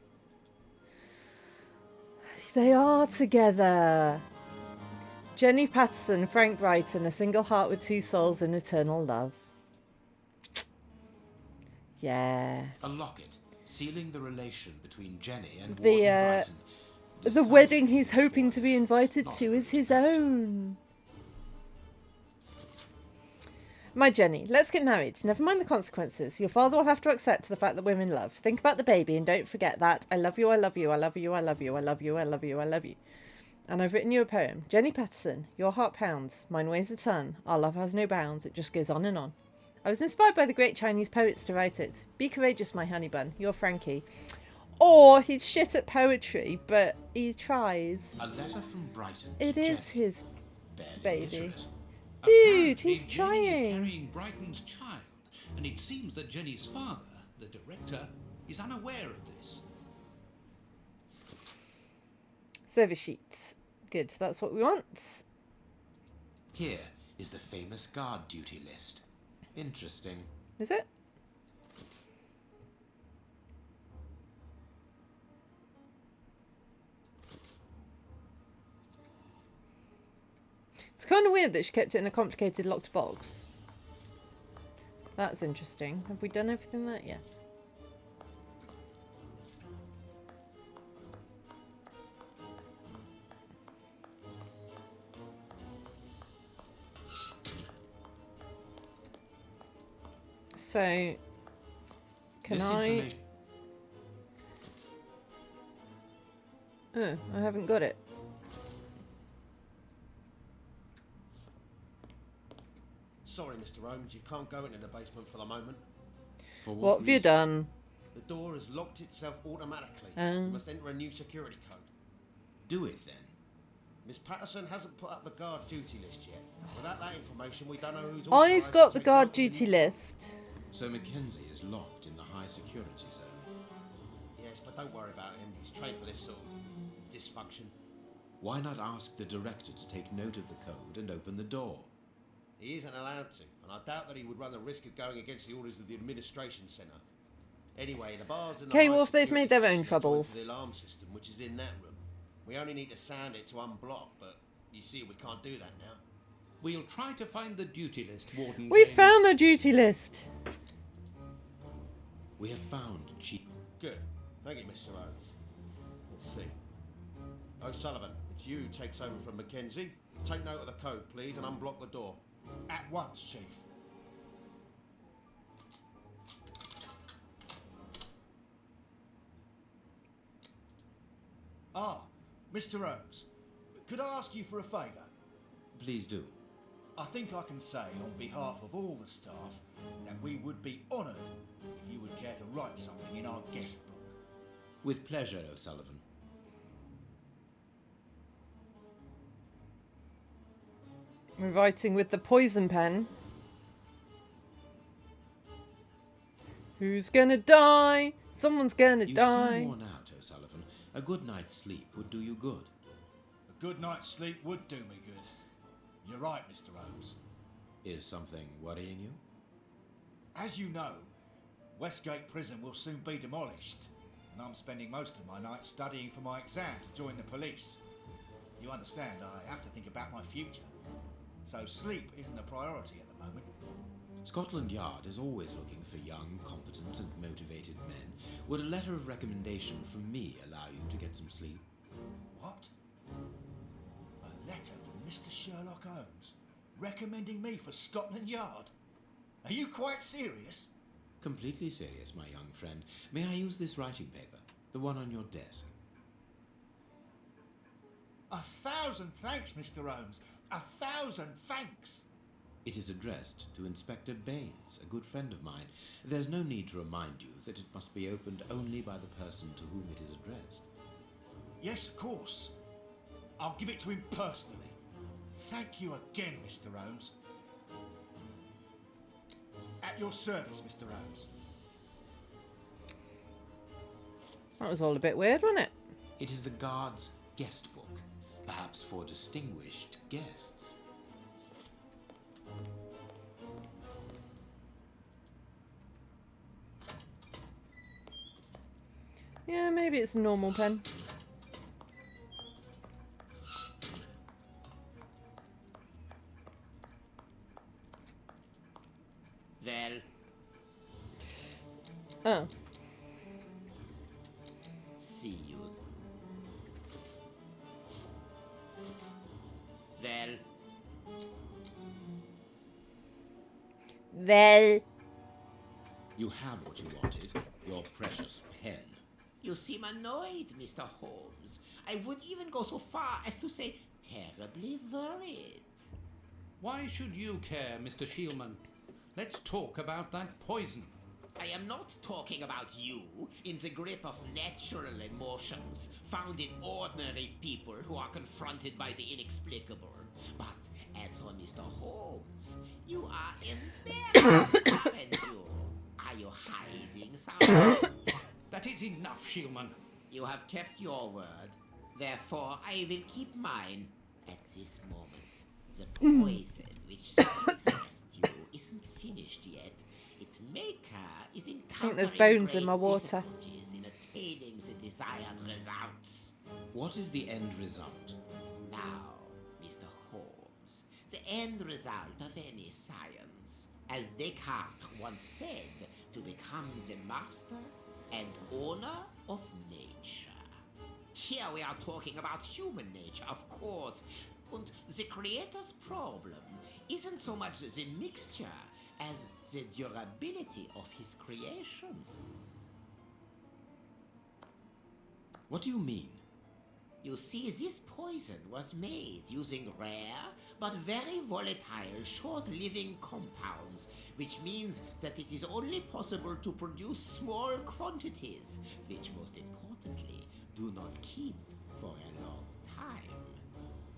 They are together. Jenny Patterson, Frank Brighton, a single heart with two souls in eternal love. Yeah. A locket sealing the relation between Jenny and The Warden Brighton. the wedding he's hoping to be invited to is his own. My Jenny, let's get married. Never mind the consequences. Your father will have to accept the fact that we're in love. Think about the baby and don't forget that I love you, I love you, I love you, I love you, I love you, I love you, I love you. And I've written you a poem. Jenny Patterson, your heart pounds, mine weighs a ton. Our love has no bounds, it just goes on and on. I was inspired by the great Chinese poets to write it. Be courageous, my honey bun. You're Frankie. Or he's shit at poetry, but he tries. A letter from Brighton. It is his baby. Literate. Dude, he's Jenny is trying. carrying Brighton's child, and it seems that Jenny's father, the director, is unaware of this. Service sheet. Good, that's what we want. Here is the famous guard duty list. Interesting. Is it? It's kind of weird that she kept it in a complicated locked box. That's interesting. Have we done everything there? Yeah. So, can I... Oh, I haven't got it. Sorry, Mr. Holmes, you can't go into the basement for the moment. For What have you done? The door has locked itself automatically. Oh. You must enter a new security code. Do it then. Miss Patterson hasn't put up the guard duty list yet. Without that information, we don't know who's I've authorised got to the take guard note of duty the- list. So Mackenzie is locked in the high security zone. Yes, but don't worry about him. He's trained for this sort of dysfunction. Why not ask the director to take note of the code and open the door? He isn't allowed to, and I doubt that he would run the risk of going against the orders of the administration centre. Anyway, the bars in the Okay, high well, if they've security made their own section are joined troubles. to the alarm system, which is in that room. We only need to sound it to unblock, but you see, we can't do that now. We'll try to find the duty list, Warden We James. found the duty list. We have found Chief. Good. Thank you, Mr. Holmes. Let's see. O'Sullivan, it's you who takes over from Mackenzie. Take note of the code, please, and unblock the door. At once, Chief. Ah, Mr. Holmes, could I ask you for a favour? Please do. I think I can say on behalf of all the staff that we would be honoured if you would care to write something in our guest book. With pleasure, O'Sullivan. We're writing with the poison pen. Who's gonna die? Someone's gonna You die. seem worn out, O'Sullivan. A good night's sleep would do you good. A good night's sleep would do me good. You're right, Mr. Holmes. Is something worrying you? As you know, Westgate Prison will soon be demolished, and I'm spending most of my night studying for my exam to join the police. You understand, I have to think about my future. So sleep isn't a priority at the moment. Scotland Yard is always looking for young, competent and motivated Would a letter of recommendation from me allow you to get some sleep? What? A letter from Mr. Sherlock Holmes recommending me for Scotland Yard? Are you quite serious? Completely serious, my young friend. May I use this writing paper? The one on your desk. 1,000 thanks, Mr. Holmes. 1,000 thanks. It is addressed to Inspector Baines, a good friend of mine. There's no need to remind you that it must be opened only by the person to whom it is addressed. Yes, of course. I'll give it to him personally. Thank you again, Mr. Holmes. At your service, Mr. Holmes. That was all a bit weird, wasn't it? It is the guard's guest book, perhaps for distinguished guests. Yeah, maybe it's a normal pen. Well, Oh. see you. Well, Well. You have what you wanted, your precious pen. you seem annoyed, Mr. Holmes. I would even go so far as to say terribly worried. Why should you care, Mr. Shielman? Let's talk about that poison. I am not talking about you in the grip of natural emotions found in ordinary people who are confronted by the inexplicable. But as for Mr. Holmes, you are embarrassed, aren't you? Are you hiding something? That is enough, Shielman. You have kept your word. Therefore, I will keep mine. At this moment, the poison which interests you isn't finished yet. Its maker is I think encountering there's bones in great my water. difficulties in attaining the desired results. What is the end result? Now, Mr. Holmes, the end result of any science, as Descartes once said, to become the master and owner of nature. Here we are talking about human nature, of course, and the creator's problem isn't so much the mixture as the durability of his creation. What do you mean? You see, this poison was made using rare but very volatile short-living compounds, which means that it is only possible to produce small quantities, which most importantly do not keep for a long time.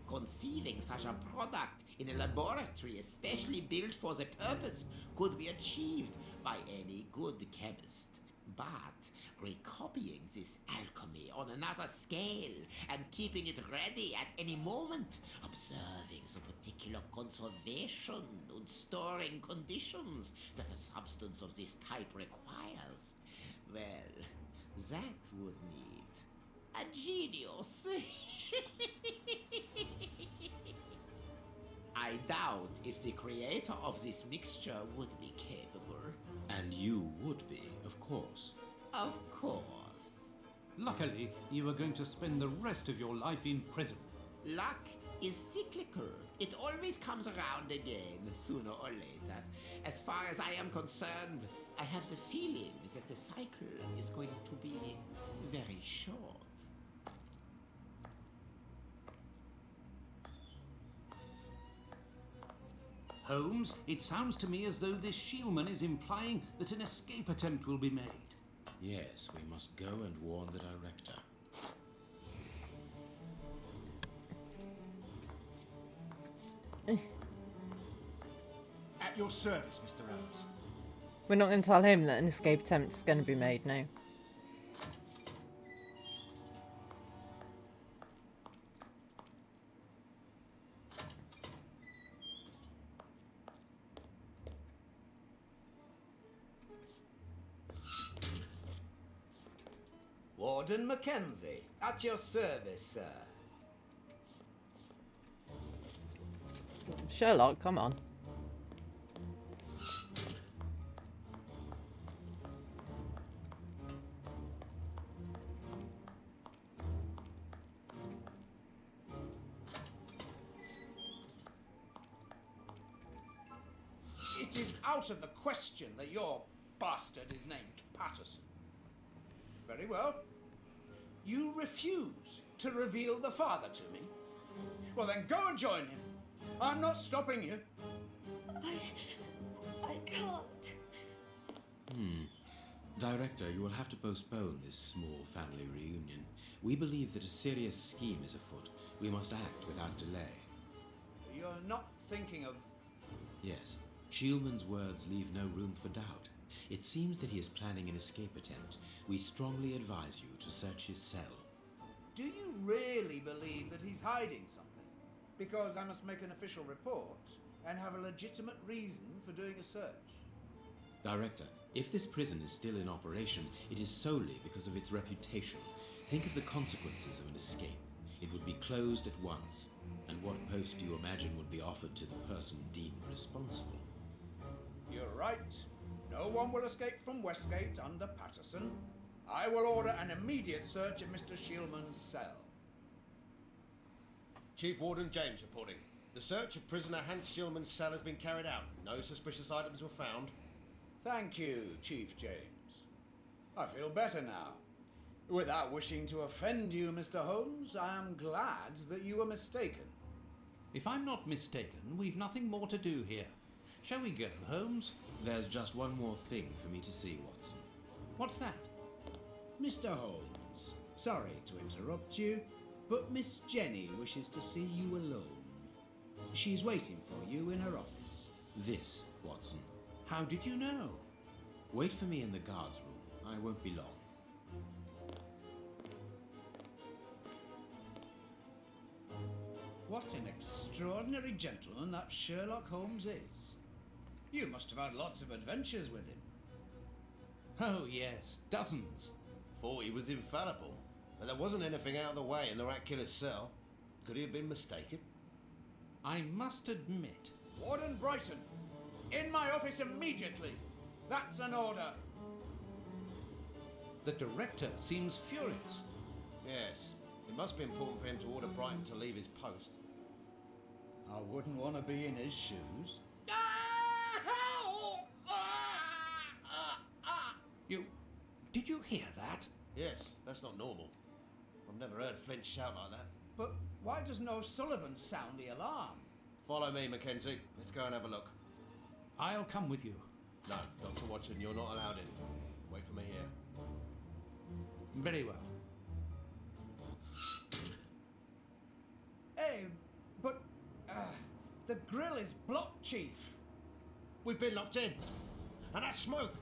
Conceiving such a product in a laboratory especially built for the purpose could be achieved by any good chemist. But recopying this alchemy on another scale and keeping it ready at any moment, observing the particular conservation and storing conditions that a substance of this type requires, well, that would need a genius. I doubt if the creator of this mixture would be capable. And you would be, of course. Of course. Luckily, you are going to spend the rest of your life in prison. Luck is cyclical. It always comes around again, sooner or later. As far as I am concerned, I have the feeling that the cycle is going to be very short. Holmes, it sounds to me as though this Shielman is implying that an escape attempt will be made. Yes, we must go and warn the director. At your service, Mr. Holmes. We're not going to tell him that an escape attempt is going to be made now. Warden Mackenzie, at your service, sir. Sherlock, come on. It is out of the question that your bastard is named Patterson. Very well. You refuse to reveal the father to me? Well then go and join him. I'm not stopping you. I can't. Director, you will have to postpone this small family reunion. We believe that a serious scheme is afoot. We must act without delay. You're not thinking of... Yes, Shielman's words leave no room for doubt. It seems that he is planning an escape attempt. We strongly advise you to search his cell. Do you really believe that he's hiding something? Because I must make an official report and have a legitimate reason for doing a search. Director, if this prison is still in operation, it is solely because of its reputation. Think of the consequences of an escape. It would be closed at once. And what post do you imagine would be offered to the person deemed responsible? You're right. No one will escape from Westgate under Patterson. I will order an immediate search of Mr. Shielman's cell. Chief Warden James reporting. The search of prisoner Hans Shielman's cell has been carried out. No suspicious items were found. Thank you, Chief James. I feel better now. Without wishing to offend you, Mr. Holmes, I am glad that you were mistaken. If I'm not mistaken, we've nothing more to do here. Shall we go, Holmes? There's just one more thing for me to see, Watson. What's that? Mr. Holmes, sorry to interrupt you, but Miss Jenny wishes to see you alone. She's waiting for you in her office. This, Watson. How did you know? Wait for me in the guard's room. I won't be long. What an extraordinary gentleman that Sherlock Holmes is. You must have had lots of adventures with him. Oh, yes, dozens. Thought he was infallible, but there wasn't anything out of the way in the rat killer's cell. Could he have been mistaken? I must admit... Warden Brighton, in my office immediately. That's an order. The director seems furious. Yes, it must be important for him to order Brighton to leave his post. I wouldn't want to be in his shoes. Did you hear that? Yes, that's not normal. I've never heard Flint shout like that. But why doesn't O'Sullivan sound the alarm? Follow me, Mackenzie. Let's go and have a look. I'll come with you. No, Dr. Watson, you're not allowed in. Wait for me here. Very well. Hey, but the grill is blocked, Chief. We've been locked in. And that smoke,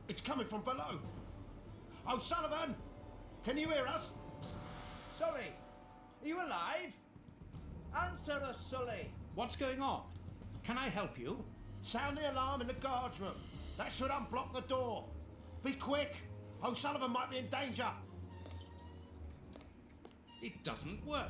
it's coming from below. O'Sullivan, can you hear us? Sully, are you alive? Answer us, Sully. What's going on? Can I help you? Sound the alarm in the guard's room. That should unblock the door. Be quick. O'Sullivan might be in danger. It doesn't work.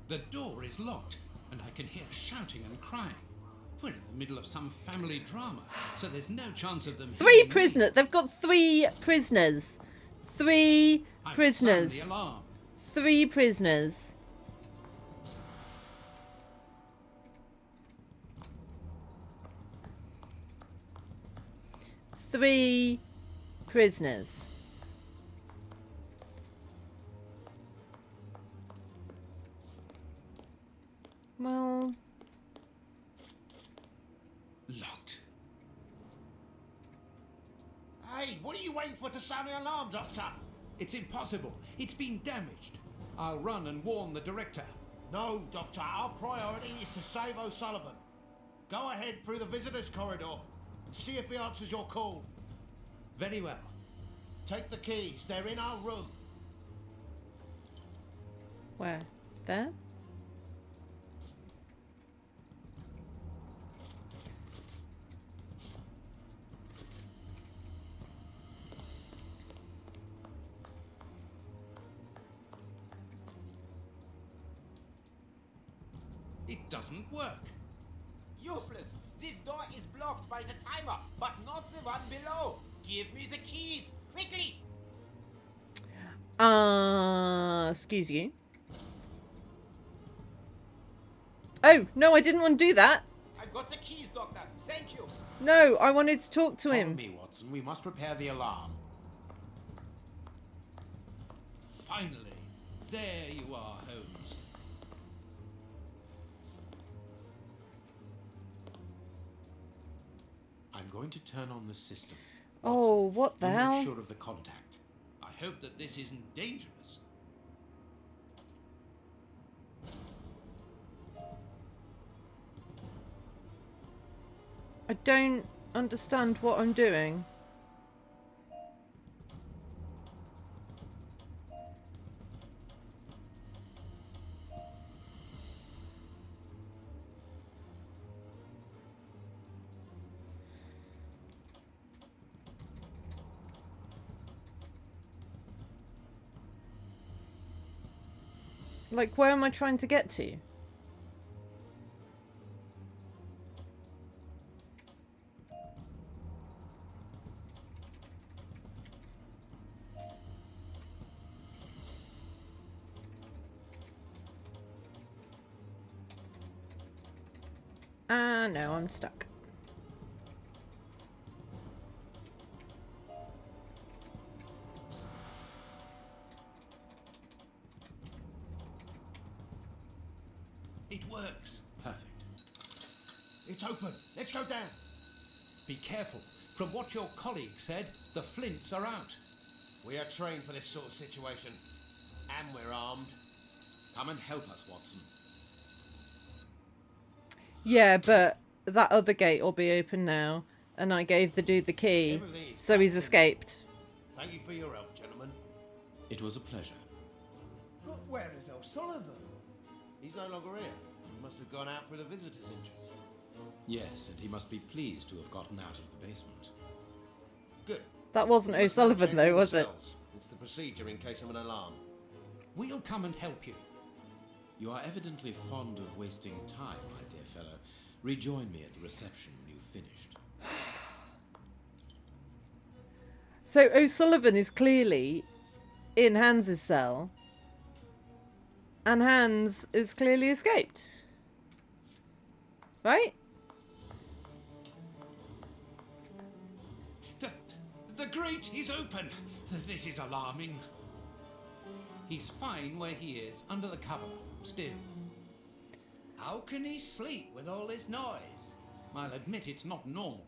The door is locked, and I can hear shouting and crying. We're in the middle of some family drama, so there's no chance of them... Three prisoners. They've got 3 prisoners. 3 I've prisoners. sounded the alarm. 3 prisoners. Three prisoners. Well... Locked. Hey, what are you waiting for to sound the alarm, Doctor? It's impossible. It's been damaged. I'll run and warn the director. No, Doctor. Our priority is to save O'Sullivan. Go ahead through the visitors' corridor and see if he answers your call. Very well. Take the keys. They're in our room. Where? There? It doesn't work. Useless! This door is blocked by the timer, but not the one below. Give me the keys, quickly. Excuse you. Oh, no, I didn't want to do that. I've got the keys, Doctor. Thank you. No, I wanted to talk to him. Follow me, Watson. We must repair the alarm. Finally, there you are, Holmes. I'm going to turn on the system. Oh, what the You hell? make sure of the contact. I hope that this isn't dangerous. I don't understand what I'm doing. Like, where am I trying to get to? No, I'm stuck. It works. Perfect. It's open. Let's go down. Be careful. From what your colleague said, the flints are out. We are trained for this sort of situation. And we're armed. Come and help us, Watson. Yeah, but that other gate will be open now. And I gave the dude the key, so he's escaped. Thank you for your help, gentlemen. It was a pleasure. But where is O'Sullivan? He's no longer here. He must have gone out for the visitor's interest. Yes, and he must be pleased to have gotten out of the basement. Good. That wasn't You must now O'Sullivan check though, the was it? cells. It's the procedure in case of an alarm. We'll come and help you. You are evidently fond of wasting time, my dear fellow. Rejoin me at the reception when you've finished. So O'Sullivan is clearly in Hans's cell. And Hans is clearly escaped. Right? The grate is open. This is alarming. He's fine where he is, under the cover, still. How can he sleep with all this noise? I'll admit it's not normal.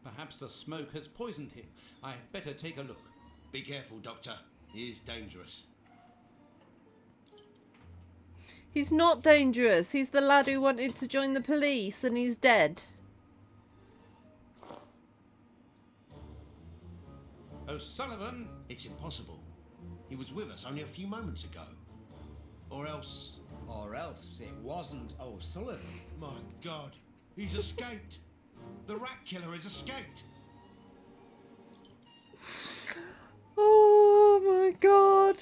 Perhaps the smoke has poisoned him. I'd better take a look. Be careful, Doctor. He is dangerous. He's not dangerous. He's the lad who wanted to join the police and he's dead. O'Sullivan? It's impossible. He was with us only a few moments ago. Or else... Or else it wasn't O'Sullivan. My God, he's escaped. The rat killer has escaped. Oh my God.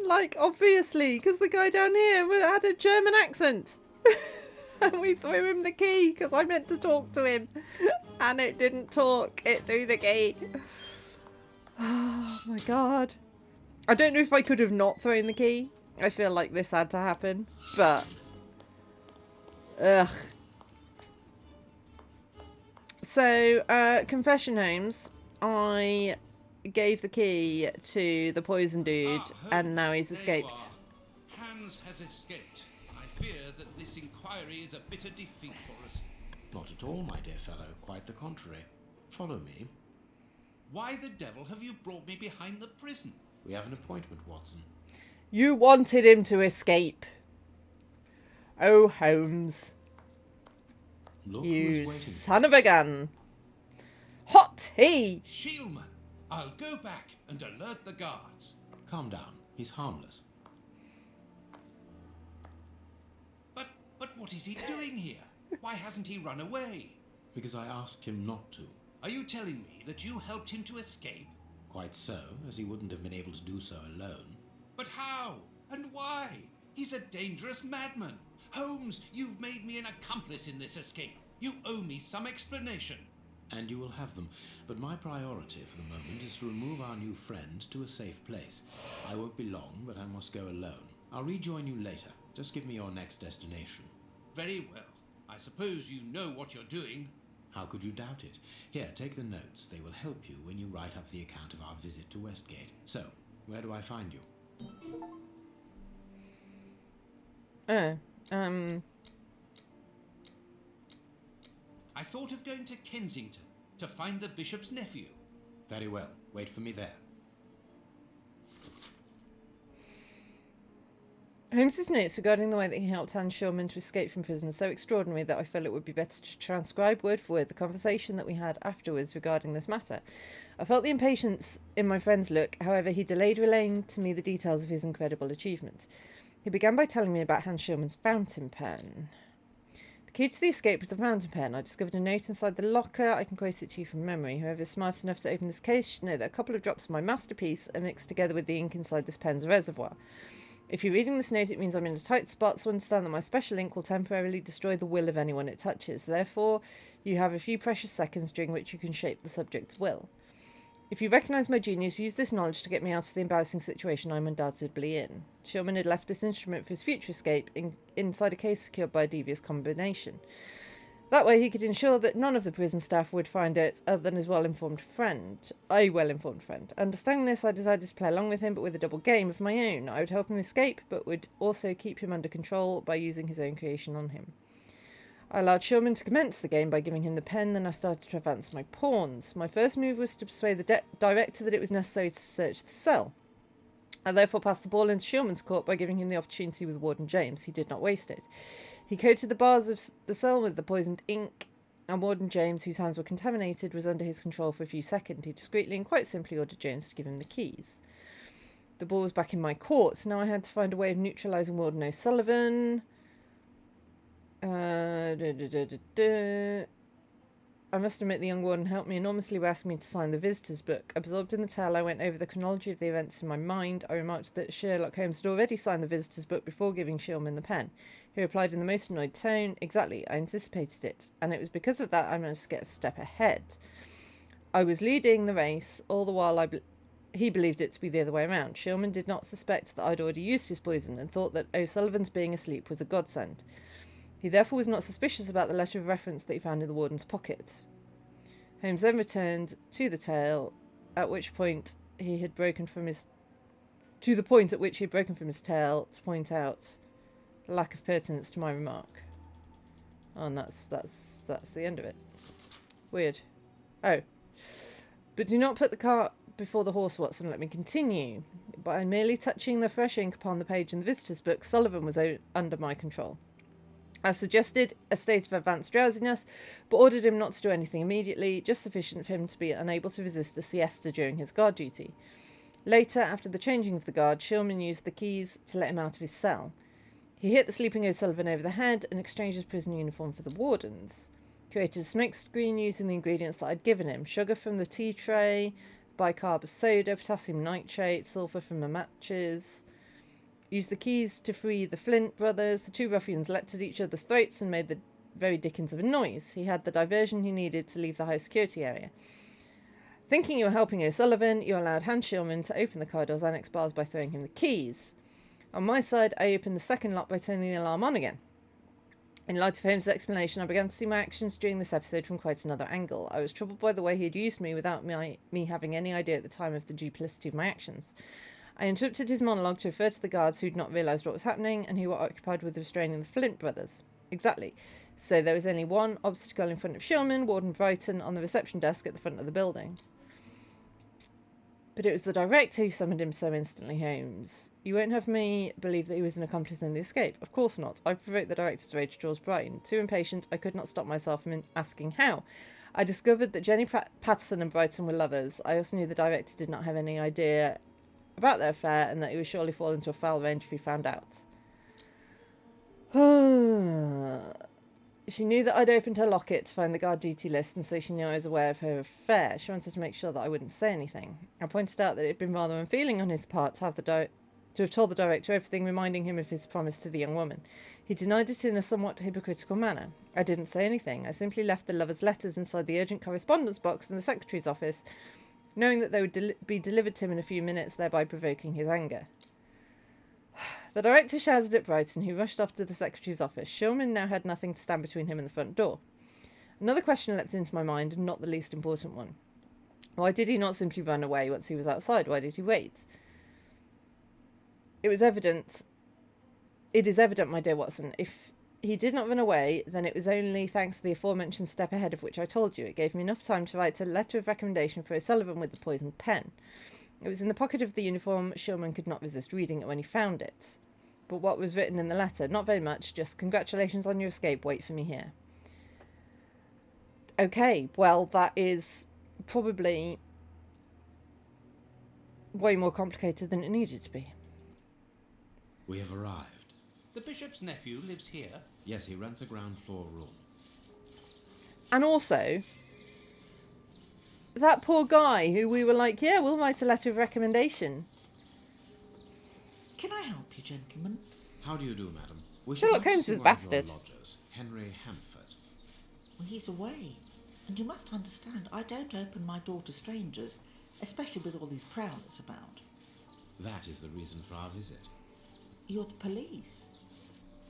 Like, obviously, because the guy down here had a German accent. And we threw him the key because I meant to talk to him. And it didn't talk. It threw the key. Oh my God. I don't know if I could have not thrown the key. I feel like this had to happen. But... ugh. So, confession, Holmes. I gave the key to the poison dude, and now he's escaped. Hans has escaped. I fear that this inquiry is a bitter defeat for us. Not at all, my dear fellow. Quite the contrary. Follow me. Why the devil have you brought me behind the prison? We have an appointment, Watson. You wanted him to escape. Oh, Holmes. Look You who's waiting. son of a gun. Hot tea! Shieldman, I'll go back and alert the guards. Calm down. He's harmless. But what is he doing here? Why hasn't he run away? Because I asked him not to. Are you telling me that you helped him to escape? Quite so, as he wouldn't have been able to do so alone. But how? And why? He's a dangerous madman. Holmes, you've made me an accomplice in this escape. You owe me some explanation. And you will have them. But my priority for the moment is to remove our new friend to a safe place. I won't be long, but I must go alone. I'll rejoin you later. Just give me your next destination. Very well. I suppose you know what you're doing. How could you doubt it? Here, take the notes. They will help you when you write up the account of our visit to Westgate. So, where do I find you? I thought of going to Kensington to find the bishop's nephew. Very well. Wait for me there. Holmes's notes regarding the way that he helped Anne Shulman to escape from prison are so extraordinary that I felt it would be better to transcribe word for word the conversation that we had afterwards regarding this matter. I felt the impatience in my friend's look, however he delayed relaying to me the details of his incredible achievement. He began by telling me about Hans Shulman's fountain pen. The key to the escape was the fountain pen. I discovered a note inside the locker. I can quote it to you from memory. Whoever is smart enough to open this case should know that a couple of drops of my masterpiece are mixed together with the ink inside this pen's reservoir. If you're reading this note, it means I'm in a tight spot, so understand that my special ink will temporarily destroy the will of anyone it touches. Therefore, you have a few precious seconds during which you can shape the subject's will. If you recognise my genius, use this knowledge to get me out of the embarrassing situation I'm undoubtedly in. Shulman had left this instrument for his future escape inside a case secured by a devious combination. That way he could ensure that none of the prison staff would find it other than his well-informed friend. Understanding this, I decided to play along with him, but with a double game of my own. I would help him escape, but would also keep him under control by using his own creation on him. I allowed Shulman to commence the game by giving him the pen, then I started to advance my pawns. My first move was to persuade the director that it was necessary to search the cell. I therefore passed the ball into Shulman's court by giving him the opportunity with Warden James. He did not waste it. He coated the bars of the cell with the poisoned ink, and Warden James, whose hands were contaminated, was under his control for a few seconds. He discreetly and quite simply ordered James to give him the keys. The ball was back in my court. Now I had to find a way of neutralising Warden O'Sullivan. I must admit the young warden helped me enormously by asking me to sign the visitor's book. Absorbed in the tale, I went over the chronology of the events in my mind. I remarked that Sherlock Holmes had already signed the visitor's book before giving Shulman the pen. He replied in the most annoyed tone, "Exactly, I anticipated it, and it was because of that I managed to get a step ahead." I was leading the race, all the while he believed it to be the other way around. Shulman did not suspect that I'd already used his poison and thought that O'Sullivan's being asleep was a godsend. He therefore was not suspicious about the letter of reference that he found in the warden's pocket. Holmes then returned to the tale, at which point he had broken from his... to the point at which he had broken from his tale to point out the lack of pertinence to my remark. Oh, and that's the end of it. Weird. Oh. But do not put the cart before the horse, Watson. Let me continue. By merely touching the fresh ink upon the page in the visitor's book, Sullivan was under my control. I suggested a state of advanced drowsiness, but ordered him not to do anything immediately, just sufficient for him to be unable to resist a siesta during his guard duty. Later, after the changing of the guard, Shulman used the keys to let him out of his cell. He hit the sleeping O'Sullivan over the head and exchanged his prison uniform for the warden's. Created a smoke screen using the ingredients that I'd given him: sugar from the tea tray, bicarb of soda, potassium nitrate, sulphur from the matches. Used the keys to free the Flint brothers. The two ruffians leapt at each other's throats and made the very dickens of a noise. He had the diversion he needed to leave the high security area. Thinking you were helping O'Sullivan, you allowed Hans Shulman to open the car door's annex bars by throwing him the keys. On my side, I opened the second lock by turning the alarm on again. In light of Holmes' explanation, I began to see my actions during this episode from quite another angle. I was troubled by the way he had used me without me having any idea at the time of the duplicity of my actions. I interrupted his monologue to refer to the guards who had not realised what was happening and who were occupied with restraining the Flint brothers. Exactly. So there was only one obstacle in front of Shulman, Warden Brighton, on the reception desk at the front of the building. But it was the director who summoned him so instantly, Holmes. You won't have me believe that he was an accomplice in the escape. Of course not. I provoked the director's rage towards Brighton. Too impatient, I could not stop myself from asking how. I discovered that Jenny Patterson and Brighton were lovers. I also knew the director did not have any idea about their affair and that he would surely fall into a foul range if he found out. She knew that I'd opened her locket to find the guard duty list, and so she knew I was aware of her affair. She wanted to make sure that I wouldn't say anything. I pointed out that it had been rather unfeeling on his part to to have told the director everything, reminding him of his promise to the young woman. He denied it in a somewhat hypocritical manner. I didn't say anything. I simply left the lovers' letters inside the urgent correspondence box in the secretary's office, knowing that they would be delivered to him in a few minutes, thereby provoking his anger. The director shouted at Brighton, who rushed off to the secretary's office. Shulman now had nothing to stand between him and the front door. Another question leapt into my mind, and not the least important one. Why did he not simply run away once he was outside? Why did he wait? It is evident, my dear Watson, if he did not run away, then it was only thanks to the aforementioned step ahead of which I told you. It gave me enough time to write a letter of recommendation for O'Sullivan with the poisoned pen. It was in the pocket of the uniform. Shulman could not resist reading it when he found it. But what was written in the letter? Not very much, just congratulations on your escape, wait for me here. Okay, well, that is probably way more complicated than it needed to be. We have arrived. The bishop's nephew lives here? Yes, he rents a ground floor room. And also, that poor guy who we were like, yeah, we'll write a letter of recommendation. Can I help you, gentlemen? How do you do, madam? We Sherlock like Holmes to is see one of bastard. your lodgers, Henry Hanford. Well, he's away. And you must understand, I don't open my door to strangers, especially with all these prowlers about. That is the reason for our visit. You're the police.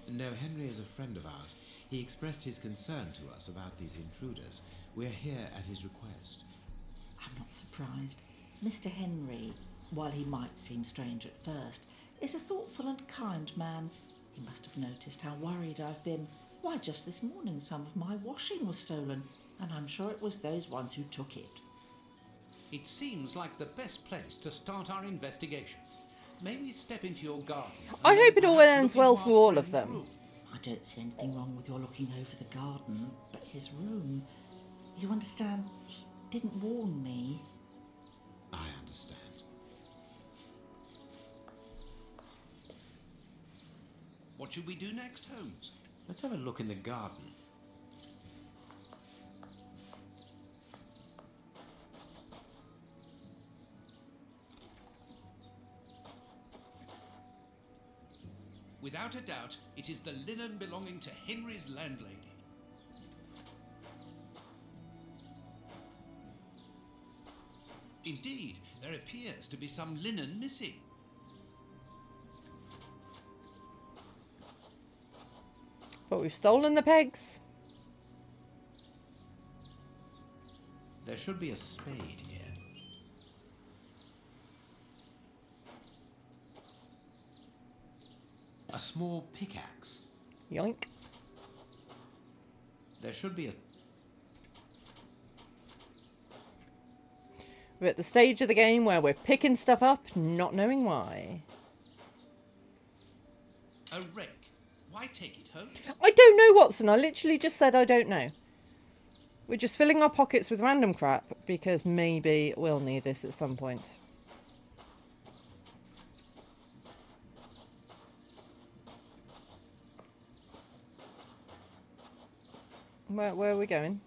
No, Henry is a friend of ours. He expressed his concern to us about these intruders. We're here at his request. I'm not surprised. Mr. Henry, while he might seem strange at first, is a thoughtful and kind man. He must have noticed how worried I've been. Why, just this morning some of my washing was stolen, and I'm sure it was those ones who took it. It seems like the best place to start our investigation. May we step into your garden? I hope it all ends well for all of them. I don't see anything wrong with your looking over the garden, but his room... You understand, he didn't warn me. I understand. What should we do next, Holmes? Let's have a look in the garden. Without a doubt, it is the linen belonging to Henry's landlady. Indeed, there appears to be some linen missing. But we've stolen the pegs. There should be a spade here. A small pickaxe. Yoink. There should be a... We're at the stage of the game where we're picking stuff up, not knowing why. A rake. Why take it, Holmes? I don't know, Watson. I literally just said I don't know. We're just filling our pockets with random crap because maybe we'll need it at some point. Where are we going?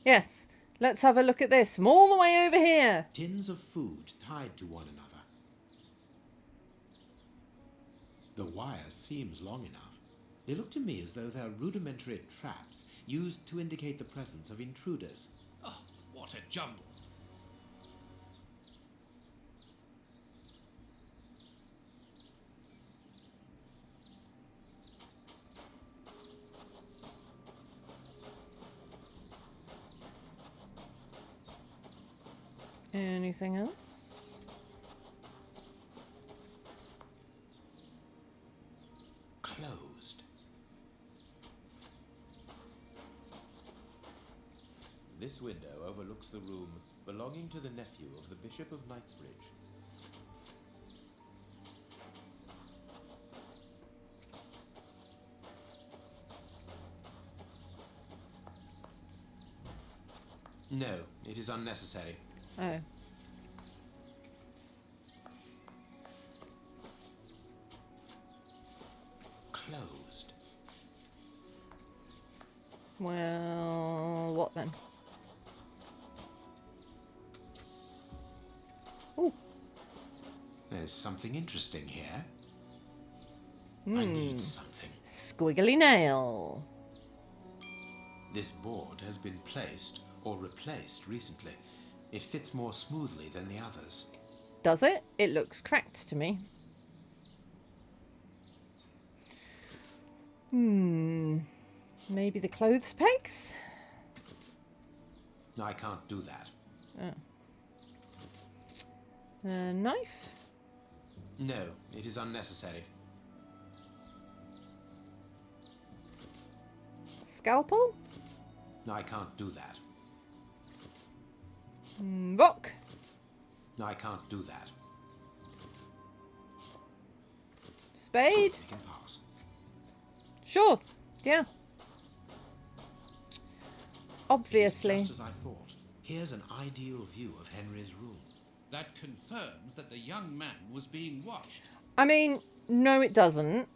Yes, let's have a look at this from all the way over here. Tins of food tied to one another. The wire seems long enough. They look to me as though they're rudimentary traps used to indicate the presence of intruders. Oh, what a jumble. Anything else? Closed. This window overlooks the room belonging to the nephew of the Bishop of Knightsbridge. No, it is unnecessary. Oh. Closed. Well, what then? Ooh. There's something interesting here. I Hmm. need something. Squiggly nail. This board has been placed or replaced recently. It fits more smoothly than the others. Does it? It looks cracked to me. Maybe the clothes pegs? I can't do that. Oh. Knife? No, it is unnecessary. Scalpel? I can't do that. Rock? I can't do that. Spade? We can pass. Sure. Yeah. Obviously. Just as I thought. Here's an ideal view of Henry's room. That confirms that the young man was being watched. I mean, no it doesn't.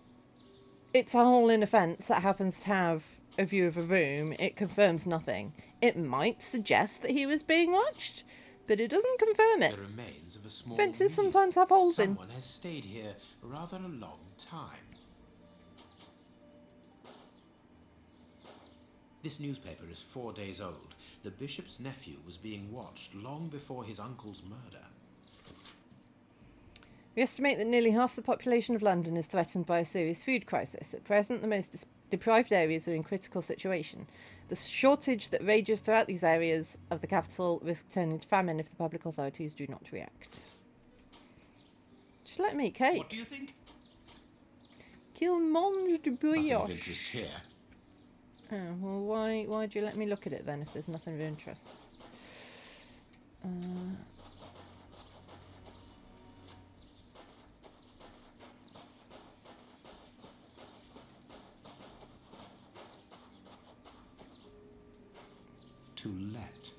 It's a hole in a fence that happens to have a view of a room. It confirms nothing. It might suggest that he was being watched, but it doesn't confirm it. The remains of a small Fences museum. sometimes have holes in. Someone has stayed here rather a long time. This newspaper is 4 days old. The bishop's nephew was being watched long before his uncle's murder. We estimate that nearly half the population of London is threatened by a serious food crisis. At present, the most deprived areas are in critical situation. The shortage that rages throughout these areas of the capital risks turning to famine if the public authorities do not react. Just let me eat cake. What do you think? Qu'il mange du Nothing of brioche. interest here. Oh, well, why'd you let me look at it then if there's nothing of interest? To let.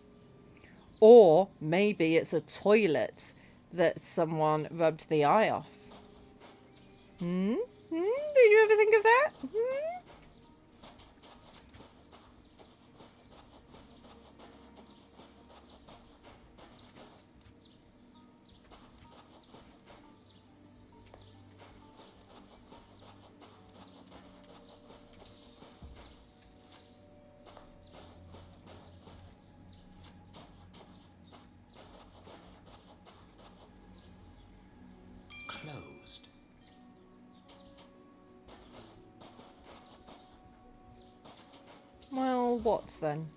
Or maybe it's a toilet that someone rubbed the eye off. Did you ever think of that? Closed. Well, what then?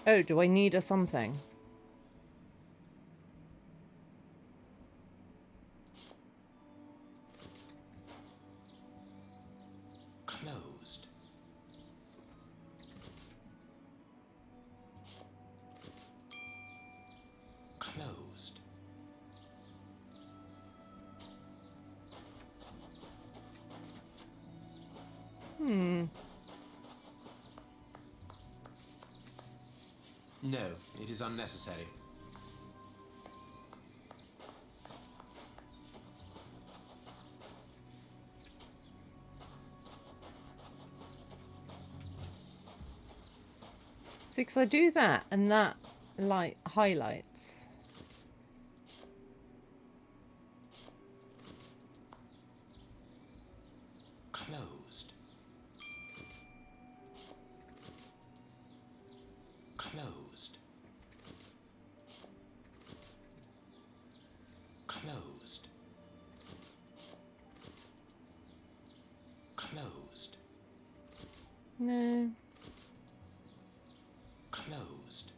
Oh, do I need a something? Closed. Closed. No, it is unnecessary. Because I do that and that light highlights. Closed. Closed. Closed. Closed. No. Closed.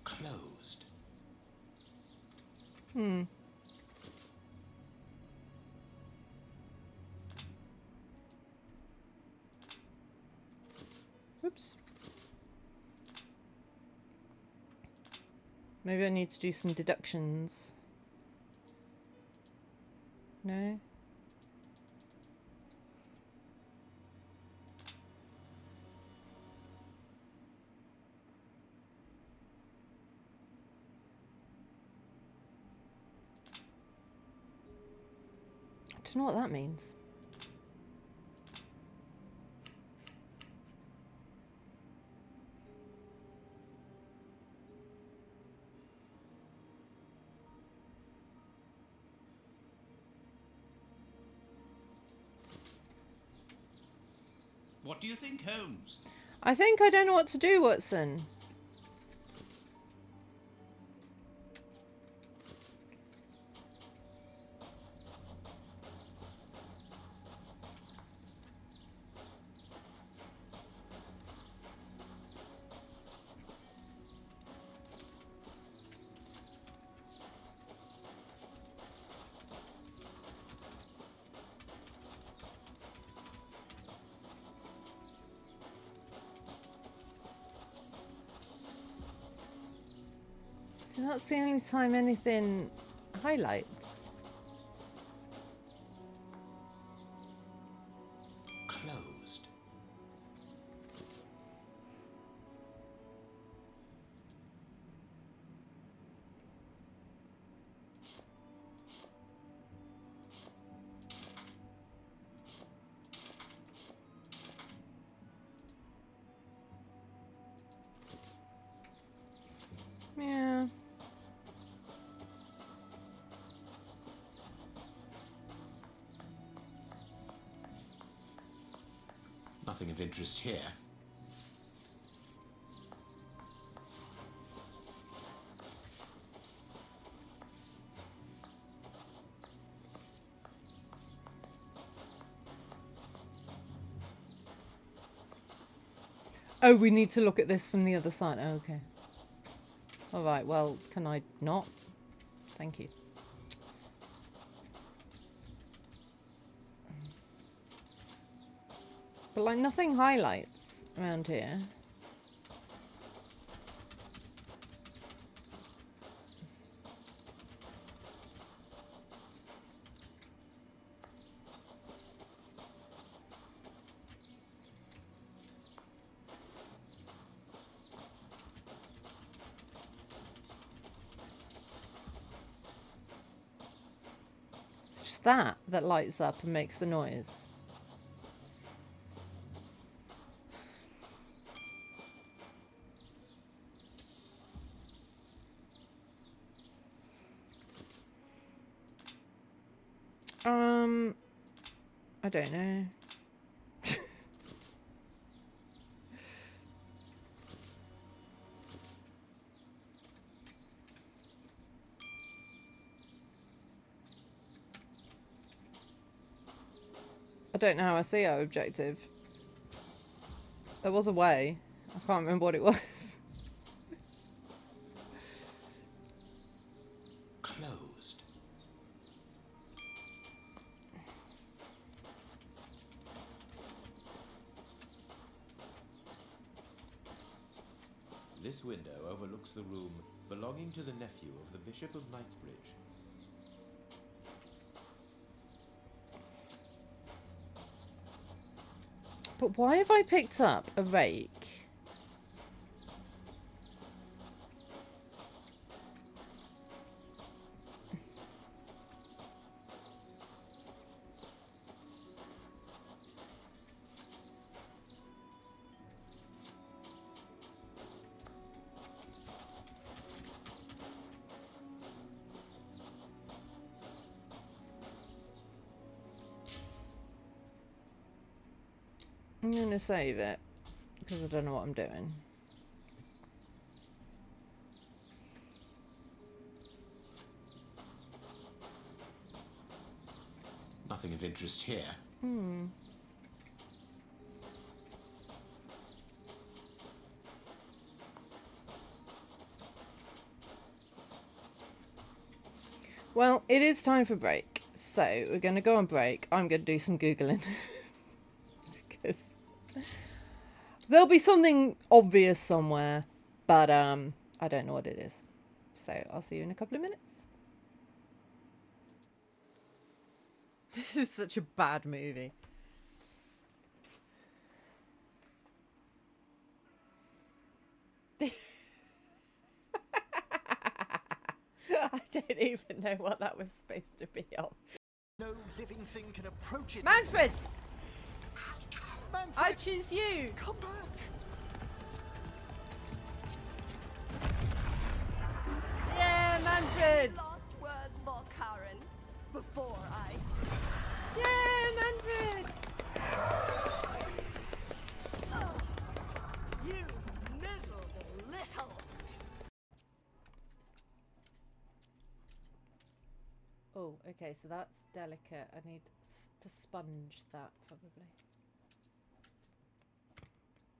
Closed. Oops. Maybe I need to do some deductions. No? Don't know what that means. What do you think, Holmes? I think I don't know what to do, Watson. So that's the only time anything highlights. Closed. Yeah. Nothing of interest here. Oh, we need to look at this from the other side. Oh, okay. All right, well, can I not? Thank you. But, like, nothing highlights around here. It's just that lights up and makes the noise. I don't know. I don't know how I see our objective. There was a way. I can't remember what it was. Closed. This window overlooks the room belonging to the nephew of the Bishop of Knightsbridge. But why have I picked up a rake? I'm going to save it because I don't know what I'm doing. Nothing of interest here. Well, it is time for break. So we're going to go on break. I'm going to do some Googling. Because there'll be something obvious somewhere, but I don't know what it is. So I'll see you in a couple of minutes. This is such a bad movie. I don't even know what that was supposed to be of. No living thing can approach it. Manfred! Manfred! I choose you! Come back! Yeah, Manfred! Last words, Volkaren, before I... Yeah, Manfred! Oh, you miserable little... Oh, okay, so that's delicate. I need to sponge that, probably.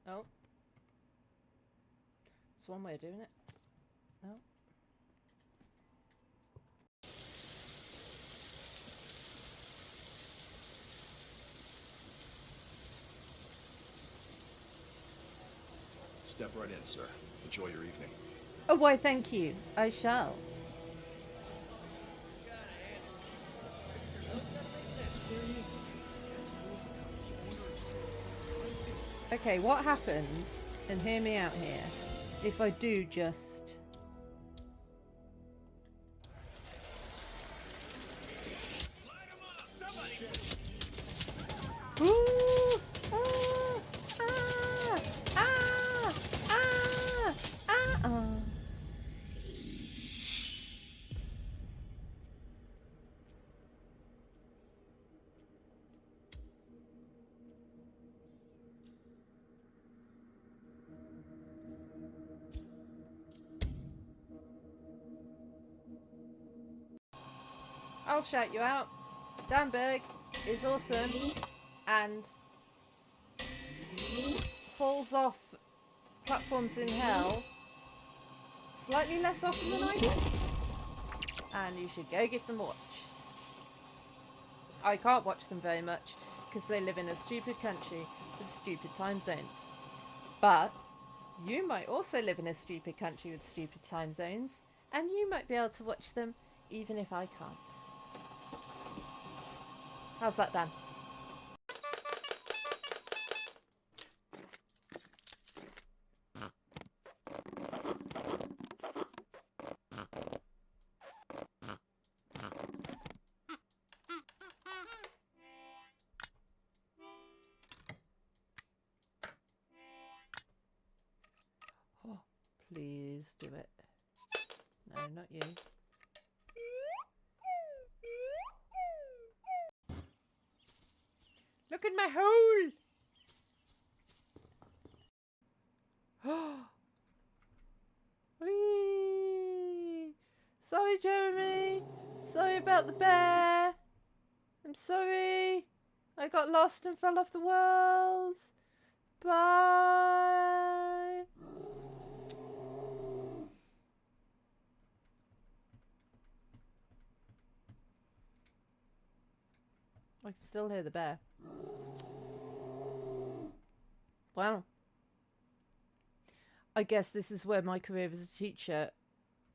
Oh. It's one way of doing it. No. Step right in, sir. Enjoy your evening. Oh, why, thank you. I shall. Okay, what happens, and hear me out here, if I do just... Ooh! Ah! Ah! Ah! Ah! Ah! I'll shout you out. Danberg is awesome and falls off platforms in hell slightly less often than I do. And you should go give them a watch. I can't watch them very much because they live in a stupid country with stupid time zones. But you might also live in a stupid country with stupid time zones, and you might be able to watch them even if I can't. How's that, Dan? Oh, please do it. No, not you. Look at my hole! Whee! Sorry, Jeremy. Sorry about the bear. I'm sorry. I got lost and fell off the world. Bye. I can still hear the bear. Well, I guess this is where my career as a teacher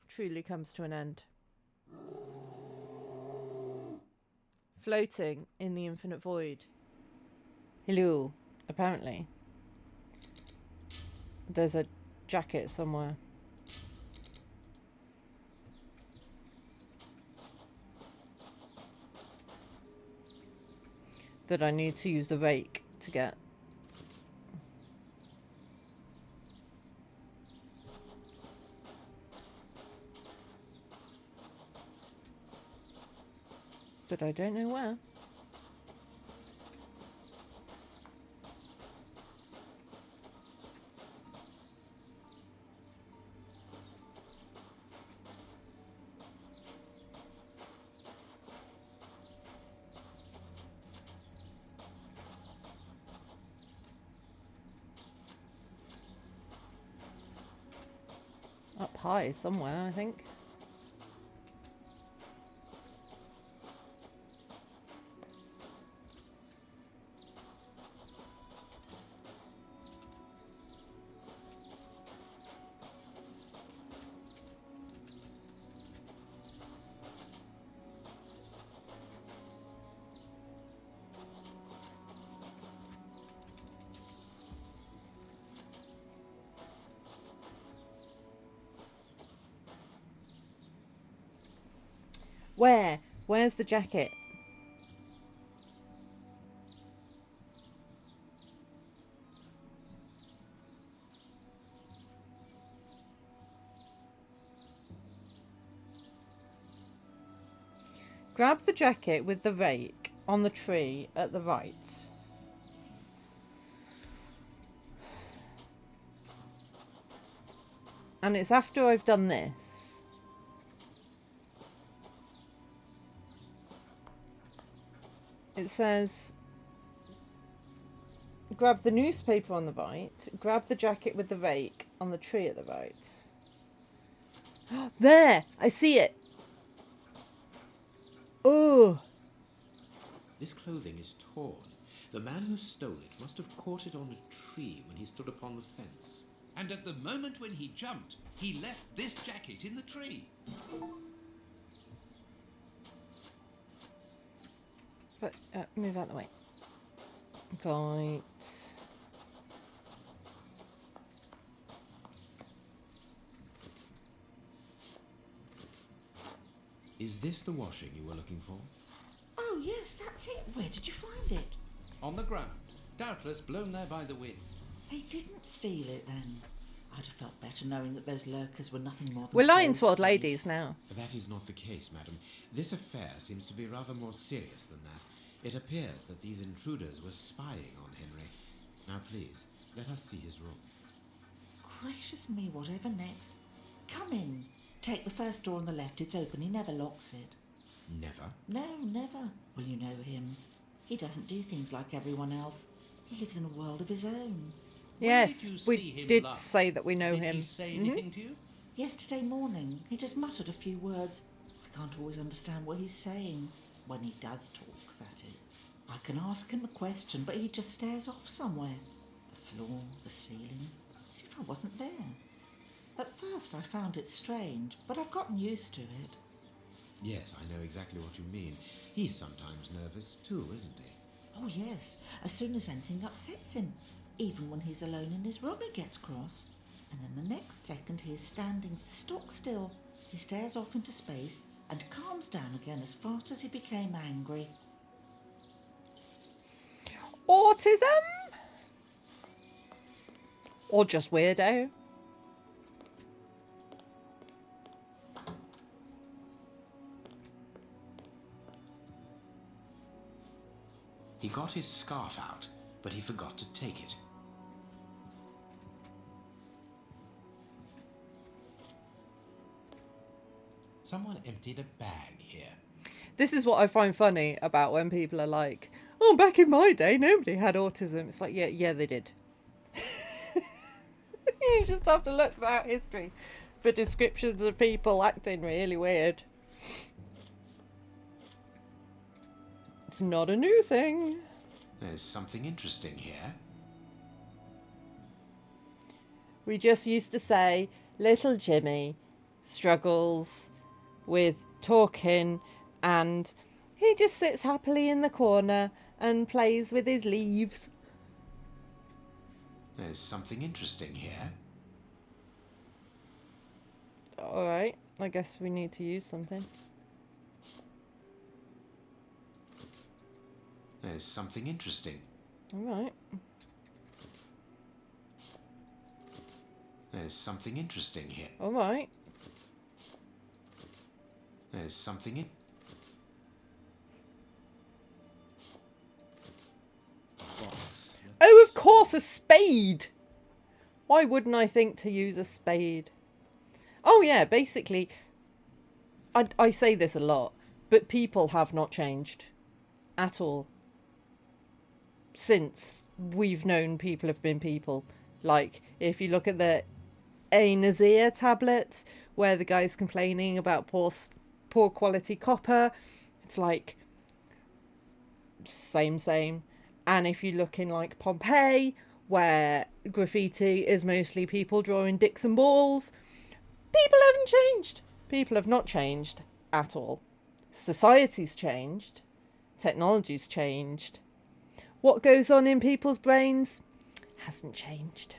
truly comes to an end. Floating in the infinite void. Hello, apparently. There's a jacket somewhere. That I need to use the rake to get. But I don't know where. Up high somewhere, I think. Where? Where's the jacket? Grab the jacket with the rake on the tree at the right. And it's after I've done this. It says, grab the newspaper on the right, grab the jacket with the rake on the tree at the right. There! I see it! Oh! This clothing is torn. The man who stole it must have caught it on a tree when he stood upon the fence. And at the moment when he jumped, he left this jacket in the tree. But, move out the way. Right. Is this the washing you were looking for? Oh, yes, that's it. Where did you find it? On the ground, doubtless blown there by the wind. They didn't steal it then. I'd have felt better knowing that those lurkers were nothing more than... We're lying to old thieves. ladies now. That is not the case, madam. This affair seems to be rather more serious than that. It appears that these intruders were spying on Henry. Now, please, let us see his room. Gracious me, whatever next? Come in. Take the first door on the left. It's open. He never locks it. Never? No, never. Well, you know him. He doesn't do things like everyone else. He lives in a world of his own. Yes, we did say that we know him. Did he say anything to you? Yesterday morning, he just muttered a few words. I can't always understand what he's saying. When he does talk, that is. I can ask him a question, but he just stares off somewhere. The floor, the ceiling, as if I wasn't there. At first I found it strange, but I've gotten used to it. Yes, I know exactly what you mean. He's sometimes nervous too, isn't he? Oh yes, as soon as anything upsets him. Even when he's alone in his room he gets cross. And then the next second he is standing stock still. He stares off into space and calms down again as fast as he became angry. Autism? Or just weirdo? He got his scarf out, but he forgot to take it. Someone emptied a bag here. This is what I find funny about when people are like, oh, back in my day, nobody had autism. It's like, yeah, they did. You just have to look throughout history for descriptions of people acting really weird. It's not a new thing. There's something interesting here. We just used to say, little Jimmy struggles with talking and he just sits happily in the corner and plays with his leaves. There's something interesting here. Alright, I guess we need to use something. There's something interesting. Alright. There's something interesting here. Alright. There's something in... Box. Oh, of course, a spade! Why wouldn't I think to use a spade? Oh yeah, basically, I say this a lot, but people have not changed at all. Since we've known people have been people. Like, if you look at the A Nazir tablet, where the guy's complaining about poor quality copper, it's like, same. And if you look in like Pompeii, where graffiti is mostly people drawing dicks and balls, people haven't changed. People have not changed at all. Society's changed. Technology's changed. What goes on in people's brains hasn't changed.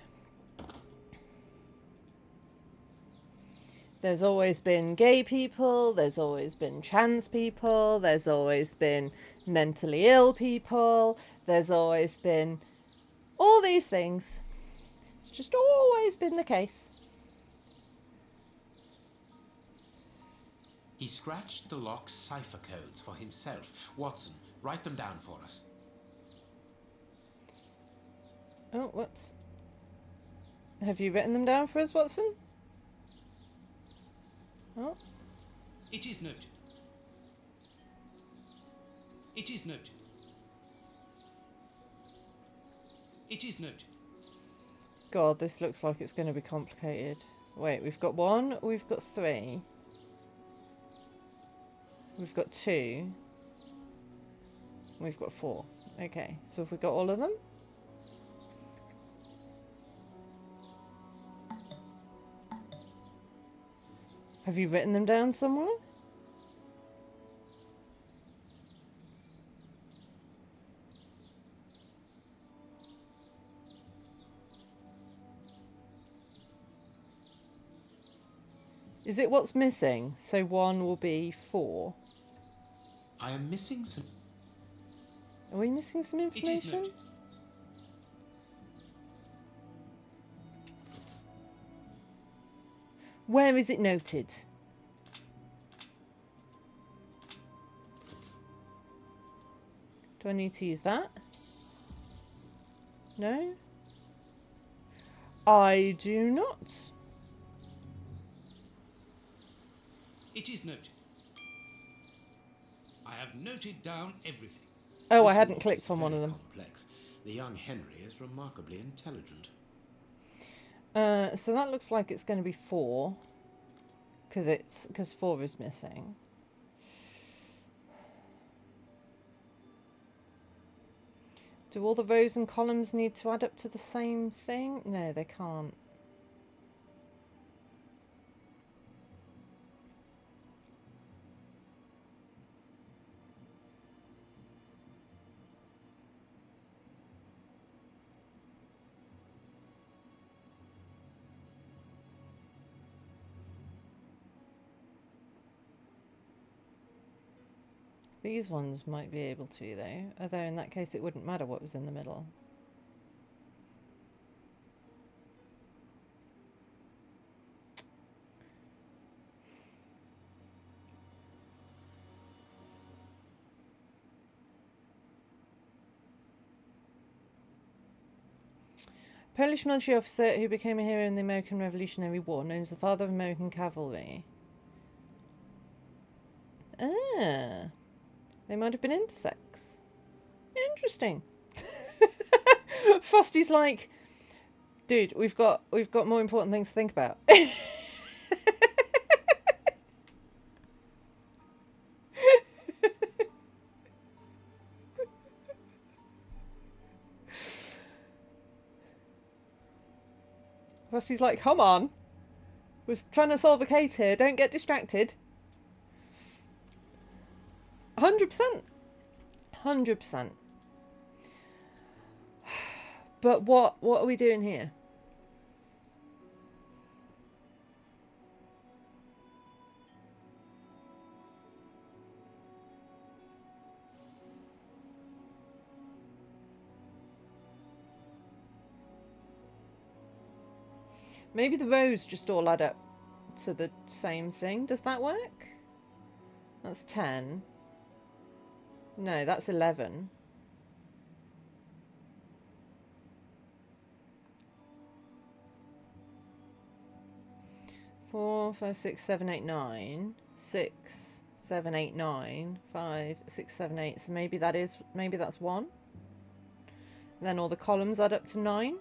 There's always been gay people, there's always been trans people, there's always been mentally ill people, there's always been all these things. It's just always been the case. He scratched the lock's cipher codes for himself. Watson, write them down for us. Oh, whoops. Have you written them down for us, Watson? Oh. It is noted. It is noted. It is noted. God, this looks like it's going to be complicated. Wait, we've got 1, we've got 3. We've got 2. We've got 4. Okay, so have we got all of them? Have you written them down somewhere? Is it what's missing? So 1 will be 4. I am missing some... Are we missing some information? Where is it noted? Do I need to use that? No? I do not. It is noted. I have noted down everything. Oh, I hadn't clicked on one of them. Complex. The young Henry is remarkably intelligent. So that looks like it's going to be 4. Because 4 is missing. Do all the rows and columns need to add up to the same thing? No, they can't. These ones might be able to, though. Although in that case it wouldn't matter what was in the middle. Polish military officer who became a hero in the American Revolutionary War, known as the father of American cavalry. Ah. They might have been intersex. Interesting. Frosty's like, dude, we've got more important things to think about. Frosty's like, come on. We're trying to solve a case here. Don't get distracted. 100%. 100%. But what are we doing here? Maybe the rows just all add up to the same thing. Does that work? That's 10. No, that's 11. 4, 5, 6, 7, 8, 9. 6, 7, 8, 9. 5, 6, 7, 8. So maybe that's 1. Then all the columns add up to 9.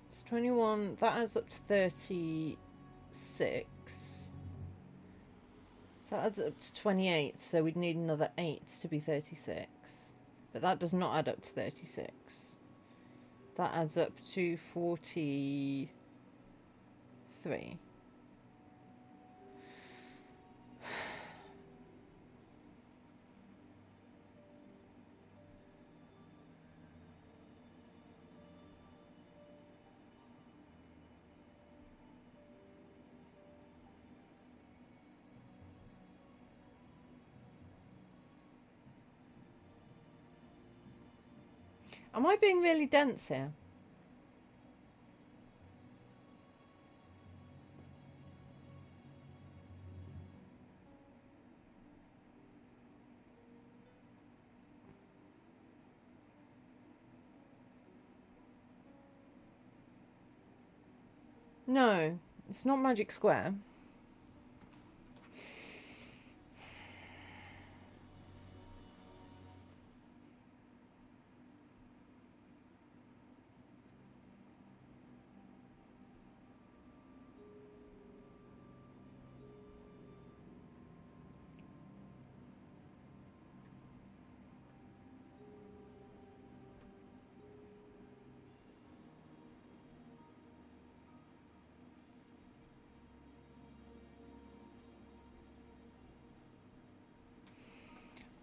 It's 21. That adds up to 36. That adds up to 28. So we'd need another 8 to be 36. But that does not add up to 36. That adds up to 43. Am I being really dense here? No, it's not Magic Square.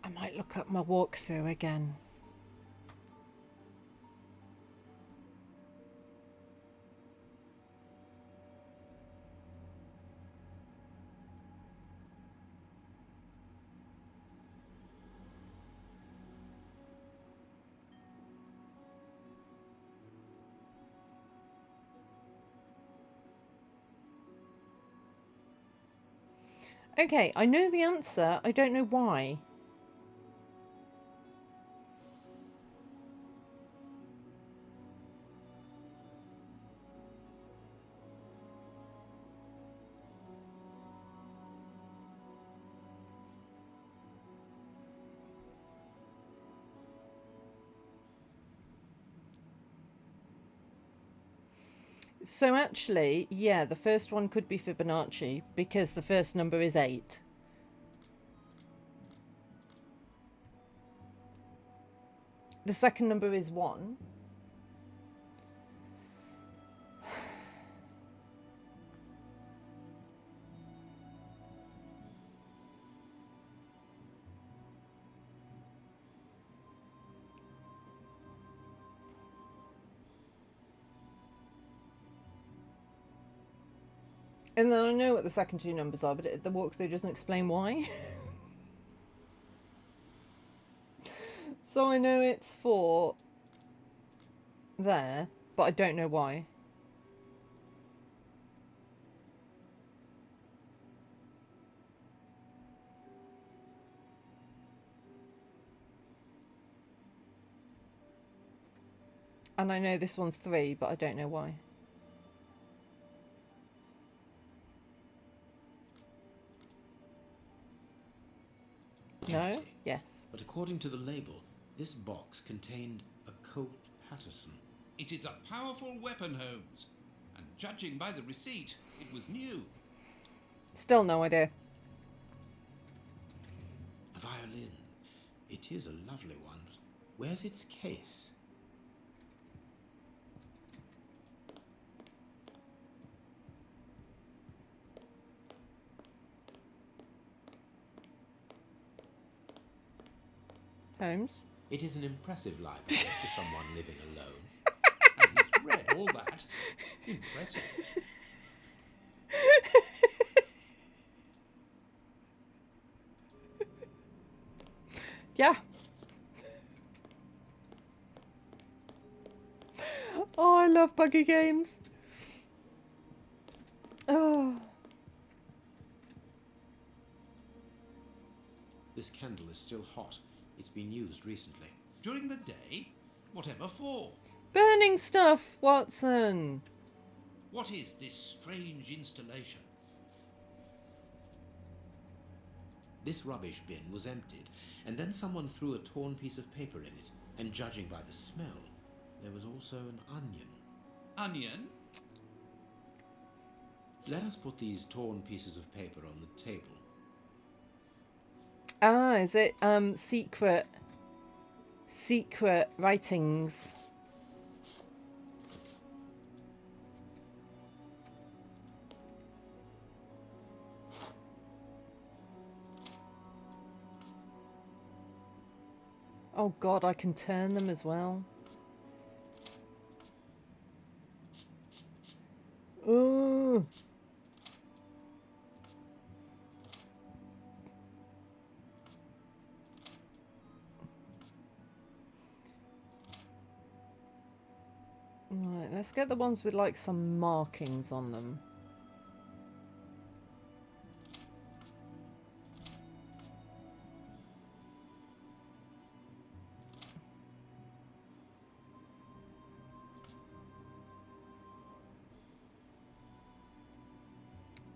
I might look up my walkthrough again. Okay, I know the answer. I don't know why. So actually, yeah, the first one could be Fibonacci because the first number is 8. The second number is 1. And then I know what the second two numbers are, but the walkthrough doesn't explain why. So I know it's 4 there, but I don't know why. And I know this one's 3, but I don't know why. No? Yes. But according to the label, this box contained a Colt Patterson. It is a powerful weapon, Holmes. And judging by the receipt, it was new. Still no idea. A violin. It is a lovely one. Where's its case? Holmes? It is an impressive library for someone living alone. And he's read all that. Impressive. Yeah. Oh, I love buggy games. Oh. This candle is still hot. It's been used recently. During the day? Whatever for? Burning stuff, Watson. What is this strange installation? This rubbish bin was emptied, and then someone threw a torn piece of paper in it. And judging by the smell, there was also an onion. Onion? Let us put these torn pieces of paper on the table. Ah, is it secret writings? Oh God, I can turn them as well. Oh. Let's get the ones with like some markings on them.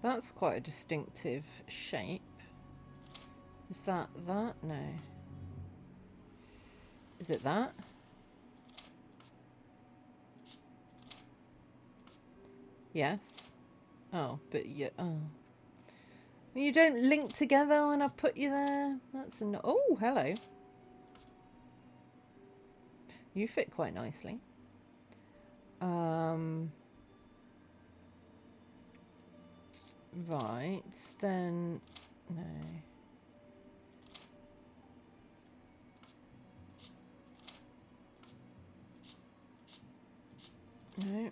That's quite a distinctive shape. Is that that? No. Is it that? Yes. Oh, but yeah. Oh. Well, you don't link together when I put you there. That's an. Oh, hello. You fit quite nicely. Right, then no. No.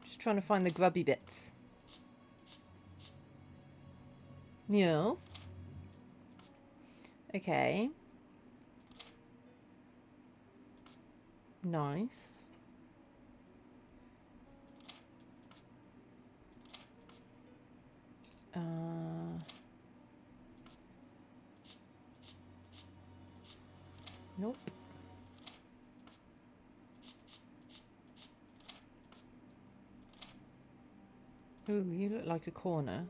Just trying to find the grubby bits. Yes. Okay. Nice. Nope. Ooh, you look like a corner.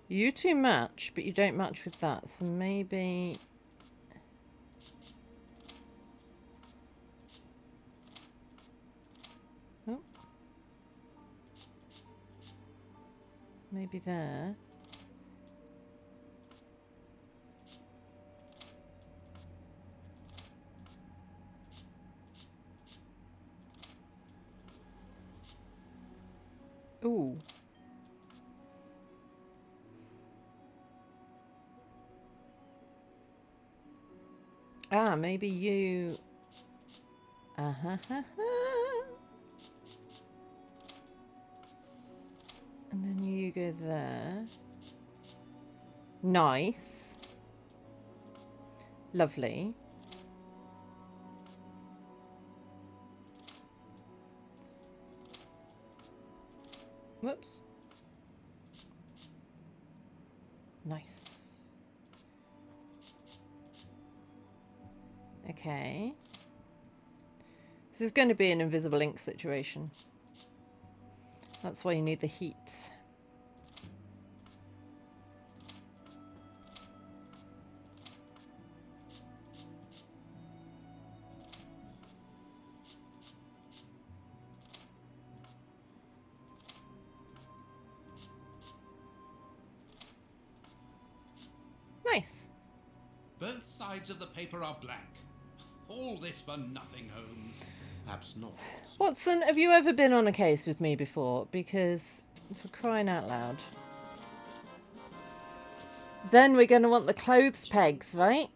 You two match, but you don't match with that, so maybe... Oh. Maybe there. Ooh. Ah, maybe you... And then you go there. Nice. Lovely. Whoops. Nice. Okay. This is going to be an invisible ink situation. That's why you need the heat. Nice. Both sides of the paper are blank. All this for nothing, Holmes. Perhaps not. Watson, have you ever been on a case with me before? Because, for crying out loud. Then we're going to want the clothes pegs, right?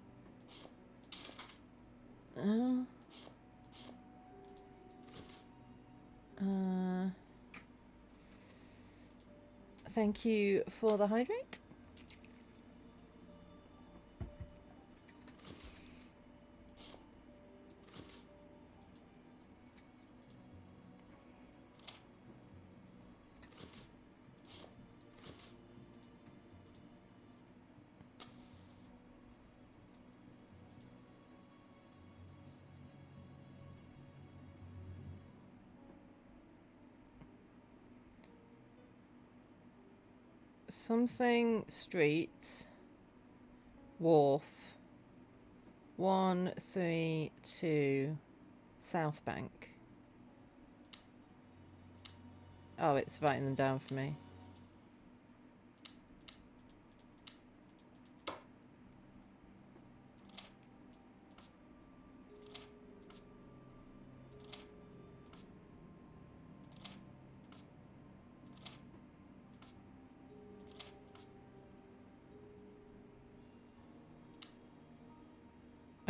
Thank you for the hydrate. Something street wharf 132 South Bank. Oh, it's writing them down for me.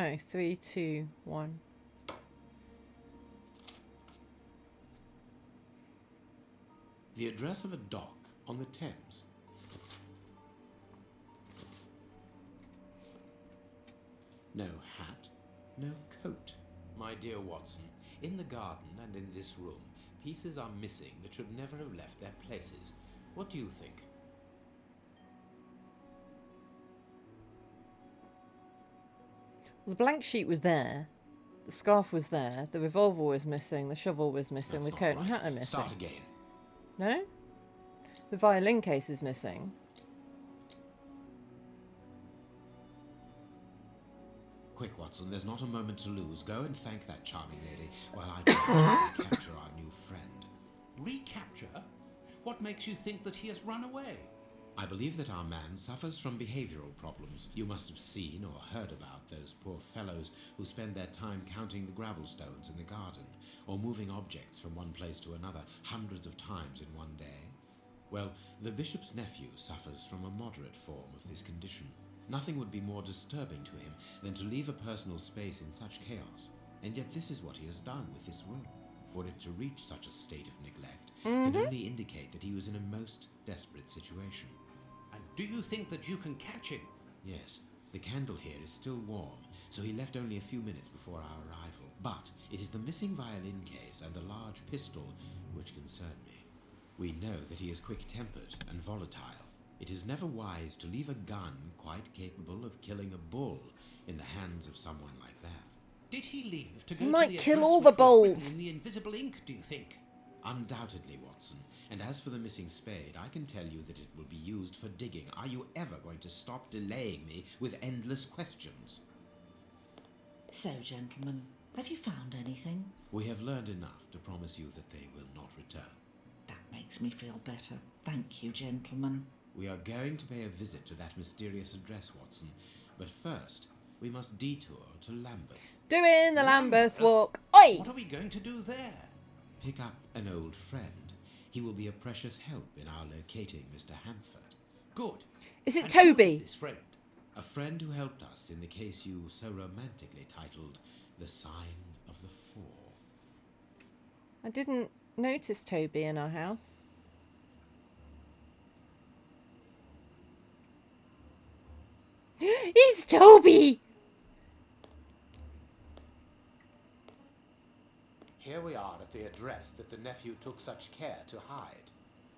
Oh, 3, 2, 1. The address of a dock on the Thames. No hat, no coat. My dear Watson, in the garden and in this room, pieces are missing that should never have left their places. What do you think? The blank sheet was there. The scarf was there. The revolver was missing. The shovel was missing. That's The coat not and right. hat are missing. Start again. No? The violin case is missing. Quick, Watson, there's not a moment to lose. Go and thank that charming lady while I try to capture our new friend. Recapture? What makes you think that he has run away? I believe that our man suffers from behavioral problems. You must have seen or heard about those poor fellows who spend their time counting the gravel stones in the garden or moving objects from one place to another hundreds of times in one day. Well, the bishop's nephew suffers from a moderate form of this condition. Nothing would be more disturbing to him than to leave a personal space in such chaos, and yet this is what he has done with this room. For it to reach such a state of neglect can only indicate that he was in a most desperate situation. And do you think that you can catch him? Yes, the candle here is still warm, so he left only a few minutes before our arrival. But it is the missing violin case and the large pistol which concern me. We know that he is quick-tempered and volatile. It is never wise to leave a gun quite capable of killing a bull in the hands of someone like that. Did he leave to go He to might the kill address all the which was written bulls. in the invisible ink, do you think? Undoubtedly, Watson. And as for the missing spade, I can tell you that it will be used for digging. Are you ever going to stop delaying me with endless questions? So, gentlemen, have you found anything? We have learned enough to promise you that they will not return. That makes me feel better. Thank you, gentlemen. We are going to pay a visit to that mysterious address, Watson. But first, we must detour to Lambeth. Doing the Lambeth walk. Oi! What are we going to do there? Pick up an old friend. He will be a precious help in our locating Mr. Hanford. Good. Is it And who Toby? is this friend? A friend who helped us in the case you so romantically titled The Sign of the Four. I didn't notice Toby in our house. It's Toby! Here we are at the address that the nephew took such care to hide.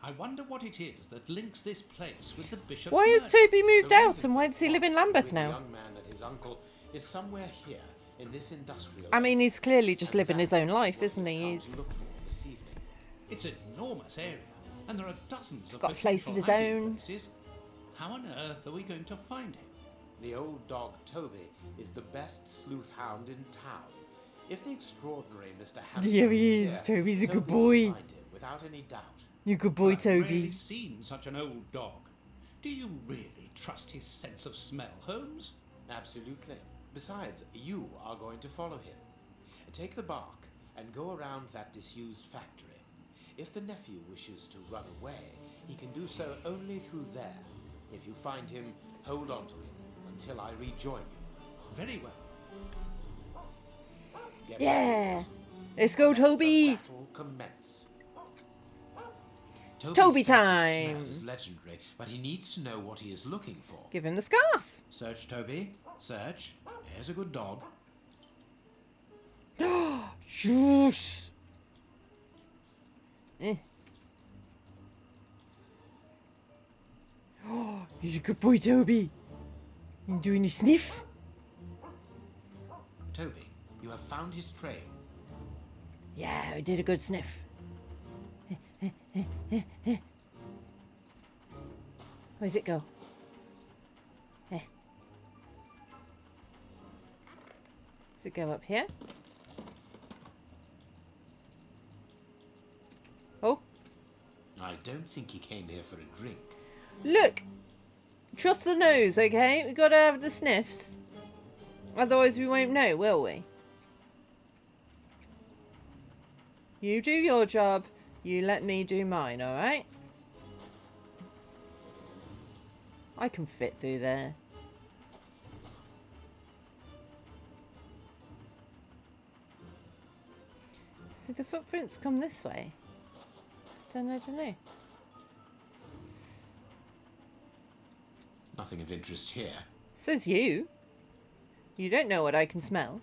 I wonder what it is that links this place with the bishop's Why has murder. Toby moved out and why does he live in Lambeth The now? young man and his uncle is somewhere here in this industrial. I mean, he's clearly just living his own life, isn't he? He's Look for this evening. It's an enormous area, and there are dozens of got a place of his own. places. How on earth are we going to find him? The old dog Toby is the best sleuth hound in town. If the extraordinary Mr. Hampton Here he is is. here, Toby's a good Toby will boy. find him without any doubt. You good boy, I've rarely Toby. seen such an old dog. Do you really trust his sense of smell, Holmes? Absolutely. Besides, you are going to follow him. Take the bark and go around that disused factory. If the nephew wishes to run away, he can do so only through there. If you find him, hold on to him until I rejoin you. Very well. Get Yeah. ready. Let's go, Toby. Battle commence. Toby Toby's sense of time. smell is legendary, but he needs to know what he is looking for. Give him the scarf. Search, Toby. Search. Here's a good dog. Shush. Oh, he's a good boy, Toby. You doing your sniff? Toby, you have found his trail. Yeah, I did a good sniff. Where's it go? Does it go up here? Oh, I don't think he came here for a drink. look! Trust the nose, okay? We gotta have the sniffs. Otherwise we won't know, will we? You do your job, you let me do mine, alright? I can fit through there. See, the footprints come this way. Then I don't know. Nothing of interest here. Says you. You don't know what I can smell.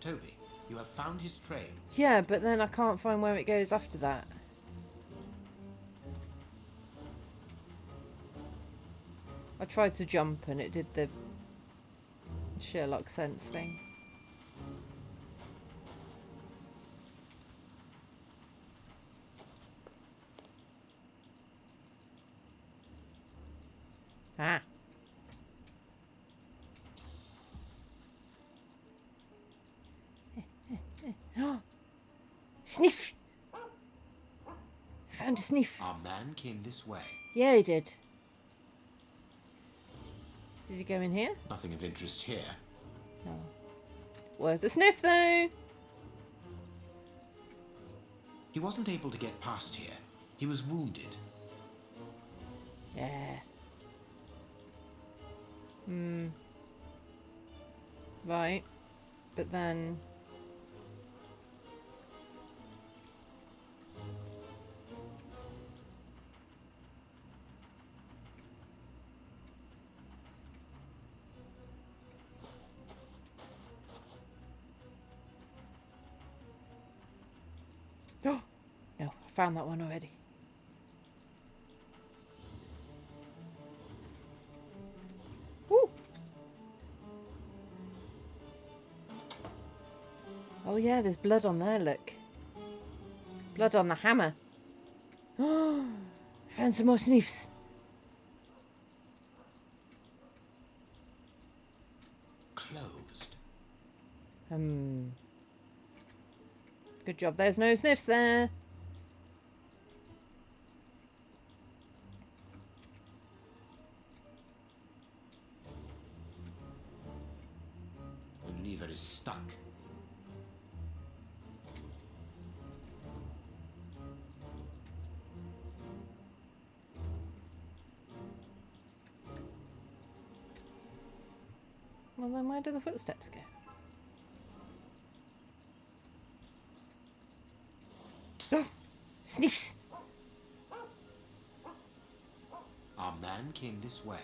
Toby, you have found his trail. Yeah, but then I can't find where it goes after that. I tried to jump and it did the Sherlock sense thing. Ah. Sniff! Found a sniff. Our man came this way. Yeah, he did. Did he go in here? Nothing of interest here. No. Where's the sniff, though? He wasn't able to get past here. He was wounded. Yeah. Hmm. Right. But then... Oh! No, I found that one already. Woo! Oh yeah, there's blood on there, look. Blood on the hammer. Oh, found some more sniffs. Closed. Good job, there's no sniffs there. The lever is stuck. Well then where do the footsteps go? Oh! Sniffs! Our man came this way.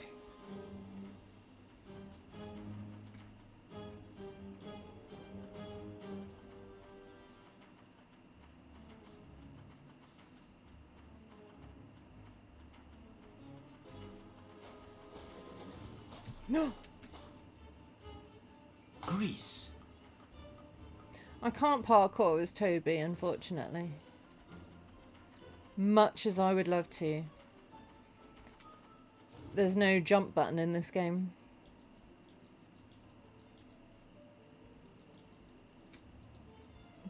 No! Grease. I can't parkour as Toby, unfortunately. Much as I would love to. There's no jump button in this game.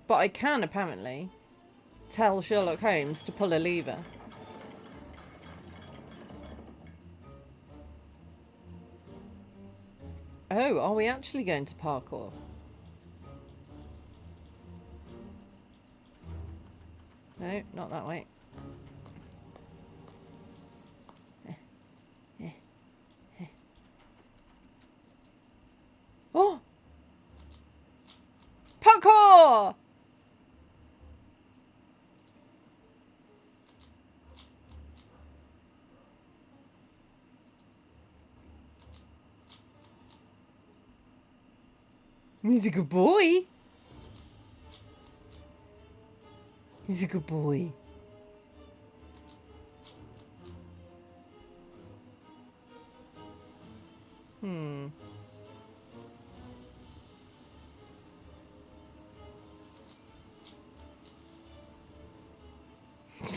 But I can, apparently, tell Sherlock Holmes to pull a lever. Oh, are we actually going to parkour? No, not that way. Oh! Parkour! He's a good boy. He's a good boy.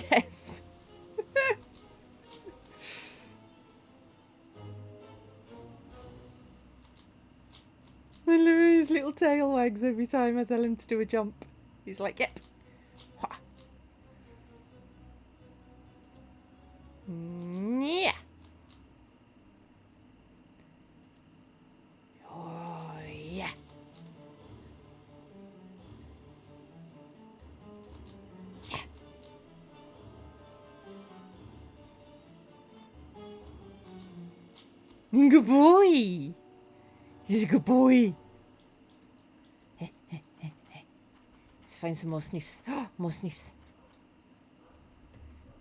Yes. The Louis' little tail wags every time I tell him to do a jump. He's like, yep. Yeah. Oh, yeah. Yeah. Good boy. He's a good boy. find some more sniffs. More sniffs.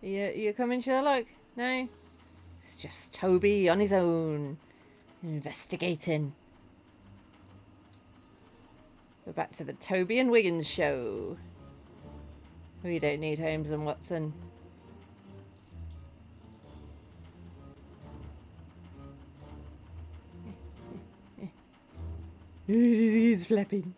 You coming, Sherlock? No? It's just Toby on his own. Investigating. We're back to the Toby and Wiggins show. We don't need Holmes and Watson. He's flapping.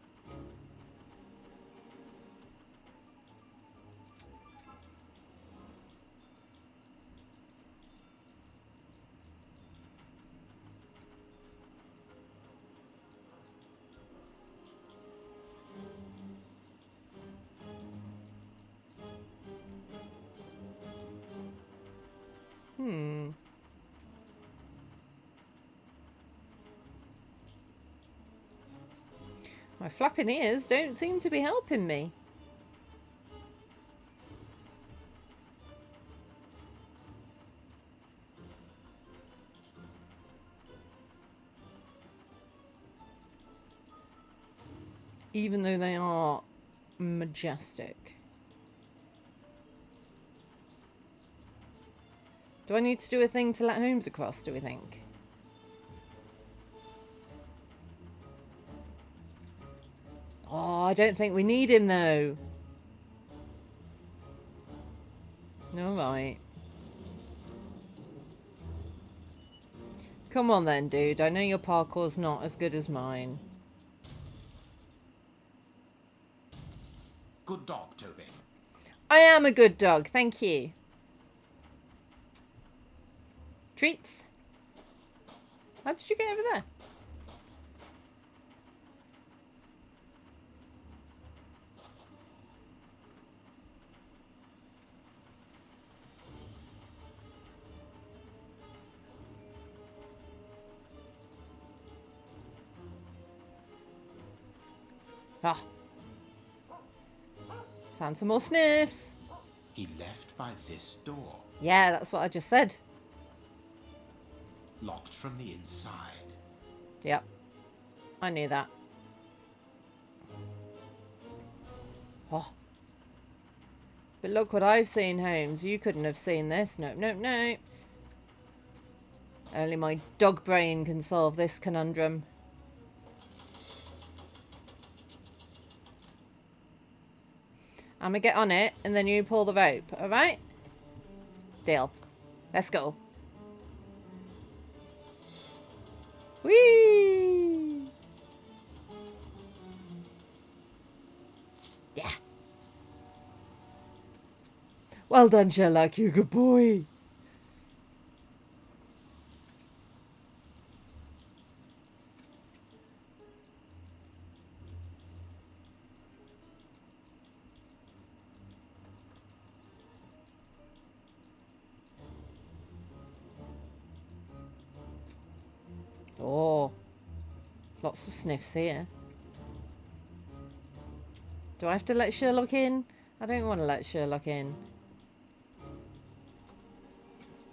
My flapping ears don't seem to be helping me. Even though they are majestic. Do I need to do a thing to let Holmes across, do we think? Oh, I don't think we need him though. Alright. Come on then, dude. I know your parkour's not as good as mine. Good dog, Toby. I am a good dog, thank you. Treats. How did you get over there? Ah. Found some more sniffs. He left by this door. Yeah, that's what I just said. Locked from the inside. Yep. I knew that. Oh. But look what I've seen, Holmes. You couldn't have seen this. Nope, nope, nope. Only my dog brain can solve this conundrum. I'm gonna get on it, and then you pull the rope, alright? Deal. Let's go. Whee! Yeah. Well done, Sherlock. You're a good boy. Oh, lots of sniffs here. Do I have to let Sherlock in? I don't want to let Sherlock in.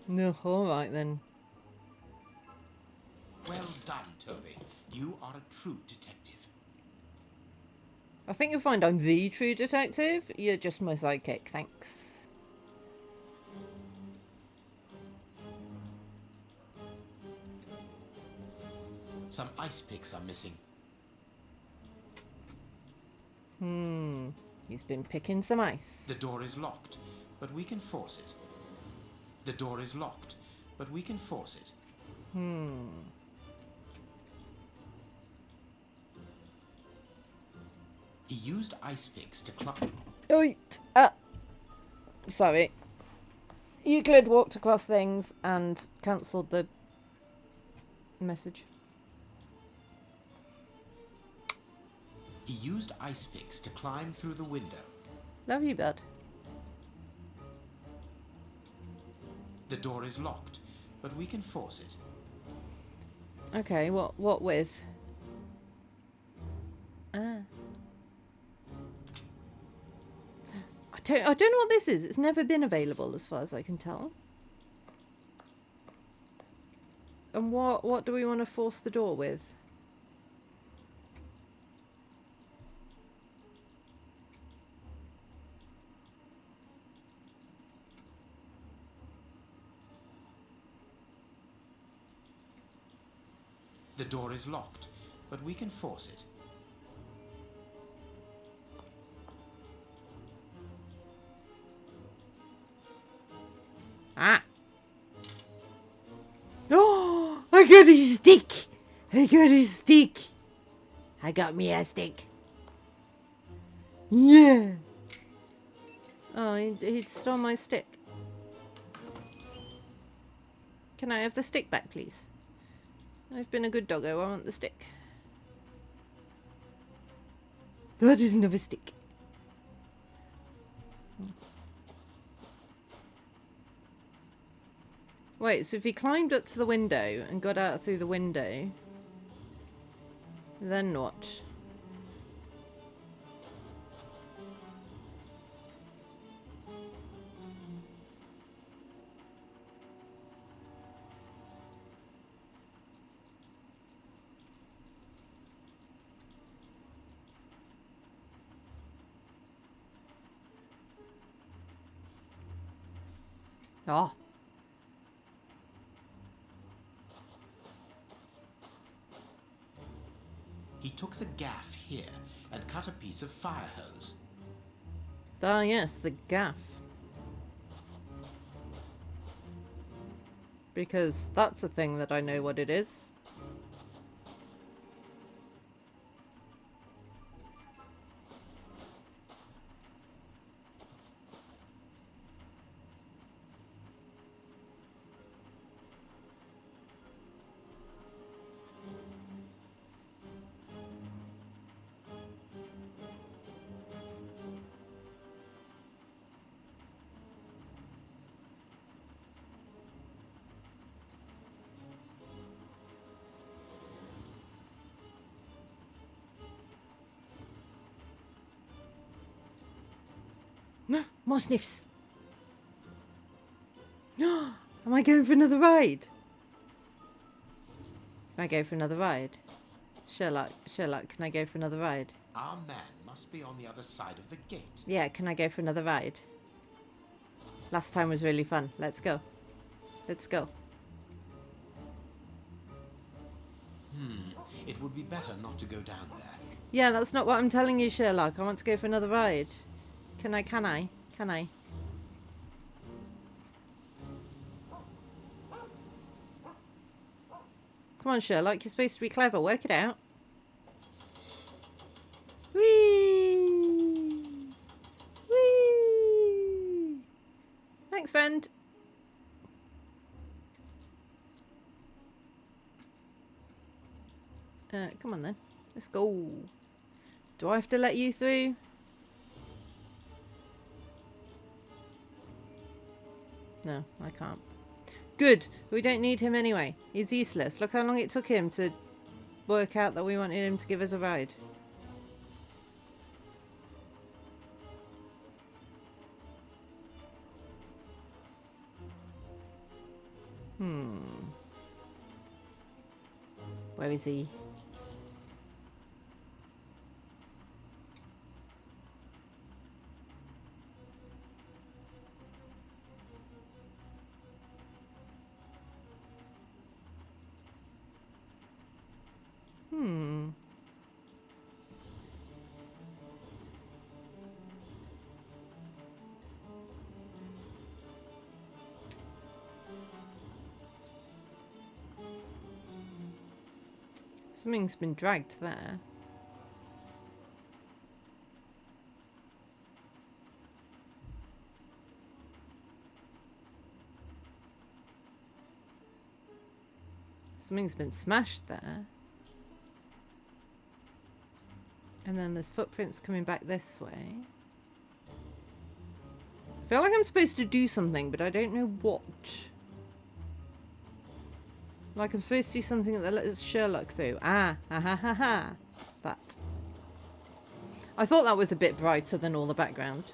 No, alright then. Well done, Toby. You are a true detective. I think you'll find I'm the true detective. You're just my sidekick, thanks. Some ice picks are missing. He's been picking some ice. The door is locked, but we can force it. The door is locked, but we can force it. He used ice picks to climb. Sorry. Euclid walked across things and cancelled the message. He used ice picks to climb through the window. Love you, bud. The door is locked, but we can force it. Okay, what with? I don't know what this is. It's never been available as far as I can tell. And what do we want to force the door with? The door is locked, but we can force it. Ah! Oh! I got a stick! I got a stick! I got me a stick. Yeah! Oh, he stole my stick. Can I have the stick back, please? I've been a good doggo. I want the stick. That is another stick. Wait, so if he climbed up to the window and got out through the window, then what? Oh. He took the gaff here and cut a piece of fire hose. Ah, yes, the gaff. Because that's a thing that I know what it is. More sniffs. Am I going for another ride? Can I go for another ride? Sherlock, can I go for another ride? Our man must be on the other side of the gate. Yeah, can I go for another ride? Last time was really fun. Let's go. Let's go. It would be better not to go down there. Yeah, that's not what I'm telling you, Sherlock. I want to go for another ride. Can I? Come on, Sherlock. You're supposed to be clever. Work it out. Whee! Whee! Thanks, friend. Come on then. Let's go. Do I have to let you through? No, I can't. Good. We don't need him anyway. He's useless. Look how long it took him to work out that we wanted him to give us a ride. Where is he? Something's been dragged there. Something's been smashed there. And then there's footprints coming back this way. I feel like I'm supposed to do something, but I don't know what. Like I'm supposed to do something that lets Sherlock through. Ah, ha ha ha ha. That. I thought that was a bit brighter than all the background.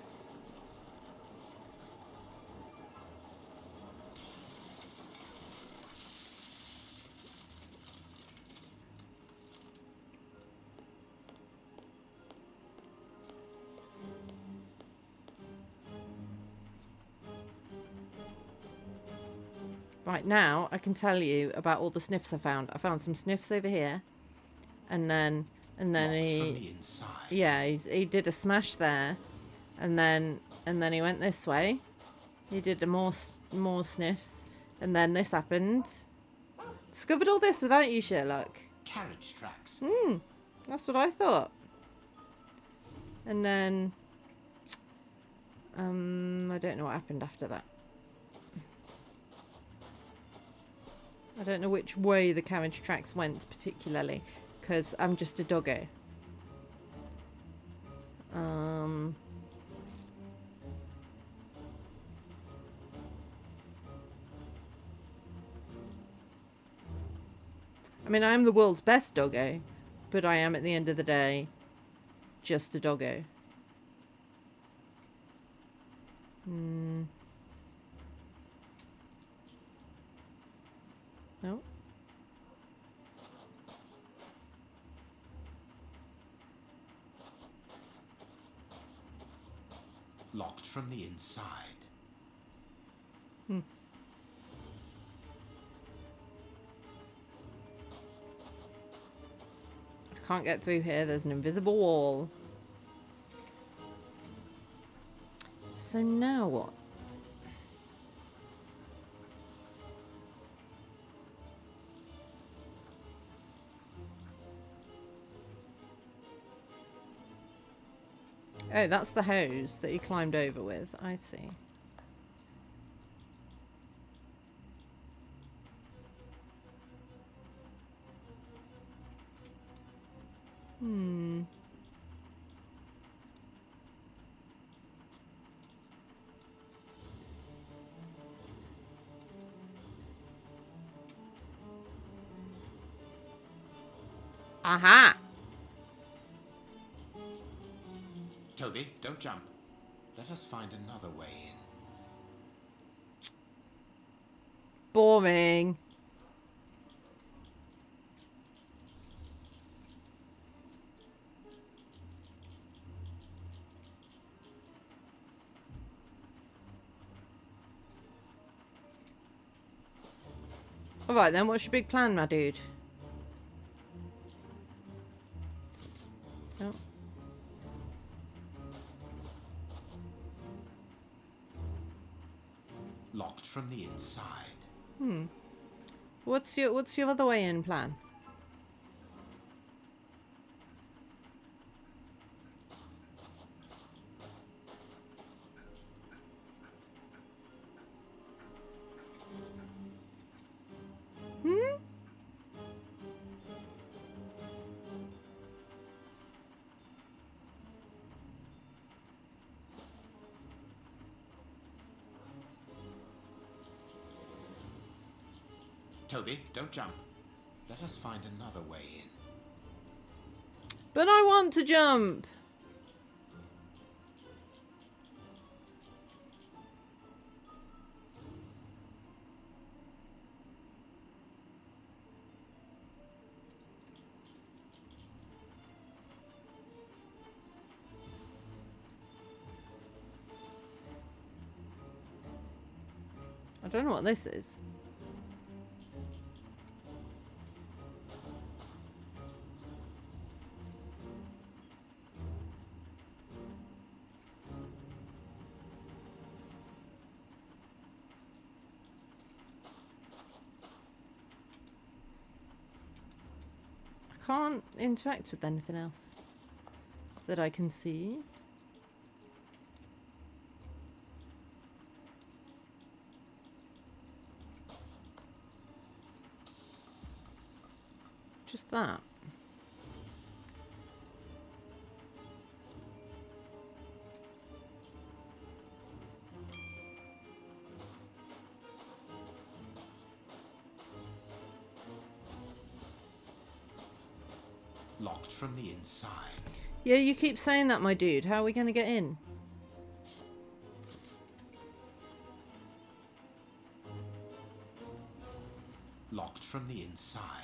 Right, now I can tell you about all the sniffs I found. I found some sniffs over here. And then Locked he... from the inside. Yeah, he did a smash there. And then he went this way. He did more sniffs. And then this happened. Discovered all this without you, Sherlock. Carriage tracks. That's what I thought. And then... I don't know what happened after that. I don't know which way the carriage tracks went particularly, because I'm just a doggo. I mean, I am the world's best doggo, but I am, at the end of the day, just a doggo. No. Locked from the inside. I can't get through here. There's an invisible wall. So now what? Oh, that's the hose that he climbed over with. I see. Aha! Toby, don't jump. Let us find another way in. Boring. Alright then, what's your big plan, my dude? Oh. Locked from the inside. What's your other way in plan? Toby, don't jump. Let us find another way in. But I want to jump. I don't know what this is. Can't interact with anything else that I can see. Just that. Locked from the inside. Yeah, you keep saying that, my dude. How are we going to get in? Locked from the inside.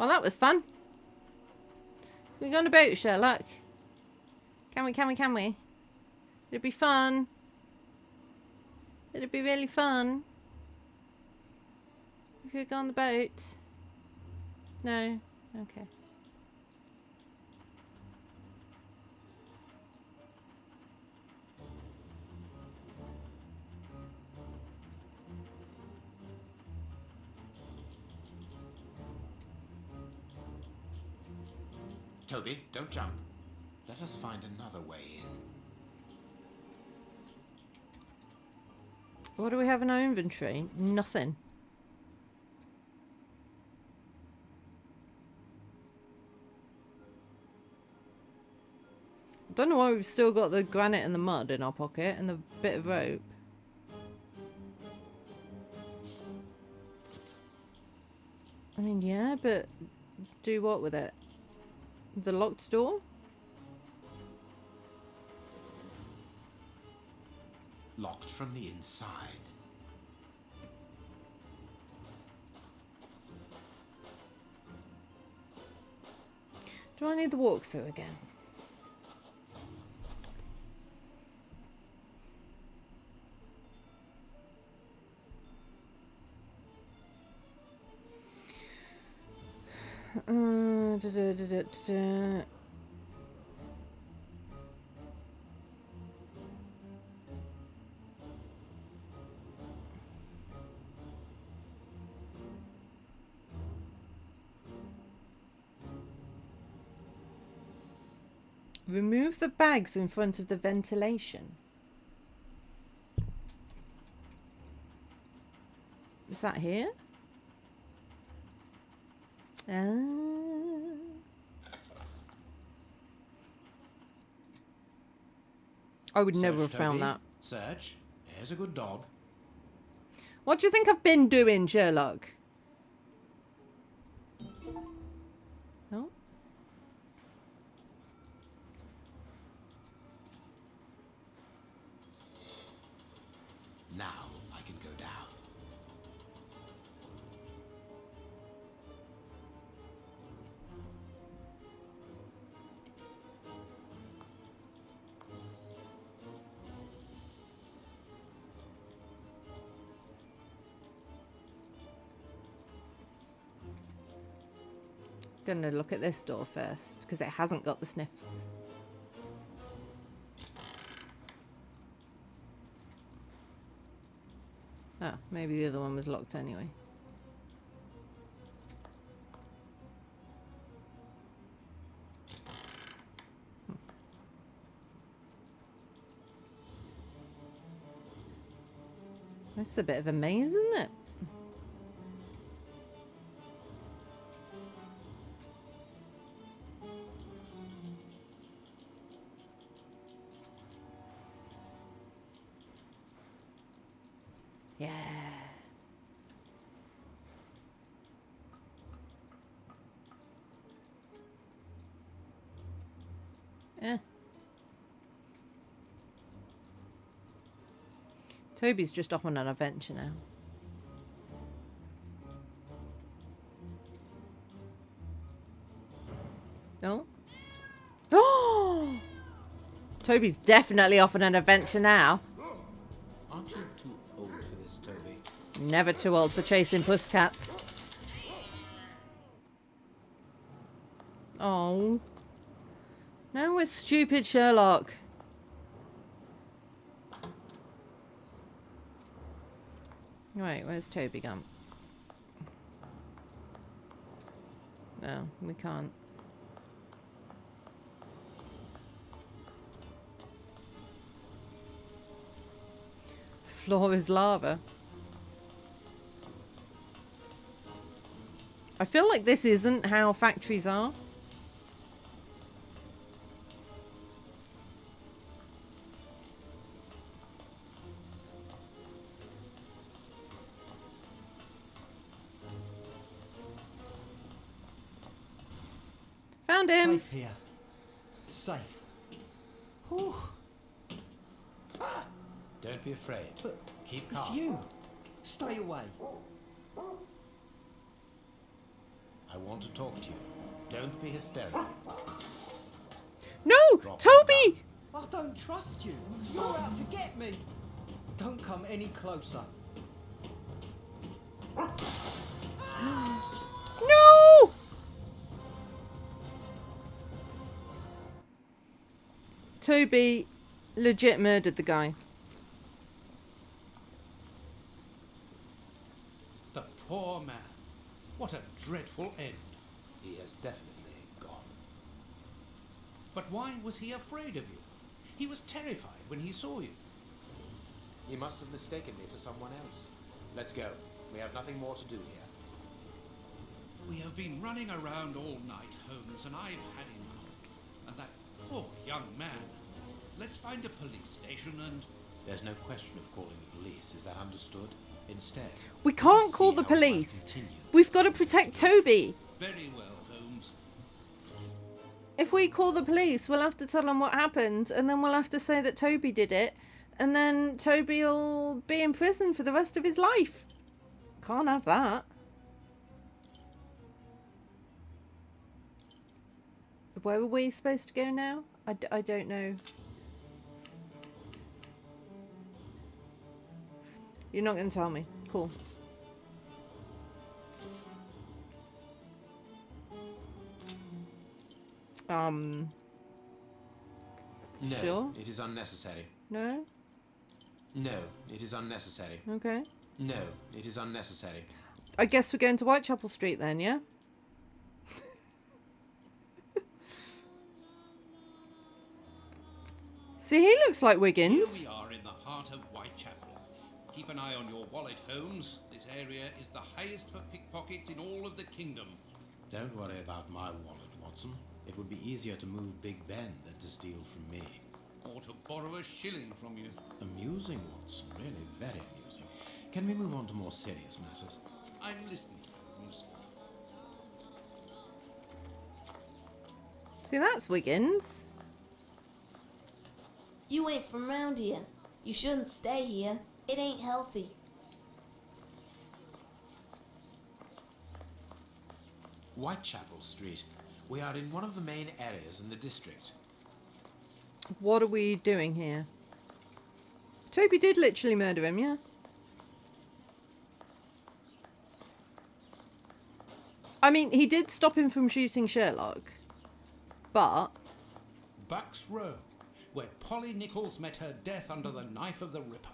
Well, that was fun. Can we go on a boat, Sherlock? Can we? It'd be fun. It'd be really fun. We could go on the boat. No? Okay. Toby, don't jump. Let us find another way in. What do we have in our inventory? Nothing. I don't know why we've still got the granite and the mud in our pocket and the bit of rope. I mean, yeah, but do what with it? The locked door? Locked from the inside. Do I need the walkthrough again? Remove the bags in front of the ventilation. Is that here? I would never have found that. Search. Here's a good dog. What do you think I've been doing, Sherlock? Oh. Now I can go down. Gonna look at this door first because it hasn't got the sniffs. Oh, maybe the other one was locked anyway. That's a bit of a maze, isn't it? Yeah. Eh. Toby's just off on an adventure now. No? Oh! Toby's definitely off on an adventure now. Aren't you too old for this, Toby? Never too old for chasing pussycats. Oh. Now we're stupid, Sherlock. Right, where's Toby gone? No, we can't. The floor is lava. I feel like this isn't how factories are. Found him. Safe here. Safe. Whew. Ah, don't be afraid. But keep calm. it's you. Stay away. I want to talk to you. Don't be hysterical. No! Drop Toby! I don't trust you. You're out to get me. Don't come any closer. No! Toby legit murdered the guy. The poor man. What a dreadful end. He has definitely gone. But why was he afraid of you? He was terrified when he saw you. He must have mistaken me for someone else. Let's go. We have nothing more to do here. We have been running around all night, Holmes, and I've had enough. And that poor young man. Let's find a police station and... There's no question of calling the police, is that understood? Instead, We can't call the police. We've got to protect Toby. Very well, Holmes. If we call the police, we'll have to tell them what happened, and then we'll have to say that Toby did it, and then Toby will be in prison for the rest of his life. Can't have that. Where are we supposed to go now? I don't know. You're not going to tell me. Cool. No, Sure? it is unnecessary. No? No, it is unnecessary. Okay. No, it is unnecessary. I guess we're going to Whitechapel Street then, yeah? See, he looks like Wiggins. Here we are in the heart of Whitechapel. Keep an eye on your wallet, Holmes. This area is the highest for pickpockets in all of the kingdom. Don't worry about my wallet, Watson. It would be easier to move Big Ben than to steal from me. Or to borrow a shilling from you. Amusing, Watson. Really very amusing. Can we move on to more serious matters? I'm listening. See, that's Wiggins. You ain't from round here. You shouldn't stay here. It ain't healthy. Whitechapel Street. We are in one of the main areas in the district. What are we doing here? Toby did literally murder him, yeah? I mean, he did stop him from shooting Sherlock. But... Bucks Row, where Polly Nichols met her death under the knife of the Ripper.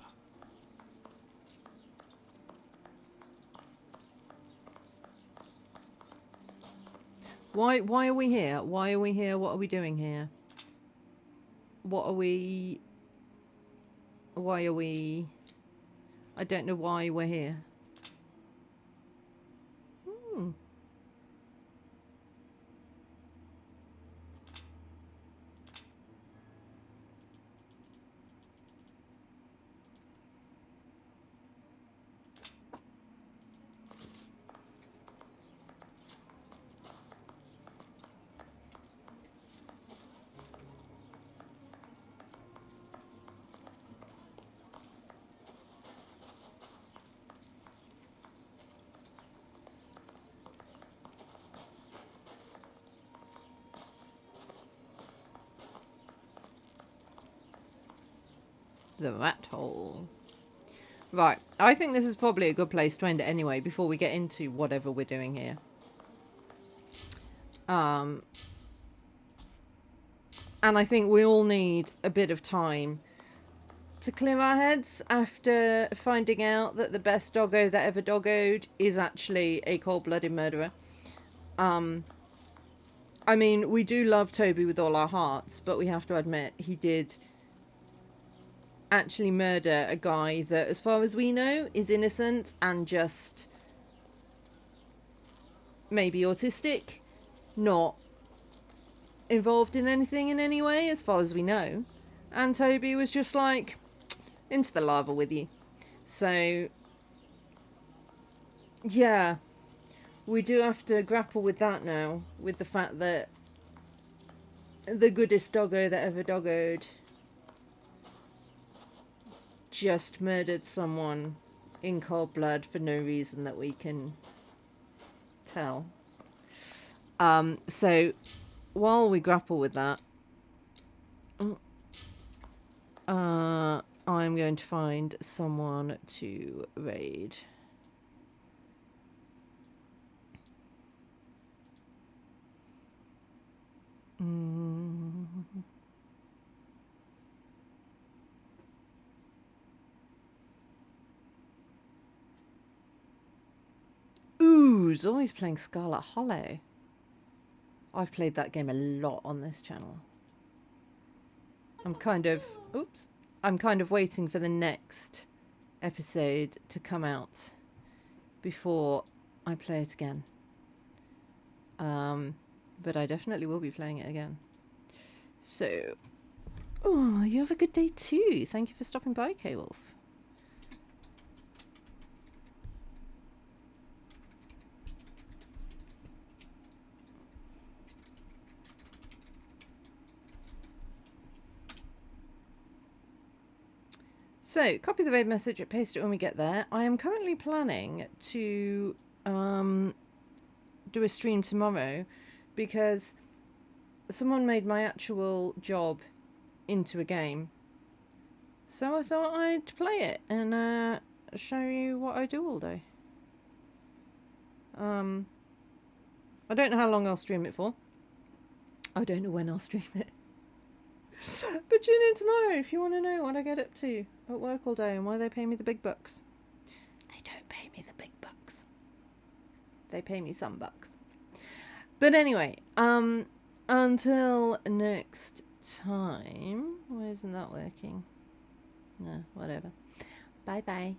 Why are we here? Why are we here? What are we doing here? What are we... Why are we... I don't know why we're here. Hmm. The rat hole. Right, I think this is probably a good place to end it anyway before we get into whatever we're doing here. And I think we all need a bit of time to clear our heads after finding out that the best doggo that ever doggoed is actually a cold-blooded murderer. I mean, we do love Toby with all our hearts, but we have to admit he did actually murder a guy that, as far as we know, is innocent and just maybe autistic, not involved in anything in any way, as far as we know. And Toby was just like, into the lava with you. So, yeah, we do have to grapple with that now, with the fact that the goodest doggo that ever doggoed just murdered someone in cold blood for no reason that we can tell. So while we grapple with that, I'm going to find someone to raid. Ooh, Zoe's playing Scarlet Hollow. I've played that game a lot on this channel. I'm kind of waiting for the next episode to come out before I play it again. But I definitely will be playing it again. So, oh, you have a good day too. Thank you for stopping by, K-Wolf. So, copy the raid message, paste it when we get there. I am currently planning to do a stream tomorrow because someone made my actual job into a game. So I thought I'd play it and show you what I do all day. I don't know how long I'll stream it for. I don't know when I'll stream it. But tune in tomorrow if you want to know what I get up to at work all day and why they pay me the big bucks. They don't pay me the big bucks. They pay me some bucks. But anyway, until next time. Why isn't that working? No, whatever. Bye bye.